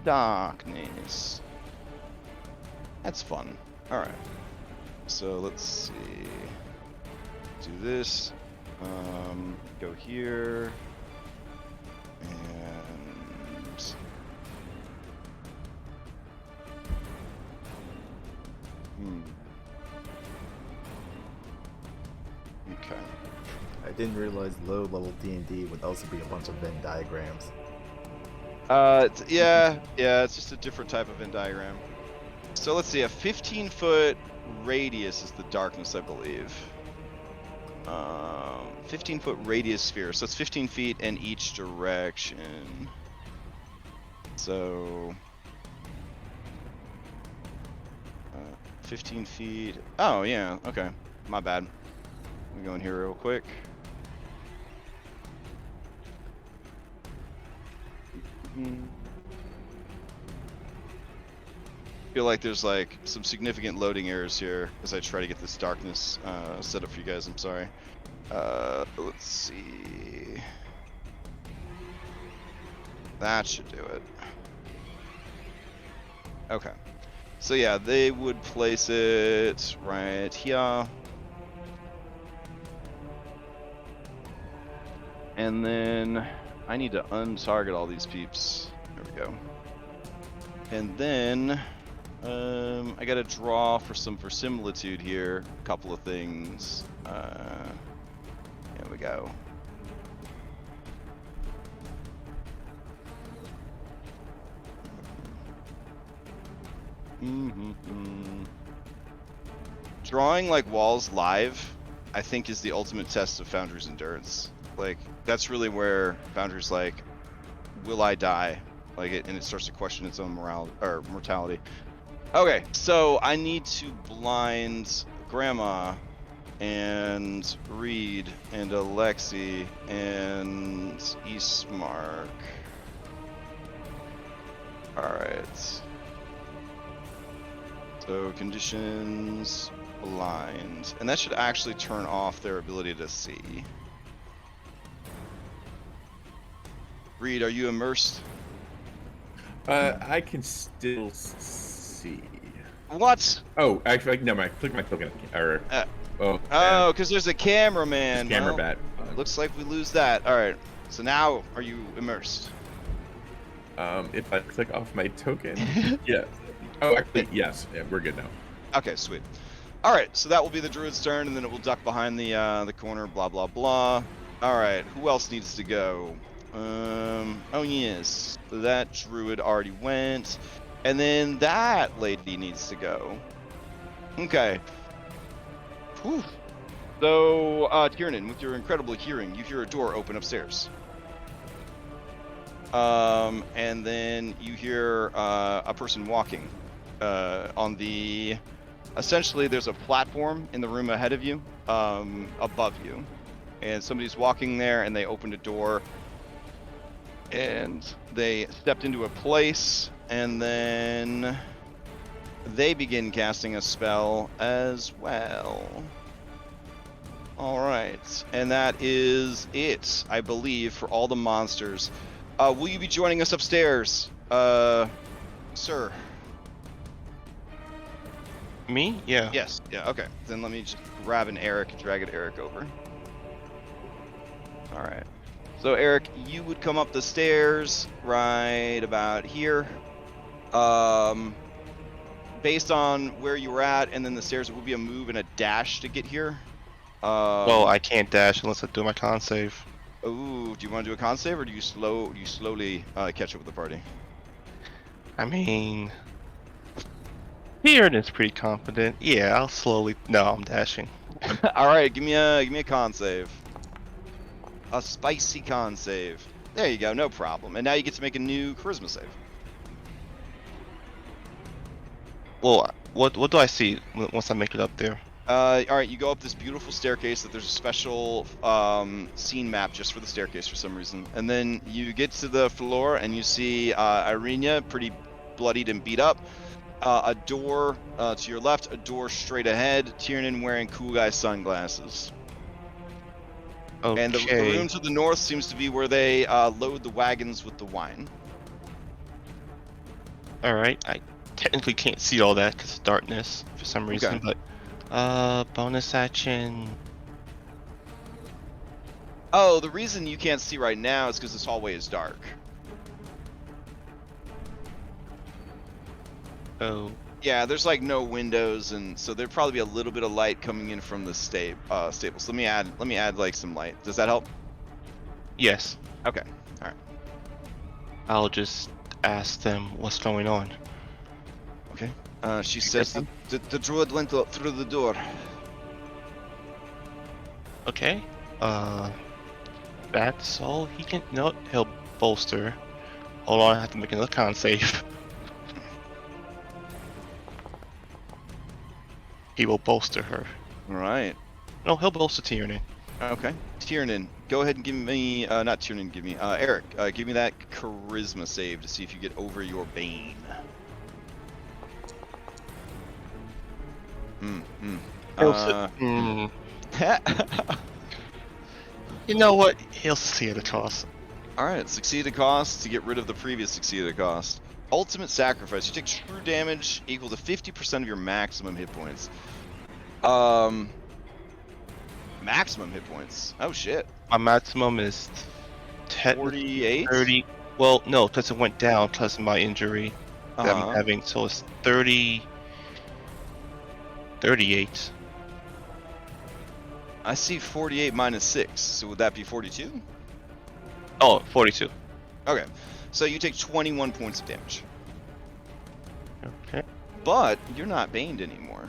Speaker 2: Darkness. That's fun. Alright. So, let's see. Do this. Go here. And... Okay.
Speaker 3: I didn't realize low-level D&D would also be a bunch of Venn diagrams.
Speaker 2: Yeah, it's just a different type of Venn diagram. So let's see, a 15-foot radius is the darkness, I believe. 15-foot radius sphere, so it's 15 feet in each direction. So 15 feet. Oh yeah, okay. My bad. Let me go in here real quick. Feel like there's like some significant loading errors here as I try to get this darkness set up for you guys. I'm sorry. Let's see. That should do it. Okay. So yeah, they would place it right here. And then I need to untarget all these peeps. There we go. And then I gotta draw for some verisimilitude here. A couple of things. There we go. Drawing like walls live, I think, is the ultimate test of Foundry's endurance. Like, that's really where Foundry's like, will I die? Like, and it starts to question its own mortality. Okay, so I need to blind Grandma and Reed and Alexi and Eastmark. Alright. So conditions, blind. And that should actually turn off their ability to see. Reed, are you immersed?
Speaker 1: I can still see.
Speaker 2: What?
Speaker 1: Oh, actually, never mind. Click my token. Or,
Speaker 2: Oh, because there's a cameraman.
Speaker 1: Camera
Speaker 2: Well,
Speaker 1: bat.
Speaker 2: looks like we lose that. All right. So now, are you immersed?
Speaker 1: If I click off my token, yeah. Oh, actually, yes. Yeah, we're good now.
Speaker 2: Okay, sweet. All right. So that will be the druid's turn, and then it will duck behind the corner. Blah blah blah. All right. Who else needs to go? Oh yes. That druid already went, and then that lady needs to go. Okay. Whew. So, Tiernan, with your incredible hearing, you hear a door open upstairs. And then you hear a person walking on the... Essentially, there's a platform in the room ahead of you, above you. And somebody's walking there, and they opened a door. And they stepped into a place, and then they begin casting a spell as well. Alright, and that is it, I believe, for all the monsters. Will you be joining us upstairs, sir?
Speaker 5: Me? Yeah.
Speaker 2: Yes, yeah, okay. Then let me just grab an Eric and drag it Eric over. Alright. So, Eric, you would come up the stairs right about here. Based on where you were at, and then the stairs, it would be a move and a dash to get here.
Speaker 5: Well, I can't dash unless I do my con save.
Speaker 2: Ooh, do you want to do a con save, or do you slowly catch up with the party?
Speaker 5: I mean, Tiernan is pretty confident. Yeah, I'll slowly. No, I'm dashing.
Speaker 2: All right, give me a con save. A spicy con save. There you go, no problem. And now you get to make a new charisma save.
Speaker 5: Well, what do I see once I make it up there?
Speaker 2: All right, you go up this beautiful staircase that there's a special scene map just for the staircase for some reason. And then you get to the floor and you see Irina pretty bloodied and beat up. A door to your left, a door straight ahead. Tiernan wearing cool guy sunglasses.
Speaker 5: Okay.
Speaker 2: And the room to the north seems to be where they load the wagons with the wine.
Speaker 5: All right. I technically can't see all that because of darkness for some reason,
Speaker 2: Okay.
Speaker 5: but bonus action.
Speaker 2: Oh, the reason you can't see right now is because this hallway is dark.
Speaker 5: Oh.
Speaker 2: Yeah, there's like no windows, and so there'd probably be a little bit of light coming in from the stables. Let me add like some light. Does that help?
Speaker 5: Yes.
Speaker 2: Okay. All right.
Speaker 5: I'll just ask them what's going on.
Speaker 2: Okay. She says
Speaker 5: them?
Speaker 2: the druid went up through the door.
Speaker 5: Okay. That's all he can. No, he'll bolster. Hold on, I have to make another con save. He will bolster her.
Speaker 2: All right.
Speaker 5: No, he'll bolster Tiernan.
Speaker 2: Okay. Tiernan, go ahead and give me, not Tiernan, give me, Eric, give me that charisma save to see if you get over your bane.
Speaker 5: You know what? He'll see it across.
Speaker 2: Alright, succeeded cost to get rid of the previous succeeded cost. Ultimate sacrifice. You take true damage equal to 50% of your maximum hit points. Maximum hit points. Oh shit.
Speaker 5: My maximum is
Speaker 2: 48?
Speaker 5: 30. Well, no, because it went down because of my injury that I'm having. So it's 30. 38.
Speaker 2: I see 48 minus 6. So would that be 42?
Speaker 5: Oh, 42.
Speaker 2: Okay. So you take 21 points of damage.
Speaker 5: Okay.
Speaker 2: But you're not baned anymore.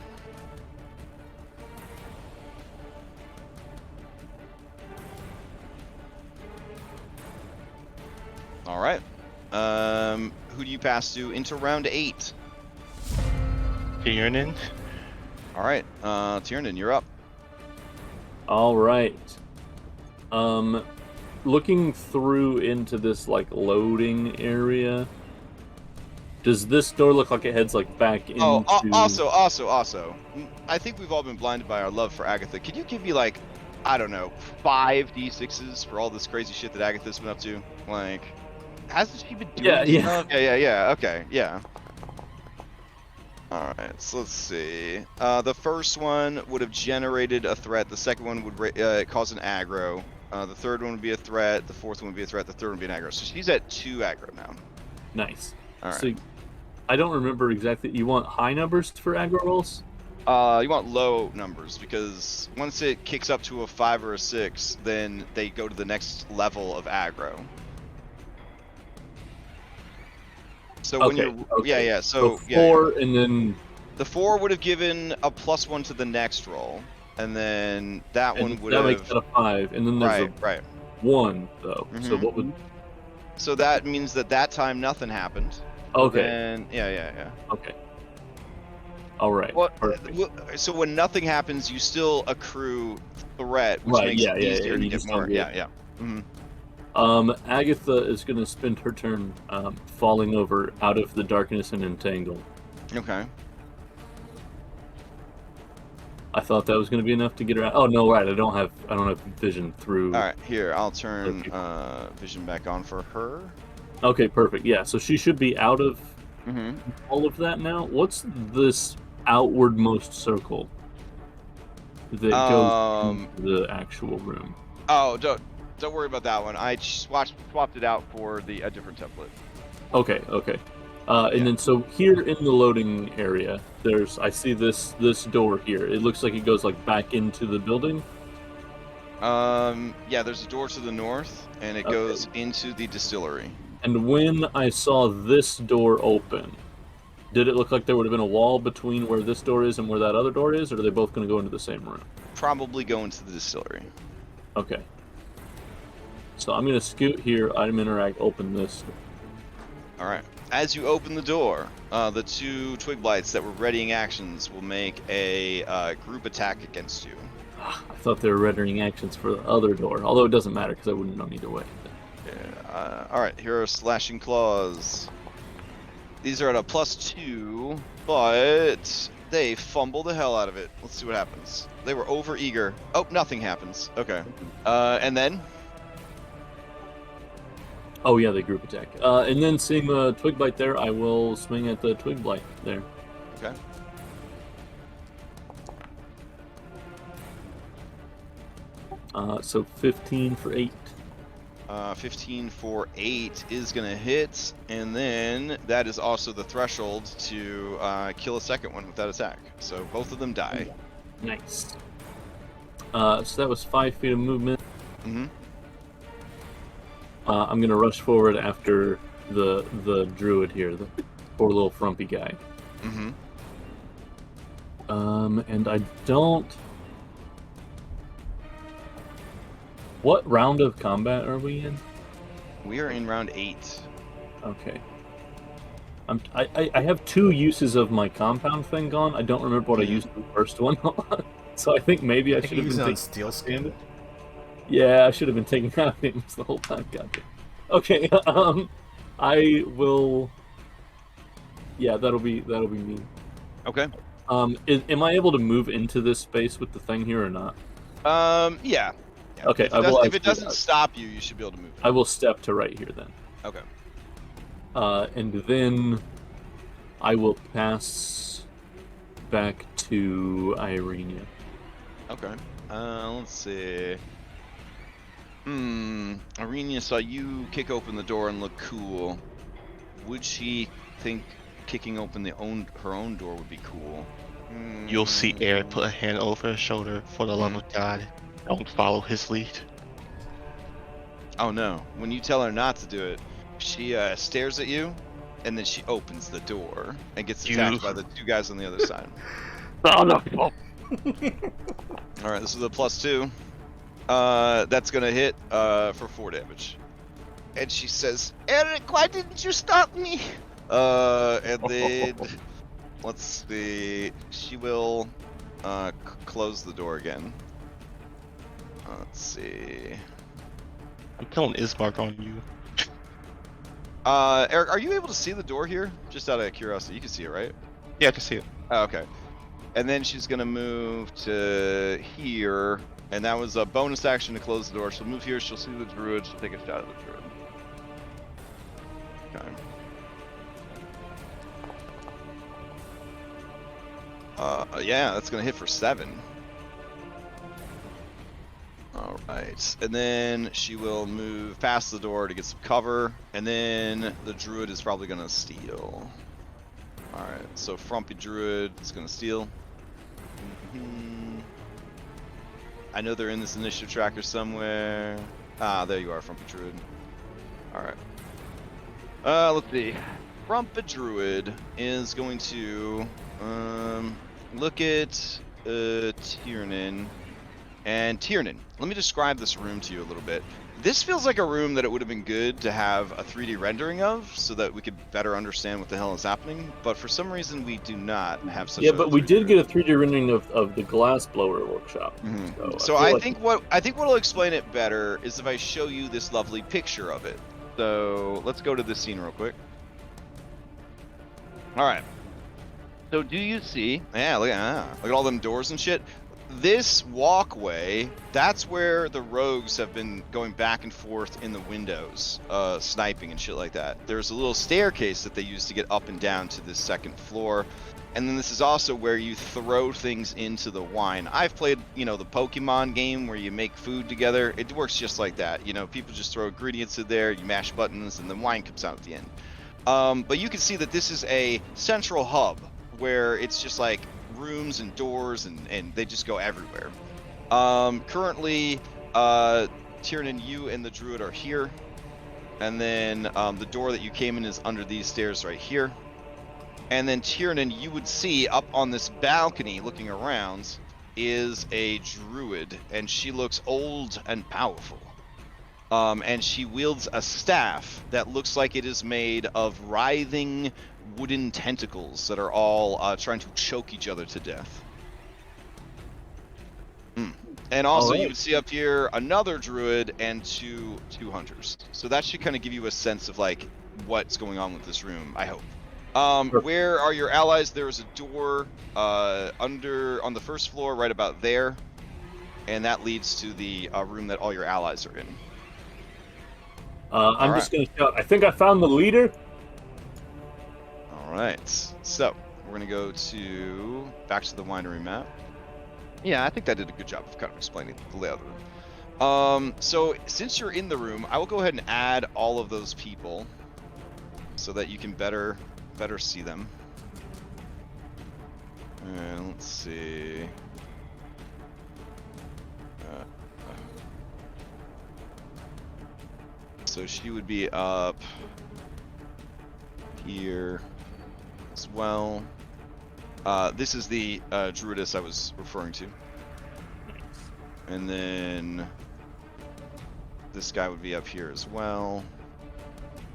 Speaker 2: All right. Who do you pass to into round 8?
Speaker 5: Tiernan.
Speaker 2: All right. Tiernan, you're up.
Speaker 4: All right. Looking through into this like loading area, does this door look like it heads like back into?
Speaker 2: Also. I think we've all been blinded by our love for Agatha. Could you give me like, I don't know, 5 d6s for all this crazy shit that Agatha's been up to? Like, hasn't she been doing stuff? Yeah. Okay, yeah. All right, so let's see. The first one would have generated a threat. The second one would cause an aggro. The third one would be a threat. The fourth one would be a threat. The third one would be an aggro. So she's at 2 aggro now.
Speaker 4: Nice.
Speaker 2: All right.
Speaker 4: So I don't remember exactly. You want high numbers for aggro rolls?
Speaker 2: You want low numbers because once it kicks up to a 5 or a 6, then they go to the next level of aggro. So when you're yeah. So
Speaker 4: 4 and then
Speaker 2: the 4 would have given a +1 to the next roll, and then that one would have.
Speaker 4: That makes it a 5, and then there's
Speaker 2: right.
Speaker 4: 1 though. So what would?
Speaker 2: So that means that time nothing happened.
Speaker 4: Okay.
Speaker 2: And yeah.
Speaker 4: Okay. All right.
Speaker 2: Well,
Speaker 4: perfect.
Speaker 2: so when nothing happens, you still accrue threat, which makes it easier to get more. Yeah. Mm-hmm.
Speaker 4: Agatha is going to spend her turn falling over out of the darkness and entangle.
Speaker 2: Okay.
Speaker 4: I thought that was going to be enough to get her out. Oh no, right. I don't have vision through.
Speaker 2: All right, here I'll turn vision back on for her.
Speaker 4: Okay, perfect. Yeah, so she should be out of all of that now. What's this outwardmost circle that goes into the actual room?
Speaker 2: Oh, don't worry about that one. I swapped it out for a different template.
Speaker 4: Okay. And then so here in the loading area, I see this door here. It looks like it goes like back into the building.
Speaker 2: Yeah, there's a door to the north, and it goes into the distillery.
Speaker 4: And when I saw this door open, did it look like there would have been a wall between where this door is and where that other door is, or are they both going to go into the same room?
Speaker 2: Probably go into the distillery.
Speaker 4: Okay. So I'm going to scoot here, item interact, open this.
Speaker 2: All right. As you open the door, the 2 twig blights that were readying actions will make a group attack against you.
Speaker 4: I thought they were readying actions for the other door, although it doesn't matter because I wouldn't know either way.
Speaker 2: Yeah, all right, here are slashing claws. These are at a +2, but they fumble the hell out of it. Let's see what happens. They were over eager. Oh, nothing happens. Okay. And then?
Speaker 4: Oh yeah, they group attack. And then seeing the twig blight there, I will swing at the twig blight there.
Speaker 2: Okay.
Speaker 4: So 15 for 8.
Speaker 2: 15 for 8 is going to hit, and then that is also the threshold to kill a second one with that attack. So both of them die.
Speaker 4: Nice. So that was 5 feet of movement.
Speaker 2: Mm-hmm.
Speaker 4: I'm going to rush forward after the druid here, the poor little frumpy guy.
Speaker 2: Mm-hmm.
Speaker 4: And I don't. What round of combat are we in?
Speaker 2: We are in round 8.
Speaker 4: Okay. I have 2 uses of my compound thing gone. I don't remember what I used the first one on. So I think maybe I should have been taking
Speaker 3: steel skin.
Speaker 4: Yeah, I should have been taking out damage the whole time. Gotcha. Okay. I will. Yeah, that'll be me.
Speaker 2: Okay.
Speaker 4: Am I able to move into this space with the thing here or not?
Speaker 2: Yeah.
Speaker 4: Okay,
Speaker 2: If it doesn't stop you, you should be able to move.
Speaker 4: I will step to right here then.
Speaker 2: Okay.
Speaker 4: And then I will pass back to Irenia.
Speaker 2: Okay. Let's see. Irenia saw you kick open the door and look cool. Would she think kicking open her own door would be cool?
Speaker 5: You'll see Eric put a hand over her shoulder. For the love of God, don't follow his lead.
Speaker 2: Oh no. When you tell her not to do it, she stares at you, and then she opens the door and gets attacked by the 2 guys on the other side.
Speaker 5: Oh no!
Speaker 2: Alright, this is a +2. That's gonna hit for 4 damage. And she says, Eric, why didn't you stop me? And then, let's see, she will close the door again. Let's see.
Speaker 5: I'm killing Ismark on you.
Speaker 2: Eric, are you able to see the door here? Just out of curiosity, you can see it, right?
Speaker 5: Yeah, I can see it.
Speaker 2: Oh, okay. And then she's gonna move to here, and that was a bonus action to close the door. She'll move here, she'll see the druid, she'll take a shot at the druid. Okay. Yeah, that's gonna hit for 7. Alright, and then she will move past the door to get some cover, and then the druid is probably gonna steal. Alright, so Frumpy Druid is gonna steal. I know they're in this initiative tracker somewhere. Ah, there you are, Frumpy Druid. Alright. Let's see. Frumpy Druid is going to look at Tiernan. And Tiernan, let me describe this room to you a little bit. This feels like a room that it would have been good to have a 3D rendering of, so that we could better understand what the hell is happening. But for some reason, we do not have such.
Speaker 4: Yeah, but we did get a 3D rendering of the glass blower workshop.
Speaker 2: Mm-hmm. So I think what'll explain it better is if I show you this lovely picture of it. So let's go to this scene real quick. All right. So do you see? Yeah, look at all them doors and shit. This walkway, that's where the rogues have been going back and forth in the windows, sniping and shit like that. There's a little staircase that they use to get up and down to this 2nd floor. And then this is also where you throw things into the wine. I've played, the Pokemon game where you make food together. It works just like that. People just throw ingredients in there, you mash buttons, and then wine comes out at the end. But you can see that this is a central hub where it's just like rooms and doors and they just go everywhere. Currently, Tiernan, you and the druid are here, and then the door that you came in is under these stairs right here. And then Tiernan, you would see up on this balcony looking around is a druid, and she looks old and powerful. And she wields a staff that looks like it is made of writhing wooden tentacles that are all trying to choke each other to death. And also you would see up here another druid and two hunters. So that should kind of give you a sense of like what's going on with this room, I hope. Where are your allies? There is a door on the 1st floor right about there, and that leads to the room that all your allies are in.
Speaker 4: I'm just gonna shout, I think I found the leader.
Speaker 2: Alright, so we're gonna go back to the winery map. Yeah, I think that did a good job of kind of explaining the layout of the room. So since you're in the room, I will go ahead and add all of those people so that you can better see them. And let's see. So she would be up here as well. This is the Druidess I was referring to. And then this guy would be up here as well.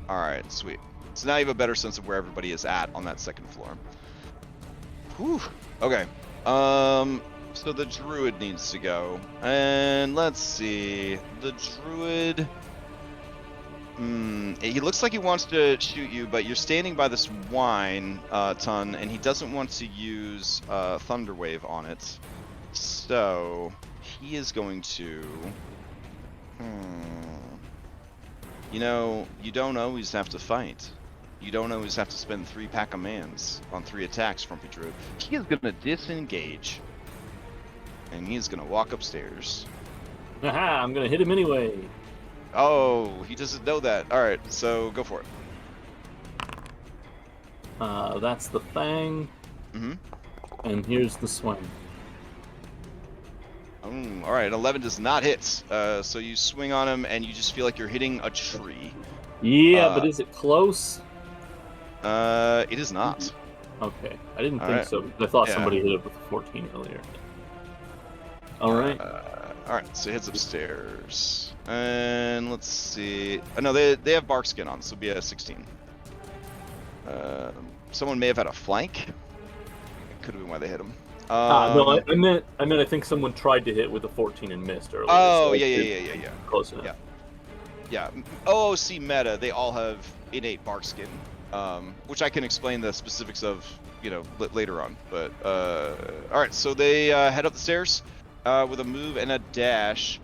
Speaker 2: Alright, sweet. So now you have a better sense of where everybody is at on that second floor. Whew. Okay. So the Druid needs to go. And let's see. The Druid... he looks like he wants to shoot you, but you're standing by this wine ton, and he doesn't want to use Thunderwave on it. So he is going to... You know, you don't always have to fight. You don't always have to spend 3 pack-a-mans on 3 attacks, Frumpy Druid. He is going to disengage. And he is going to walk upstairs.
Speaker 4: Haha, I'm gonna hit him anyway.
Speaker 2: Oh, he doesn't know that. Alright, so go for it.
Speaker 4: That's the Fang.
Speaker 2: Mm-hmm.
Speaker 4: And here's the Swing.
Speaker 2: Alright, 11 does not hit. So you swing on him, and you just feel like you're hitting a tree.
Speaker 4: Yeah, but is it close?
Speaker 2: It is not.
Speaker 4: Okay, I didn't think so. I thought somebody hit it with a 14 earlier. Alright.
Speaker 2: Alright, so he heads upstairs. And let's see. Oh, no, they have bark skin on, so it'll be a 16. Someone may have had a flank. Could have been why they hit him.
Speaker 4: No, I meant I think someone tried to hit with a 14 and missed earlier.
Speaker 2: Oh,
Speaker 4: so
Speaker 2: yeah.
Speaker 4: Close enough.
Speaker 2: Yeah. OOC meta, they all have innate bark skin, which I can explain the specifics of, later on. But alright, so they head up the stairs with a move and a dash.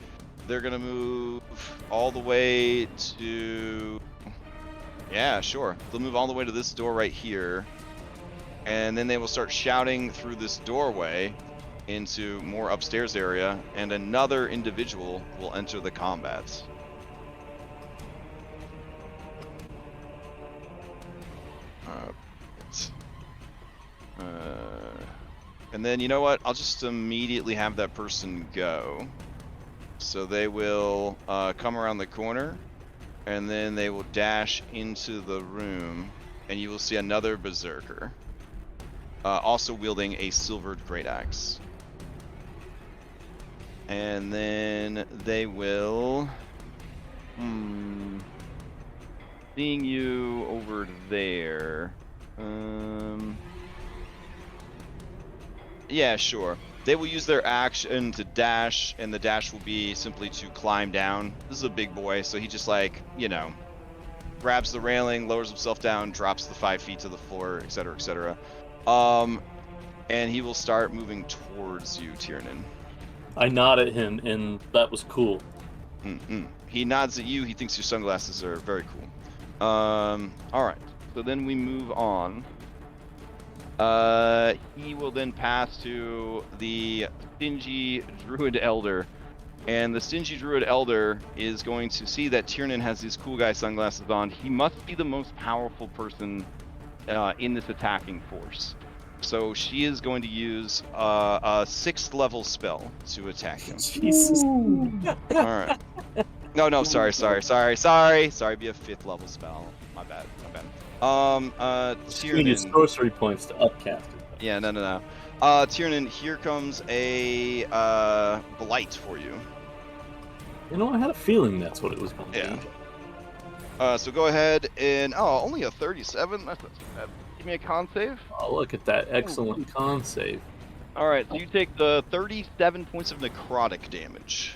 Speaker 2: They're gonna move all the way to... Yeah, sure. They'll move all the way to this door right here. And then they will start shouting through this doorway into more upstairs area, and another individual will enter the combat. And then, you know what? I'll just immediately have that person go. So they will come around the corner, and then they will dash into the room, and you will see another Berserker. Also wielding a silvered great axe. And then they will... Seeing you over there... Yeah, sure. They will use their action to dash, and the dash will be simply to climb down. This is a big boy, so he just grabs the railing, lowers himself down, drops the 5 feet to the floor, etc., etc. And he will start moving towards you, Tiernan.
Speaker 4: I nod at him, and that was cool.
Speaker 2: He nods at you. He thinks your sunglasses are very cool. Alright. So then we move on. He will then pass to the Stingy Druid Elder. And the Stingy Druid Elder is going to see that Tiernan has these cool guy sunglasses on. He must be the most powerful person in this attacking force. So she is going to use a 6th level spell to attack him.
Speaker 4: Jesus.
Speaker 2: Alright. No, sorry. Be a 5th level spell. My bad.
Speaker 4: You need sorcery points to upcast it.
Speaker 2: Yeah, no. Tiernan, here comes a blight for you.
Speaker 4: You know, I had a feeling that's what it was going to be.
Speaker 2: So go ahead and only a 37. That's not too bad. Give me a con save.
Speaker 4: Oh, look at that excellent con save.
Speaker 2: All right, so you take the 37 points of necrotic damage.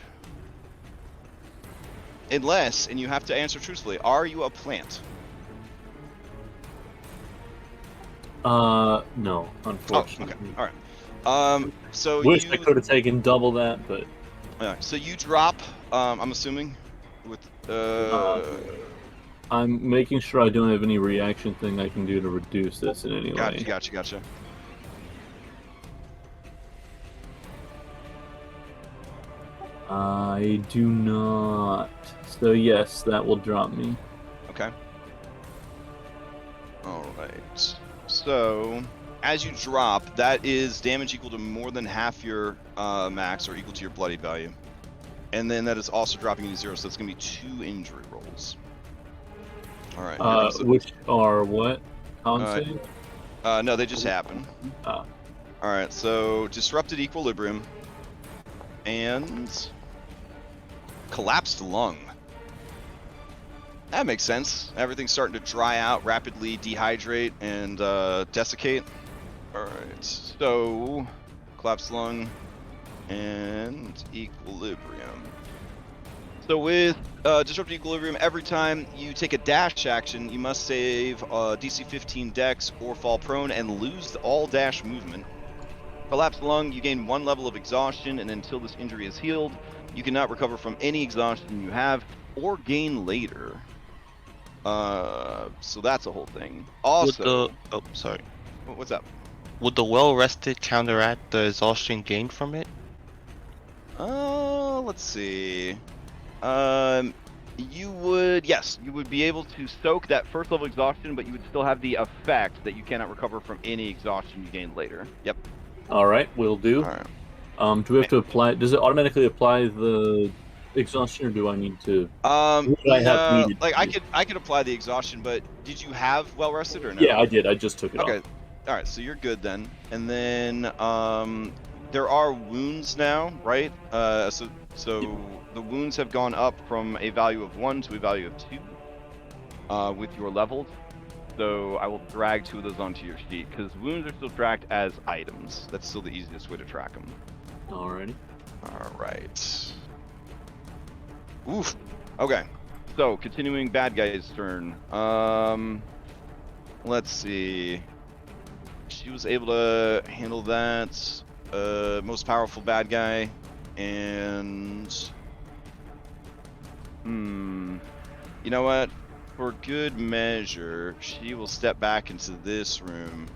Speaker 2: Unless, and you have to answer truthfully, are you a plant?
Speaker 4: No, unfortunately.
Speaker 2: Oh, okay. All right. So
Speaker 4: Wish I could have taken double that, but...
Speaker 2: So you drop, I'm assuming, with,
Speaker 4: I'm making sure I don't have any reaction thing I can do to reduce this in any way.
Speaker 2: Gotcha.
Speaker 4: I do not. So yes, that will drop me.
Speaker 2: Okay. Alright. So, as you drop, that is damage equal to more than half your max, or equal to your bloody value. And then that is also dropping you to 0, so it's going to be 2 injury rolls. Alright.
Speaker 4: Which are what? Con
Speaker 2: Uh,
Speaker 4: save?
Speaker 2: No, they just happen.
Speaker 4: Ah.
Speaker 2: All right, so disrupted equilibrium and collapsed lung. That makes sense. Everything's starting to dry out, rapidly dehydrate, and desiccate. All right, so collapsed lung and equilibrium. So with disrupted equilibrium, every time you take a dash action, you must save DC 15 Dex or fall prone and lose all dash movement. Collapsed lung, you gain 1 level of exhaustion, and until this injury is healed, you cannot recover from any exhaustion you have or gain later. So that's a whole thing. Also,
Speaker 5: sorry.
Speaker 2: what's up?
Speaker 5: Would the well rested counteract the exhaustion gained from it?
Speaker 2: Let's see. You would be able to soak that first level exhaustion, but you would still have the effect that you cannot recover from any exhaustion you gain later. Yep.
Speaker 4: All right, will do.
Speaker 2: All right.
Speaker 4: Do we have to apply? Does it automatically apply the exhaustion, or do I need to? Would I have
Speaker 2: No,
Speaker 4: needed
Speaker 2: like
Speaker 4: to?
Speaker 2: I could apply the exhaustion, but did you have well rested or no?
Speaker 4: Yeah, I did. I just took it
Speaker 2: Okay.
Speaker 4: off.
Speaker 2: All right, so you're good then. And then there are wounds now, right? So the wounds have gone up from a value of 1 to a value of 2 with your levels. So I will drag 2 of those onto your sheet because wounds are still tracked as items. That's still the easiest way to track them.
Speaker 4: Alrighty.
Speaker 2: All right. Oof. Okay. So continuing bad guy's turn. Let's see. She was able to handle that. Most powerful bad guy, and you know what? For good measure, she will step back into this room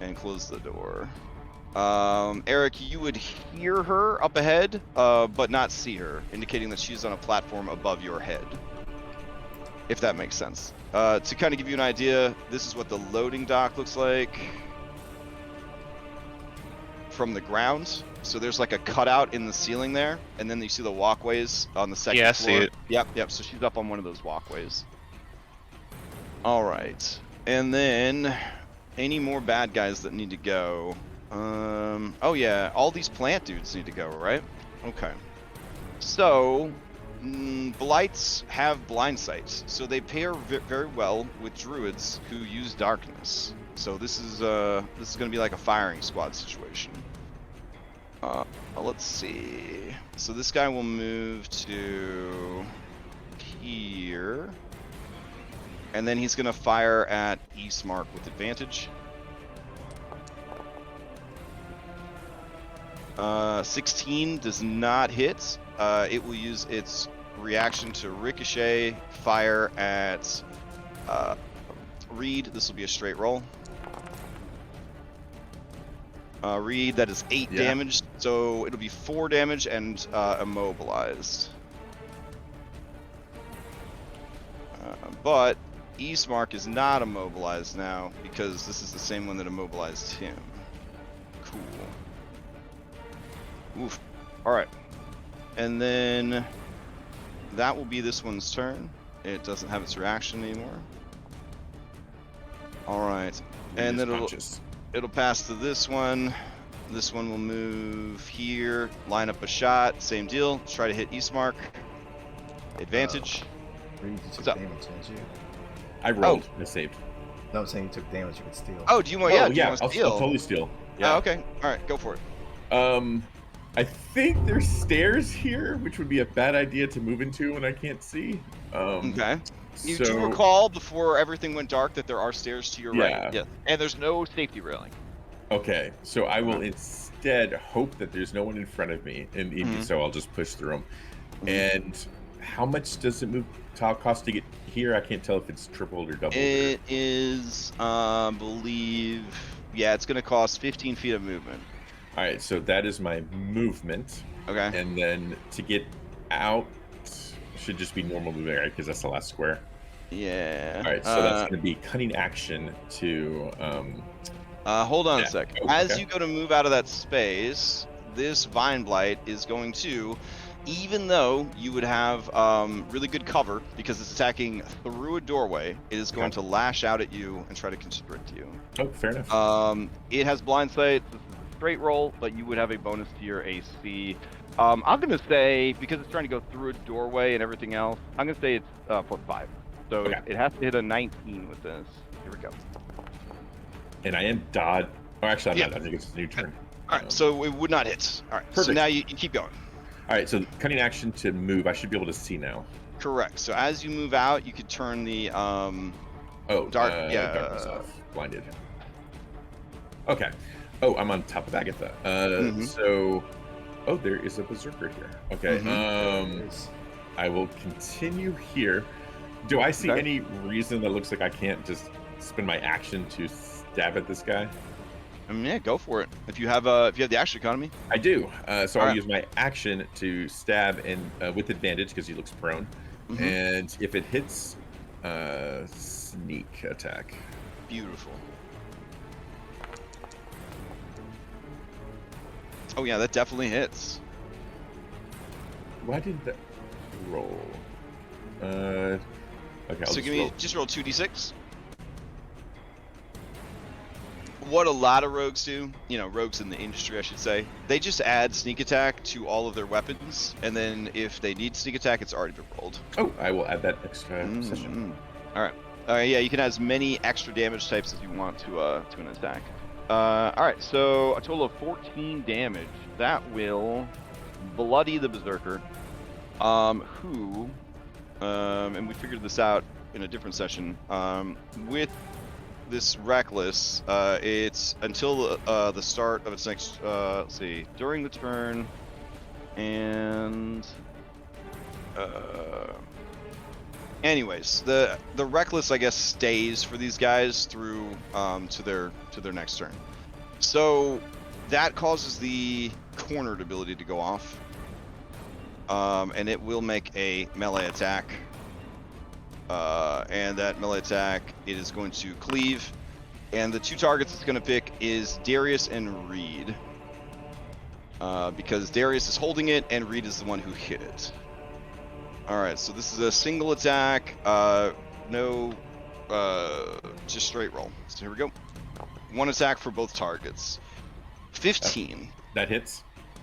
Speaker 2: and close the door. Eric, you would hear her up ahead, but not see her, indicating that she's on a platform above your head. If that makes sense. To kind of give you an idea, this is what the loading dock looks like from the ground. So there's like a cutout in the ceiling there, and then you see the walkways on the second
Speaker 5: Yeah, I
Speaker 2: floor.
Speaker 5: see it.
Speaker 2: Yep. So she's up on one of those walkways. All right, and then any more bad guys that need to go? Oh yeah, all these plant dudes need to go, right? Okay. So blights have blind sight, so they pair very well with druids who use darkness. So this is going to be like a firing squad situation. Let's see. So this guy will move to here, and then he's going to fire at Eastmark with advantage. 16 does not hit. It will use its reaction to ricochet, fire at Reed. This will be a straight roll. Reed, that is 8 damage, so it'll be 4 damage and immobilized. But Eastmark is not immobilized now because this is the same one that immobilized him. Cool. Oof. Alright. And then that will be this one's turn. It doesn't have its reaction anymore. Alright. And then it'll pass to this one. This one will move here, line up a shot, same deal. Let's try to hit Eastmark. Advantage.
Speaker 3: You took
Speaker 2: up?
Speaker 3: damage, didn't you?
Speaker 1: I rolled. I saved.
Speaker 3: No, I'm saying you took damage, you could steal.
Speaker 2: Oh, do you want?
Speaker 1: Oh,
Speaker 2: do you
Speaker 1: yeah.
Speaker 2: want
Speaker 1: I'll
Speaker 2: steal?
Speaker 1: totally steal. Yeah.
Speaker 2: Oh, okay. All right, go for it.
Speaker 1: I think there's stairs here, which would be a bad idea to move into when I can't see.
Speaker 2: Okay. You
Speaker 1: so,
Speaker 2: do recall before everything went dark that there are stairs to your right.
Speaker 7: Yes, and there's no safety railing.
Speaker 1: Okay, so I will instead hope that there's no one in front of me, and so I'll just push through them. And how much does it move cost to get here? I can't tell if it's tripled or doubled.
Speaker 2: It is, believe, yeah, it's going to cost 15 feet of movement.
Speaker 1: All right, so that is my movement.
Speaker 2: Okay.
Speaker 1: And then to get out should just be normal movement, right? Because that's the last square.
Speaker 2: Yeah.
Speaker 1: All right, so that's going to be cunning action to.
Speaker 2: Hold on a sec.
Speaker 1: Oh,
Speaker 2: As
Speaker 1: okay.
Speaker 2: you go to move out of that space, this Vine Blight is going to even though you would have really good cover because it's attacking through a doorway, it is going to lash out at you and try to constrict you.
Speaker 1: Oh, fair enough.
Speaker 2: It has blind sight. This is a straight roll, but you would have a bonus to your AC. I'm going to say, because it's trying to go through a doorway and everything else, I'm going to say it's +5. So it has to hit a 19 with this. Here we go.
Speaker 1: And I am dodge. Oh, actually, I'm not. I think it's a new turn.
Speaker 2: All right, so it would not hit. All right,
Speaker 1: perfect.
Speaker 2: So now you keep going.
Speaker 1: All right, so cutting action to move. I should be able to see now.
Speaker 2: Correct. So as you move out, you could turn the
Speaker 1: darkness off. Blinded. Okay. Oh, I'm on top of Agatha. So, there is a berserker here. Okay. I will continue here. Do I see any reason that looks like I can't just spend my action to stab at this guy?
Speaker 2: Yeah, go for it. If you have the action economy.
Speaker 1: I do. So I'll use my action to stab and with advantage because he looks prone. And if it hits, sneak attack.
Speaker 2: Beautiful. Oh yeah, that definitely hits.
Speaker 1: Why did that roll? Okay.
Speaker 2: So just roll 2d6. What a lot of rogues do, rogues in the industry, I should say, they just add sneak attack to all of their weapons, and then if they need sneak attack, it's already been rolled.
Speaker 1: Oh, I will add that extra session.
Speaker 2: All right. Yeah, you can add as many extra damage types as you want to an attack. All right, so a total of 14 damage. That will bloody the berserker, who, and we figured this out in a different session, with this reckless, it's until the start of its next, let's see, during the turn, and anyways, the reckless, I guess, stays for these guys through to their next turn. So that causes the cornered ability to go off, and it will make a melee attack. And that melee attack, it is going to cleave, and the two targets it's going to pick is Darius and Reed, because Darius is holding it and Reed is the one who hit it. All right, so this is a single attack, just straight roll. So here we go. One attack for both targets. 15.
Speaker 1: That hits.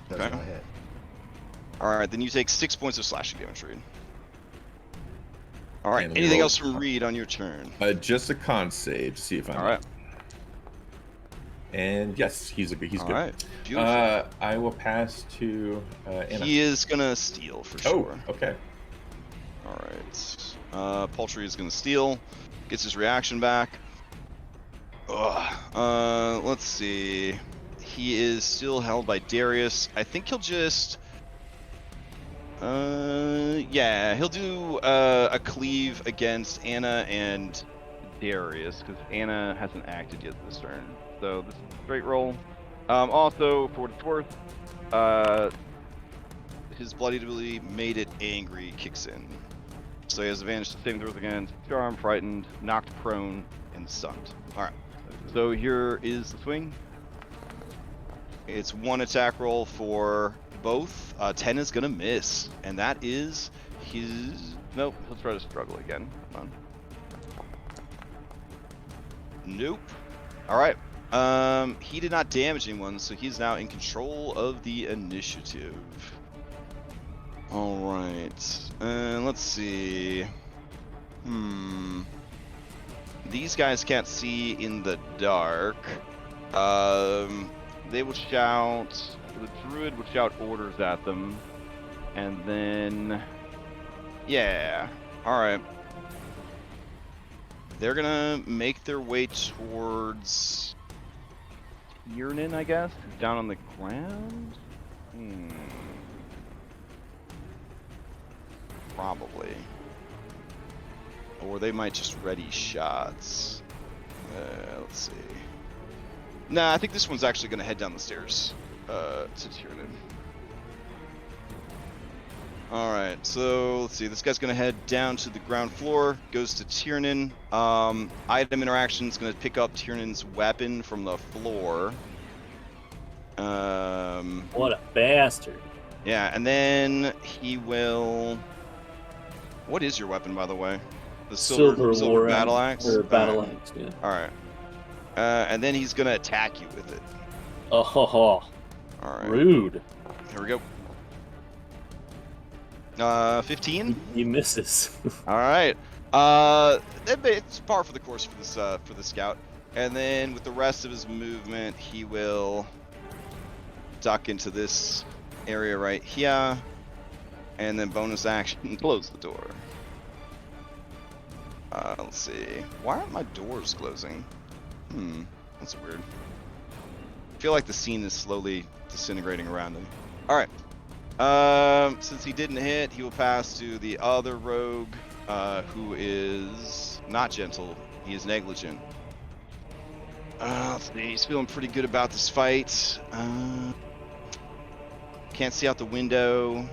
Speaker 3: That's my hit.
Speaker 2: All right, then you take 6 points of slashing damage, Reed. All right. Anything else from Reed on your turn?
Speaker 1: Just a con save to see if I'm.
Speaker 2: All right.
Speaker 1: And yes, he's good.
Speaker 2: All right. Beautiful.
Speaker 1: I will pass to Anna.
Speaker 2: He is gonna steal for sure.
Speaker 1: Oh, okay.
Speaker 2: All right. Poultry is gonna steal. Gets his reaction back. Let's see. He is still held by Darius. I think he'll just. Yeah, he'll do a cleave against Anna and Darius because Anna hasn't acted yet this turn. So this is a straight roll. Also, for what it's worth, his bloody ability made it angry kicks in. So he has advantage to saving throws against charm, frightened, knocked prone, and stunned. All right. So here is the swing. It's one attack roll for both. 10 is gonna miss, and that is his. Nope. He'll try to struggle again. Come on. Nope. All right. He did not damage anyone, so he's now in control of the initiative. All right. Let's see. These guys can't see in the dark. They will shout. The druid would shout orders at them, and then, yeah. All right. They're gonna make their way towards Tiernan, I guess, down on the ground. Probably. Or they might just ready shots. Let's see. Nah, I think this one's actually going to head down the stairs to Tiernan. Alright, so let's see. This guy's going to head down to the ground floor, goes to Tiernan. Item interaction is going to pick up Tiernan's weapon from the floor.
Speaker 4: What a bastard.
Speaker 2: Yeah, and then he will. What is your weapon, by the way? The silver
Speaker 4: war
Speaker 2: battle axe.
Speaker 4: or battle axe. Yeah.
Speaker 2: All right. And then he's gonna attack you with it.
Speaker 4: Oh, ho, ho.
Speaker 2: All right.
Speaker 4: Rude.
Speaker 2: Here we go. 15.
Speaker 4: He misses.
Speaker 2: All right. It's par for the course for the scout. And then with the rest of his movement, he will duck into this area right here, and then bonus action, close the door. Let's see. Why aren't my doors closing? That's weird. I feel like the scene is slowly disintegrating around him. All right. Since he didn't hit, he will pass to the other rogue, who is not gentle. He is negligent. Let's see. He's feeling pretty good about this fight. Can't see out the window.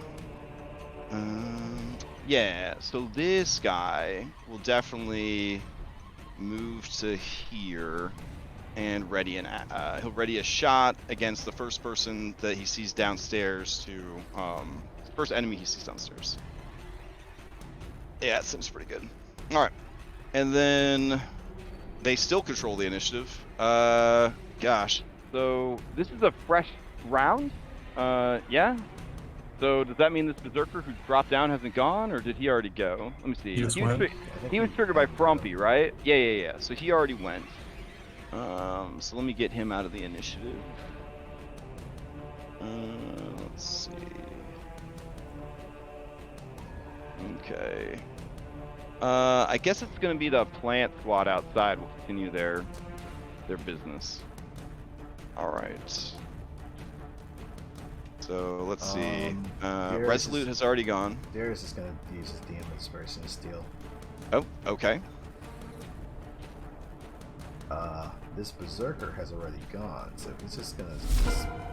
Speaker 2: Yeah, so this guy will definitely move to here and he'll ready a shot against the first person that he sees downstairs first enemy he sees downstairs. Yeah, that seems pretty good. All right. And then they still control the initiative. Gosh.
Speaker 7: So this is a fresh round? Yeah? So does that mean this berserker who dropped down hasn't gone, or did he already go? Let me see.
Speaker 6: He just
Speaker 7: was,
Speaker 6: went.
Speaker 7: he was triggered by Frumpy, right? Yeah. So he already went. So let me get him out of the initiative. Let's see. Okay. I guess it's going to be the plant squad outside will continue their business. All right. So let's see. Resolute has already gone.
Speaker 3: Darius is going to use his DM inspiration to steal.
Speaker 2: Oh, okay.
Speaker 3: This berserker has already gone, so he's just going to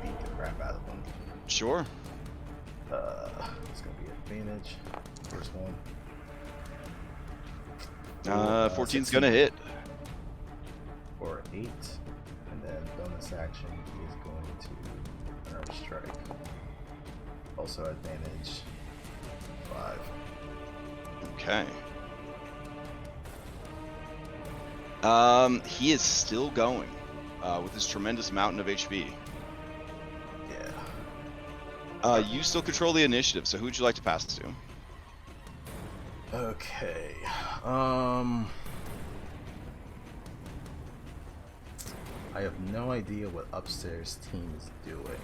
Speaker 3: beat the crap out of him.
Speaker 2: Sure.
Speaker 3: It's going to be advantage. First one.
Speaker 2: 14's gonna hit.
Speaker 3: Or 8. And then bonus action, he is going to arm strike. Also advantage 5.
Speaker 2: Okay. He is still going with his tremendous mountain of HP.
Speaker 3: Yeah.
Speaker 2: You still control the initiative, so who would you like to pass to?
Speaker 3: Okay. I have no idea what upstairs team is doing.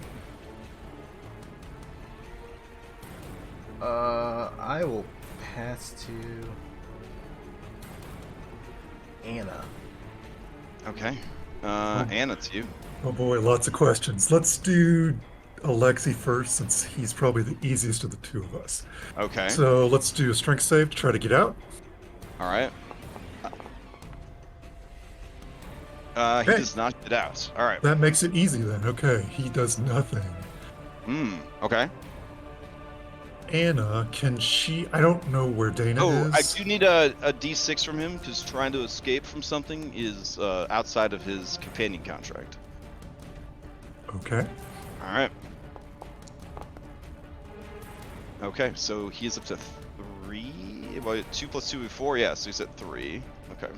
Speaker 3: I will pass to Anna.
Speaker 2: Okay. Anna, it's you.
Speaker 6: Oh boy, lots of questions. Let's do Alexi first, since he's probably the easiest of the two of us.
Speaker 2: Okay.
Speaker 6: So let's do a strength save to try to get out.
Speaker 2: All right. He
Speaker 6: Okay.
Speaker 2: does not get out. All right.
Speaker 6: That makes it easy then. Okay, he does nothing.
Speaker 2: Okay.
Speaker 6: Anna, can she... I don't know where Dana
Speaker 2: Oh,
Speaker 6: is.
Speaker 2: I do need a D6 from him, because trying to escape from something is outside of his companion contract.
Speaker 6: Okay.
Speaker 2: All right. Okay, so he is up to 3. Well, 2 plus 2 is 4. Yeah, so he's at 3. Okay.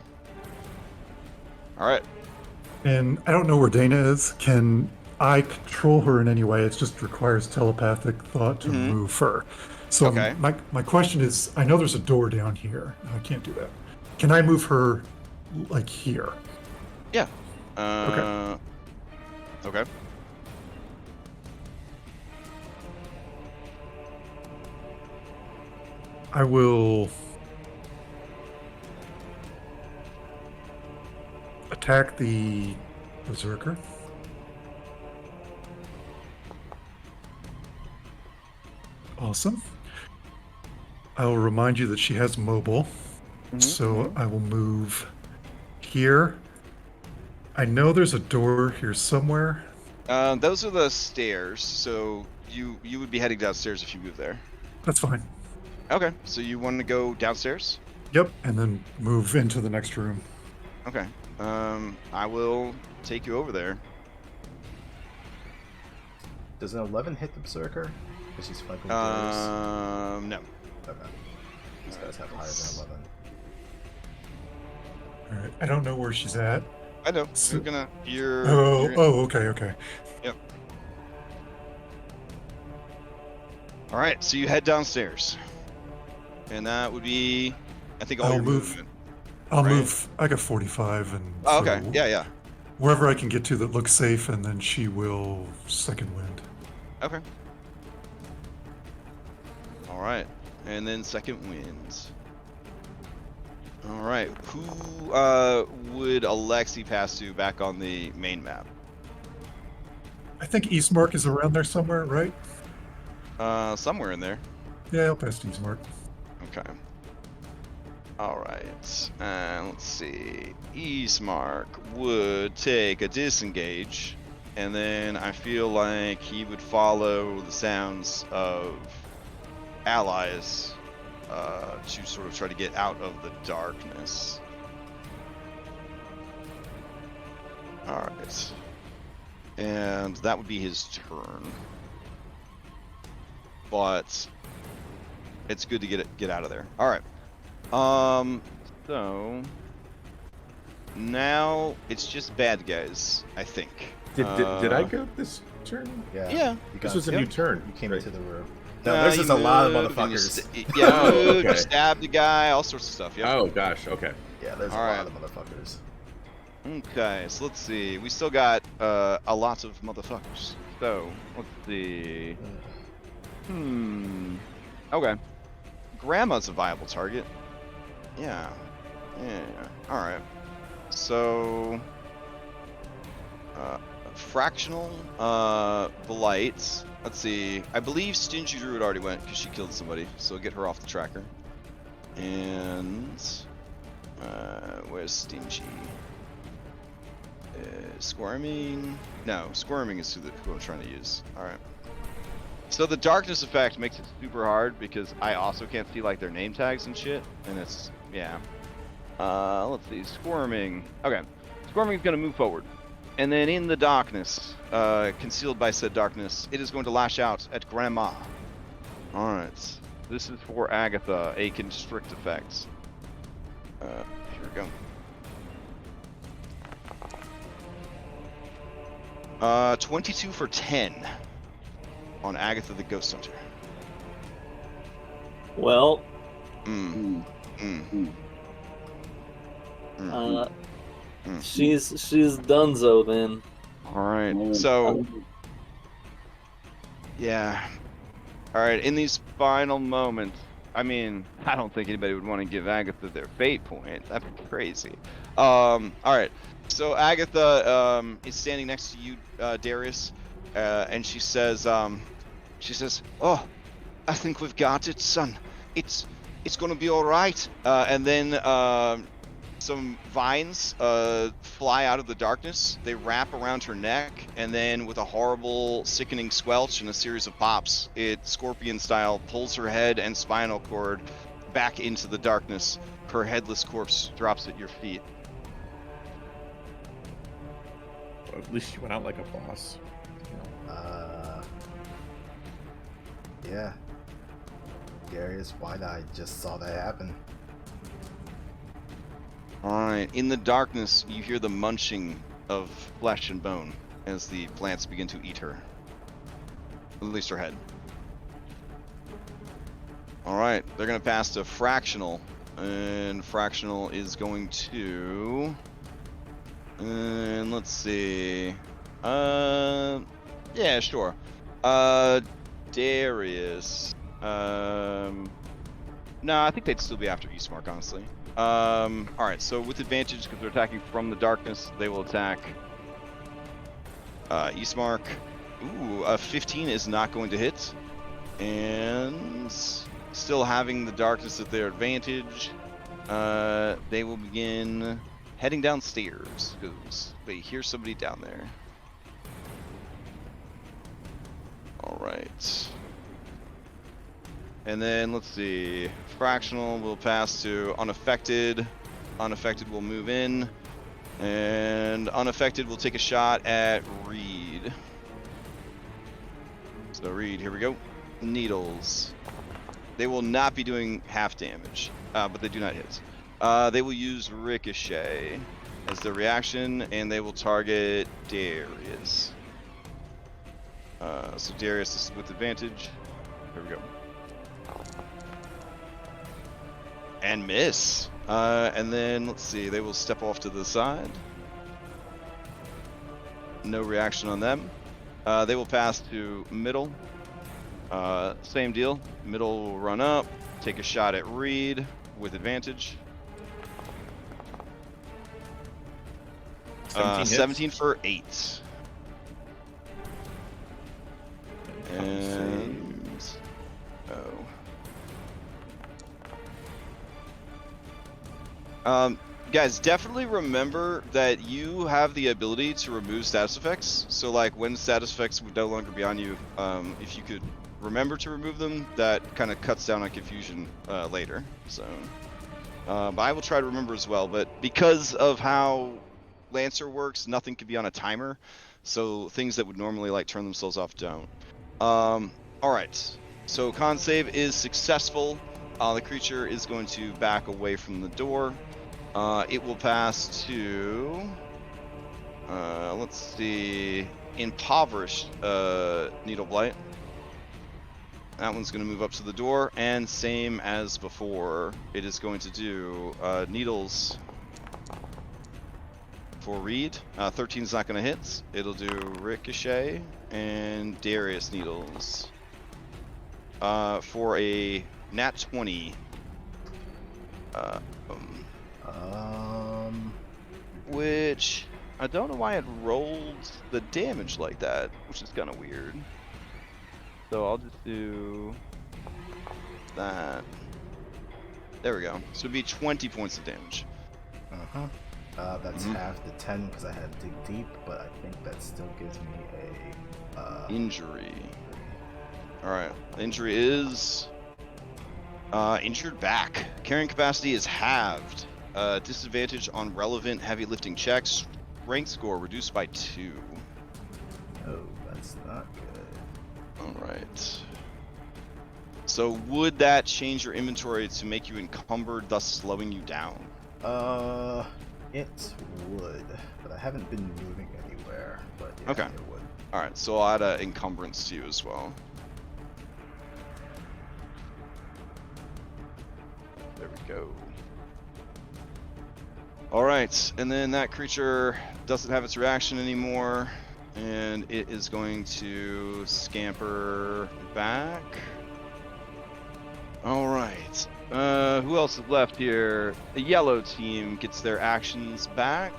Speaker 2: All right.
Speaker 6: And I don't know where Dana is. Can I control her in any way? It just requires telepathic thought to move her. So
Speaker 2: Okay.
Speaker 6: my question is, I know there's a door down here. I can't do that. Can I move her, like, here?
Speaker 2: Yeah.
Speaker 6: Okay.
Speaker 2: Okay.
Speaker 6: I will attack the berserker. Awesome. I will remind you that she has mobile, so I will move here. I know there's a door here somewhere.
Speaker 2: Those are the stairs, so you would be heading downstairs if you move there.
Speaker 6: That's fine.
Speaker 2: Okay, so you want to go downstairs?
Speaker 6: Yep, and then move into the next room.
Speaker 2: Okay. I will take you over there.
Speaker 3: Does an 11 hit the berserker? Because she's flanking Darius?
Speaker 2: No.
Speaker 3: Okay. These guys have higher than 11.
Speaker 6: All right. I don't know where she's at.
Speaker 2: I know.
Speaker 6: So-
Speaker 2: You're
Speaker 6: Okay.
Speaker 2: Yep. All right, so you head downstairs, and that would be, I think, all
Speaker 6: I'll
Speaker 2: your
Speaker 6: move.
Speaker 2: movement.
Speaker 6: I'll
Speaker 2: Right.
Speaker 6: move. I got 45, and
Speaker 2: Oh, okay.
Speaker 6: so
Speaker 2: Yeah.
Speaker 6: wherever I can get to that looks safe, and then she will second wind.
Speaker 2: Okay. All right, and then second winds. All right, who would Alexi pass to back on the main map?
Speaker 6: I think Eastmark is around there somewhere, right?
Speaker 2: Somewhere in there.
Speaker 6: Yeah, I'll pass to Eastmark.
Speaker 2: Okay. All right. Let's see. Eastmark would take a disengage, and then I feel like he would follow the sounds of allies to sort of try to get out of the darkness. All right. And that would be his turn. But it's good to get out of there. All right. So now it's just bad guys, I think.
Speaker 1: Did I go this turn?
Speaker 2: Yeah.
Speaker 3: You
Speaker 1: This was a new turn.
Speaker 3: You came
Speaker 1: right?
Speaker 3: into the room. No, there's just a lot of motherfuckers.
Speaker 2: Yeah,
Speaker 1: Oh,
Speaker 2: moved,
Speaker 1: okay.
Speaker 2: stabbed the guy, all sorts of stuff. Yeah.
Speaker 1: Oh gosh. Okay.
Speaker 3: Yeah, there's
Speaker 2: All
Speaker 3: a
Speaker 2: right.
Speaker 3: lot of motherfuckers.
Speaker 2: Okay, so let's see. We still got a lot of motherfuckers. So let's see. Okay. Grandma's a viable target. Yeah. All right. So fractional blight. Let's see. I believe Stingy Druid already went because she killed somebody, so get her off the tracker. And where's Stingy? Squirming? No, Squirming is who I'm trying to use. All right. So the darkness effect makes it super hard because I also can't see like their name tags and shit, and it's yeah. Let's see, Squirming. Okay, Squirming is gonna move forward, and then in the darkness, concealed by said darkness, it is going to lash out at Grandma. All right, this is for Agatha, a constrict effect. Here we go. 22 for 10 on Agatha the Ghost Hunter.
Speaker 4: Well, she's donezo then.
Speaker 2: All right. So, yeah. All right. In these final moments, I mean, I don't think anybody would want to give Agatha their fate point. That'd be crazy. All right. So Agatha is standing next to you, Darius, and she says, "Oh, I think we've got it, son. It's gonna be all right." And then some vines fly out of the darkness. They wrap around her neck, and then with a horrible, sickening squelch and a series of pops, it scorpion style pulls her head and spinal cord back into the darkness. Her headless corpse drops at your feet.
Speaker 1: Well, at least she went out like a boss.
Speaker 3: Yeah. Darius, wide-eyed, just saw that happen.
Speaker 2: Alright, in the darkness, you hear the munching of flesh and bone as the plants begin to eat her. At least her head. Alright, they're going to pass to Fractional. And Fractional is going to... And let's see... yeah, sure. Darius... No, I think they'd still be after Eastmark, honestly. Alright, so with advantage, because they're attacking from the darkness, they will attack Eastmark. Ooh, 15 is not going to hit. And still having the darkness at their advantage, they will begin heading downstairs, because they hear somebody down there. Alright. And then, let's see, Fractional will pass to Unaffected. Unaffected will move in. And Unaffected will take a shot at Reed. So Reed, here we go. needles. They will not be doing half damage, but they do not hit. They will use Ricochet as their reaction, and they will target Darius. So Darius is with advantage. There we go. And miss. And then, let's see, they will step off to the side. No reaction on them. They will pass to middle. Same deal. Middle will run up, take a shot at Reed with advantage. 17 for 8. And guys, definitely remember that you have the ability to remove status effects. So like when status effects would no longer be on you, if you could remember to remove them, that kind of cuts down on confusion later. So but I will try to remember as well, but because of how Lancer works, nothing can be on a timer, so things that would normally like turn themselves off don't. All right, so con save is successful. The creature is going to back away from the door. It will pass to let's see, impoverished needle blight. That one's going to move up to the door, and same as before, it is going to do needles for Reed. 13 is not going to hit. It'll do Ricochet and Darius needles for a nat 20. Which I don't know why it rolled the damage like that, which is kind of weird. So I'll just do that. There we go. So it'd be 20 points of damage.
Speaker 3: That's half the 10 because I had to dig deep, but I think that still gives me a
Speaker 2: injury. All right, the injury is injured back. Carrying capacity is halved. Disadvantage on relevant heavy lifting checks. Rank score reduced by 2.
Speaker 3: Oh, that's not good.
Speaker 2: All right. So would that change your inventory to make you encumbered, thus slowing you down?
Speaker 3: It would, but I haven't been moving anywhere. But yeah,
Speaker 2: okay,
Speaker 3: it would.
Speaker 2: All right. So I'll add an encumbrance to you as well. There we go. All right, and then that creature doesn't have its reaction anymore, and it is going to scamper back. All right, who else is left here? The yellow team gets their actions back,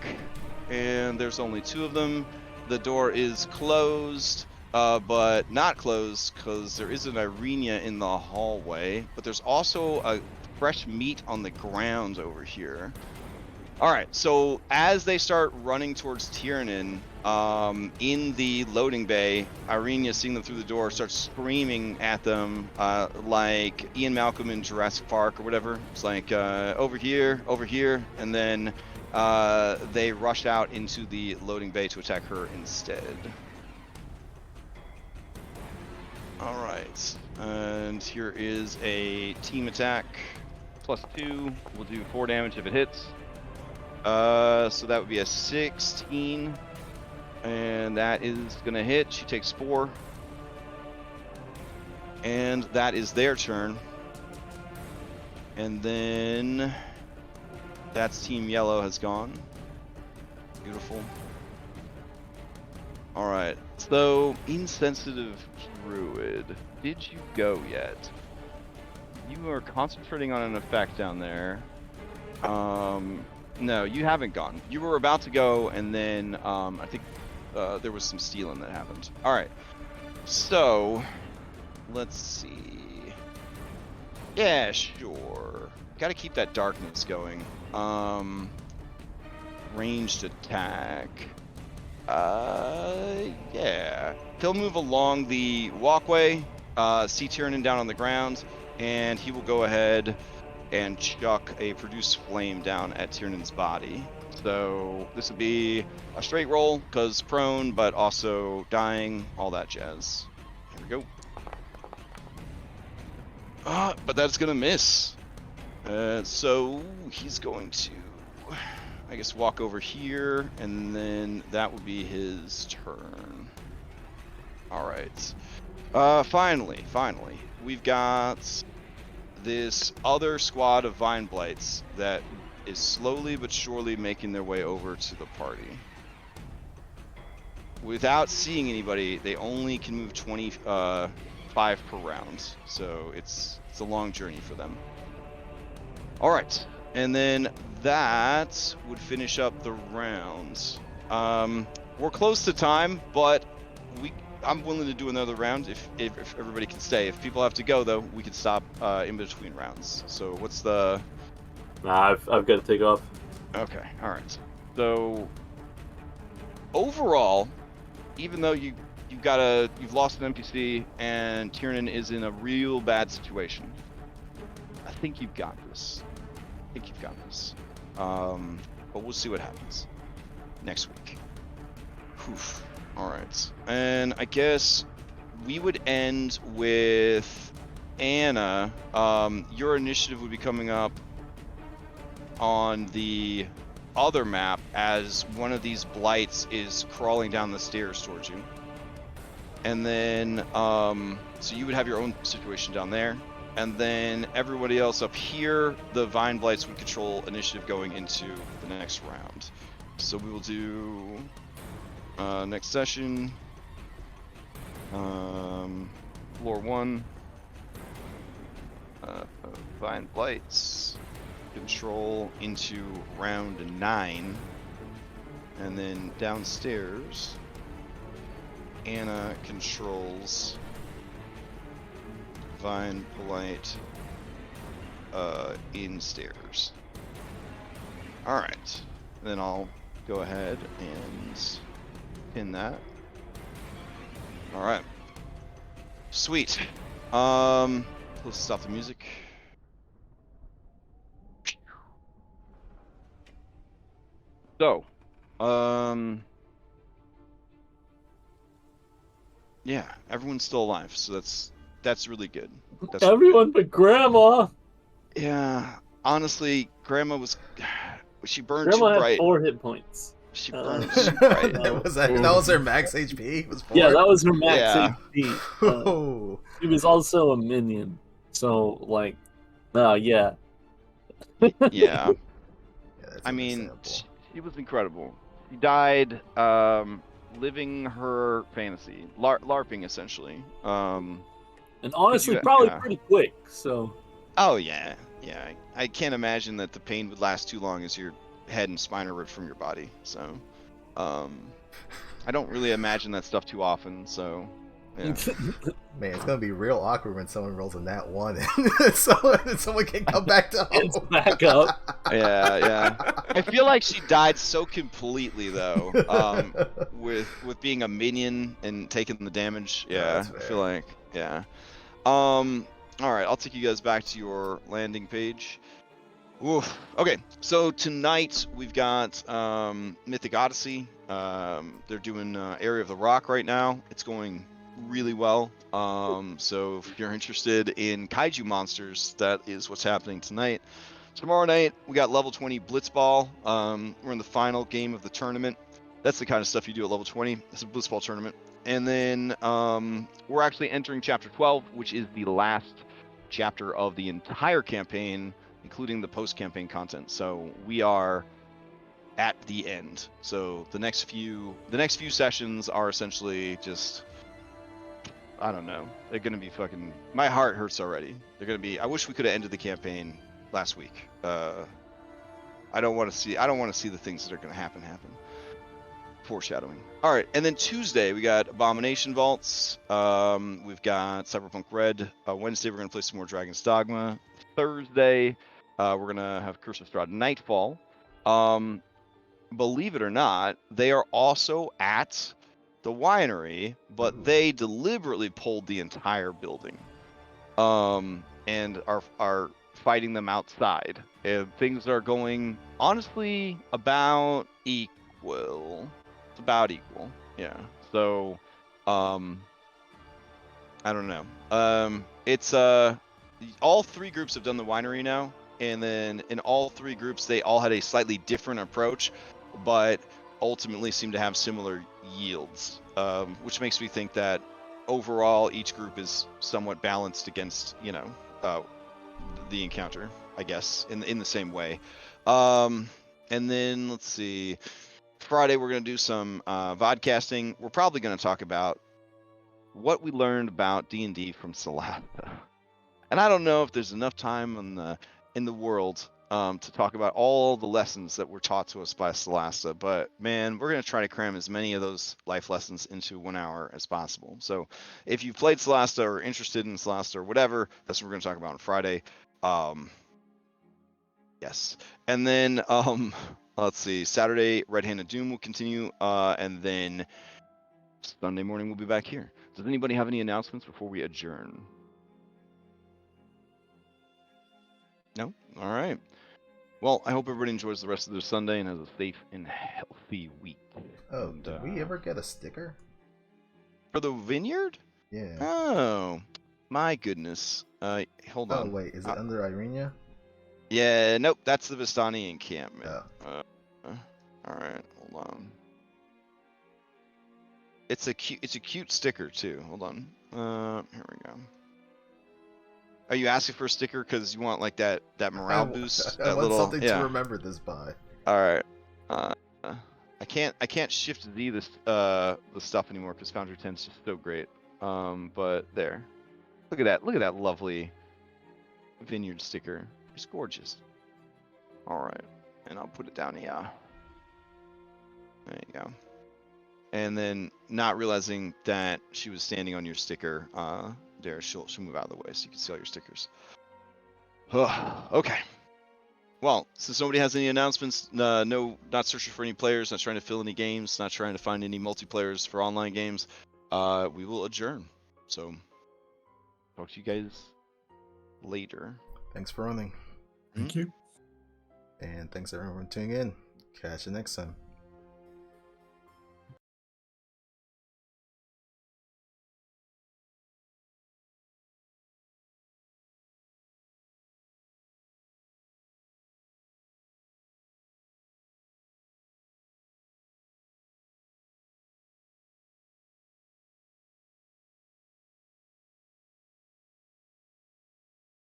Speaker 2: and there's only 2 of them. The door is closed, but not closed because there is an Irenia in the hallway, but there's also a fresh meat on the ground over here. All right, so as they start running towards Tiernan, in the loading bay, Irenia, seeing them through the door, starts screaming at them like Ian Malcolm in Jurassic Park or whatever. It's like, over here, and then they rush out into the loading bay to attack her instead. All right, and here is a team attack. +2, will do 4 damage if it hits. So that would be a 16, and that is gonna hit. She takes 4, and that is their turn. And then that's Team Yellow has gone. Beautiful. All right. So insensitive druid, did you go yet? You are concentrating on an effect down there. No, you haven't gone. You were about to go, and then I think there was some stealing that happened. All right, so let's see. Yeah, sure. Got to keep that darkness going. Ranged attack. Yeah. He'll move along the walkway. See Tiernan down on the ground, and he will go ahead and chuck a produce flame down at Tiernan's body. So this would be a straight roll, because prone, but also dying, all that jazz. Here we go. But that's gonna miss. So he's going to, I guess, walk over here, and then that would be his turn. All right. Finally, we've got this other squad of Vine Blights that is slowly but surely making their way over to the party. Without seeing anybody, they only can move 25 per round, so it's a long journey for them. All right, and then that would finish up the rounds. We're close to time, but I'm willing to do another round if everybody can stay. If people have to go, though, we can stop in between rounds. So what's the...
Speaker 4: Nah, I've got to take off.
Speaker 2: Okay, all right. So overall, even though you've lost an NPC and Tiernan is in a real bad situation, I think you've got this. But we'll see what happens next week. Oof. All right, and I guess we would end with Anna. Your initiative would be coming up on the other map as one of these blights is crawling down the stairs towards you. And then, so you would have your own situation down there. And then everybody else up here, the Vine Blights would control initiative going into the next round. So we will do next session, floor 1, Vine Blights control into round 9, and then downstairs Anna controls Vine Blight in stairs. Alright, then I'll go ahead and pin that. Alright, sweet. Let's stop the music. So, yeah, everyone's still alive, so that's really good.
Speaker 4: Everyone but Grandma.
Speaker 2: Yeah, honestly, Grandma she burned
Speaker 4: Grandma
Speaker 2: too
Speaker 4: had
Speaker 2: bright.
Speaker 4: 4 hit points.
Speaker 2: She burned too bright.
Speaker 3: that was her max HP? Was 4?
Speaker 4: Yeah, that was her max
Speaker 2: Yeah.
Speaker 4: HP. She was also a minion, so like, yeah.
Speaker 2: Yeah.
Speaker 3: that's
Speaker 2: I mean,
Speaker 3: understandable.
Speaker 2: she was incredible. She died living her fantasy, LARPing essentially.
Speaker 4: And honestly,
Speaker 2: you-
Speaker 4: probably
Speaker 2: yeah.
Speaker 4: pretty quick. So.
Speaker 2: Oh yeah. I can't imagine that the pain would last too long as your head and spine are ripped from your body. So, I don't really imagine that stuff too often. So, yeah.
Speaker 3: Man, it's gonna be real awkward when someone rolls a nat 1 and someone can come back to
Speaker 4: It's
Speaker 3: home.
Speaker 4: back up.
Speaker 2: Yeah. I feel like she died so completely though, with being a minion and taking the damage. Yeah,
Speaker 3: That's
Speaker 2: I
Speaker 3: fair.
Speaker 2: feel like, yeah. All right, I'll take you guys back to your landing page. Oof. Okay, so tonight we've got Mythic Odyssey. They're doing Area of the Rock right now. It's going really well. So if you're interested in kaiju monsters, that is what's happening tonight. Tomorrow night we got level 20 Blitzball. We're in the final game of the tournament. That's the kind of stuff you do at level 20. It's a Blitzball tournament. And then we're actually entering chapter 12, which is the last chapter of the entire campaign, including the post-campaign content. So we are at the end. So the next few sessions are essentially just, I don't know. They're gonna be fucking. My heart hurts already. They're gonna be. I wish we could have ended the campaign last week. I don't want to see the things that are gonna happen. Foreshadowing. All right, and then Tuesday we got Abomination Vaults. We've got Cyberpunk Red. Wednesday we're gonna play some more Dragon's Dogma. Thursday we're gonna have Curse of Strahd Nightfall. Believe it or not, they are also at the winery, but they deliberately pulled the entire building, and are fighting them outside. And things are going honestly about equal. It's about equal, yeah. So, I don't know. It's all 3 groups have done the winery now, and then in all 3 groups they all had a slightly different approach, but ultimately seem to have similar yields, which makes me think that overall each group is somewhat balanced against the encounter, I guess, in the same way. And then let's see, Friday we're going to do some vodcasting. We're probably going to talk about what we learned about D&D from Solasta. And I don't know if there's enough time in the world to talk about all the lessons that were taught to us by Solasta, but man, we're going to try to cram as many of those life lessons into 1 hour as possible. So if you've played Solasta or interested in Solasta or whatever, that's what we're going to talk about on Friday. Yes. And then let's see, Saturday, Red Handed Doom will continue, and then Sunday morning we'll be back here. Does anybody have any announcements before we adjourn? No? All right. Well, I hope everybody enjoys the rest of their Sunday and has a safe and healthy week.
Speaker 3: Oh,
Speaker 2: And,
Speaker 3: did we ever get a sticker?
Speaker 2: for the vineyard?
Speaker 3: Yeah.
Speaker 2: Oh, my goodness. Hold
Speaker 3: Oh
Speaker 2: on.
Speaker 3: wait, is it under Irenia?
Speaker 2: Yeah, nope, that's the Vistani encampment.
Speaker 3: Oh.
Speaker 2: All right, hold on. It's a cute sticker too. Hold on. Here we go. Are you asking for a sticker because you want like that morale boost?
Speaker 3: I
Speaker 2: That
Speaker 3: want
Speaker 2: little
Speaker 3: something
Speaker 2: yeah.
Speaker 3: to remember this by.
Speaker 2: All right. I can't shift Z the stuff anymore because Foundry 10 is just so great. But there. Look at that. Look at that lovely vineyard sticker. It's gorgeous. All right, and I'll put it down here. There you go. And then, not realizing that she was standing on your sticker, there she'll move out of the way so you can see all your stickers. Okay. Well, since nobody has any announcements, no, not searching for any players, not trying to fill any games, not trying to find any multiplayers for online games, we will adjourn. So, talk to you guys later.
Speaker 3: Thanks for running.
Speaker 6: Thank you.
Speaker 3: And thanks everyone for tuning in. Catch you next time.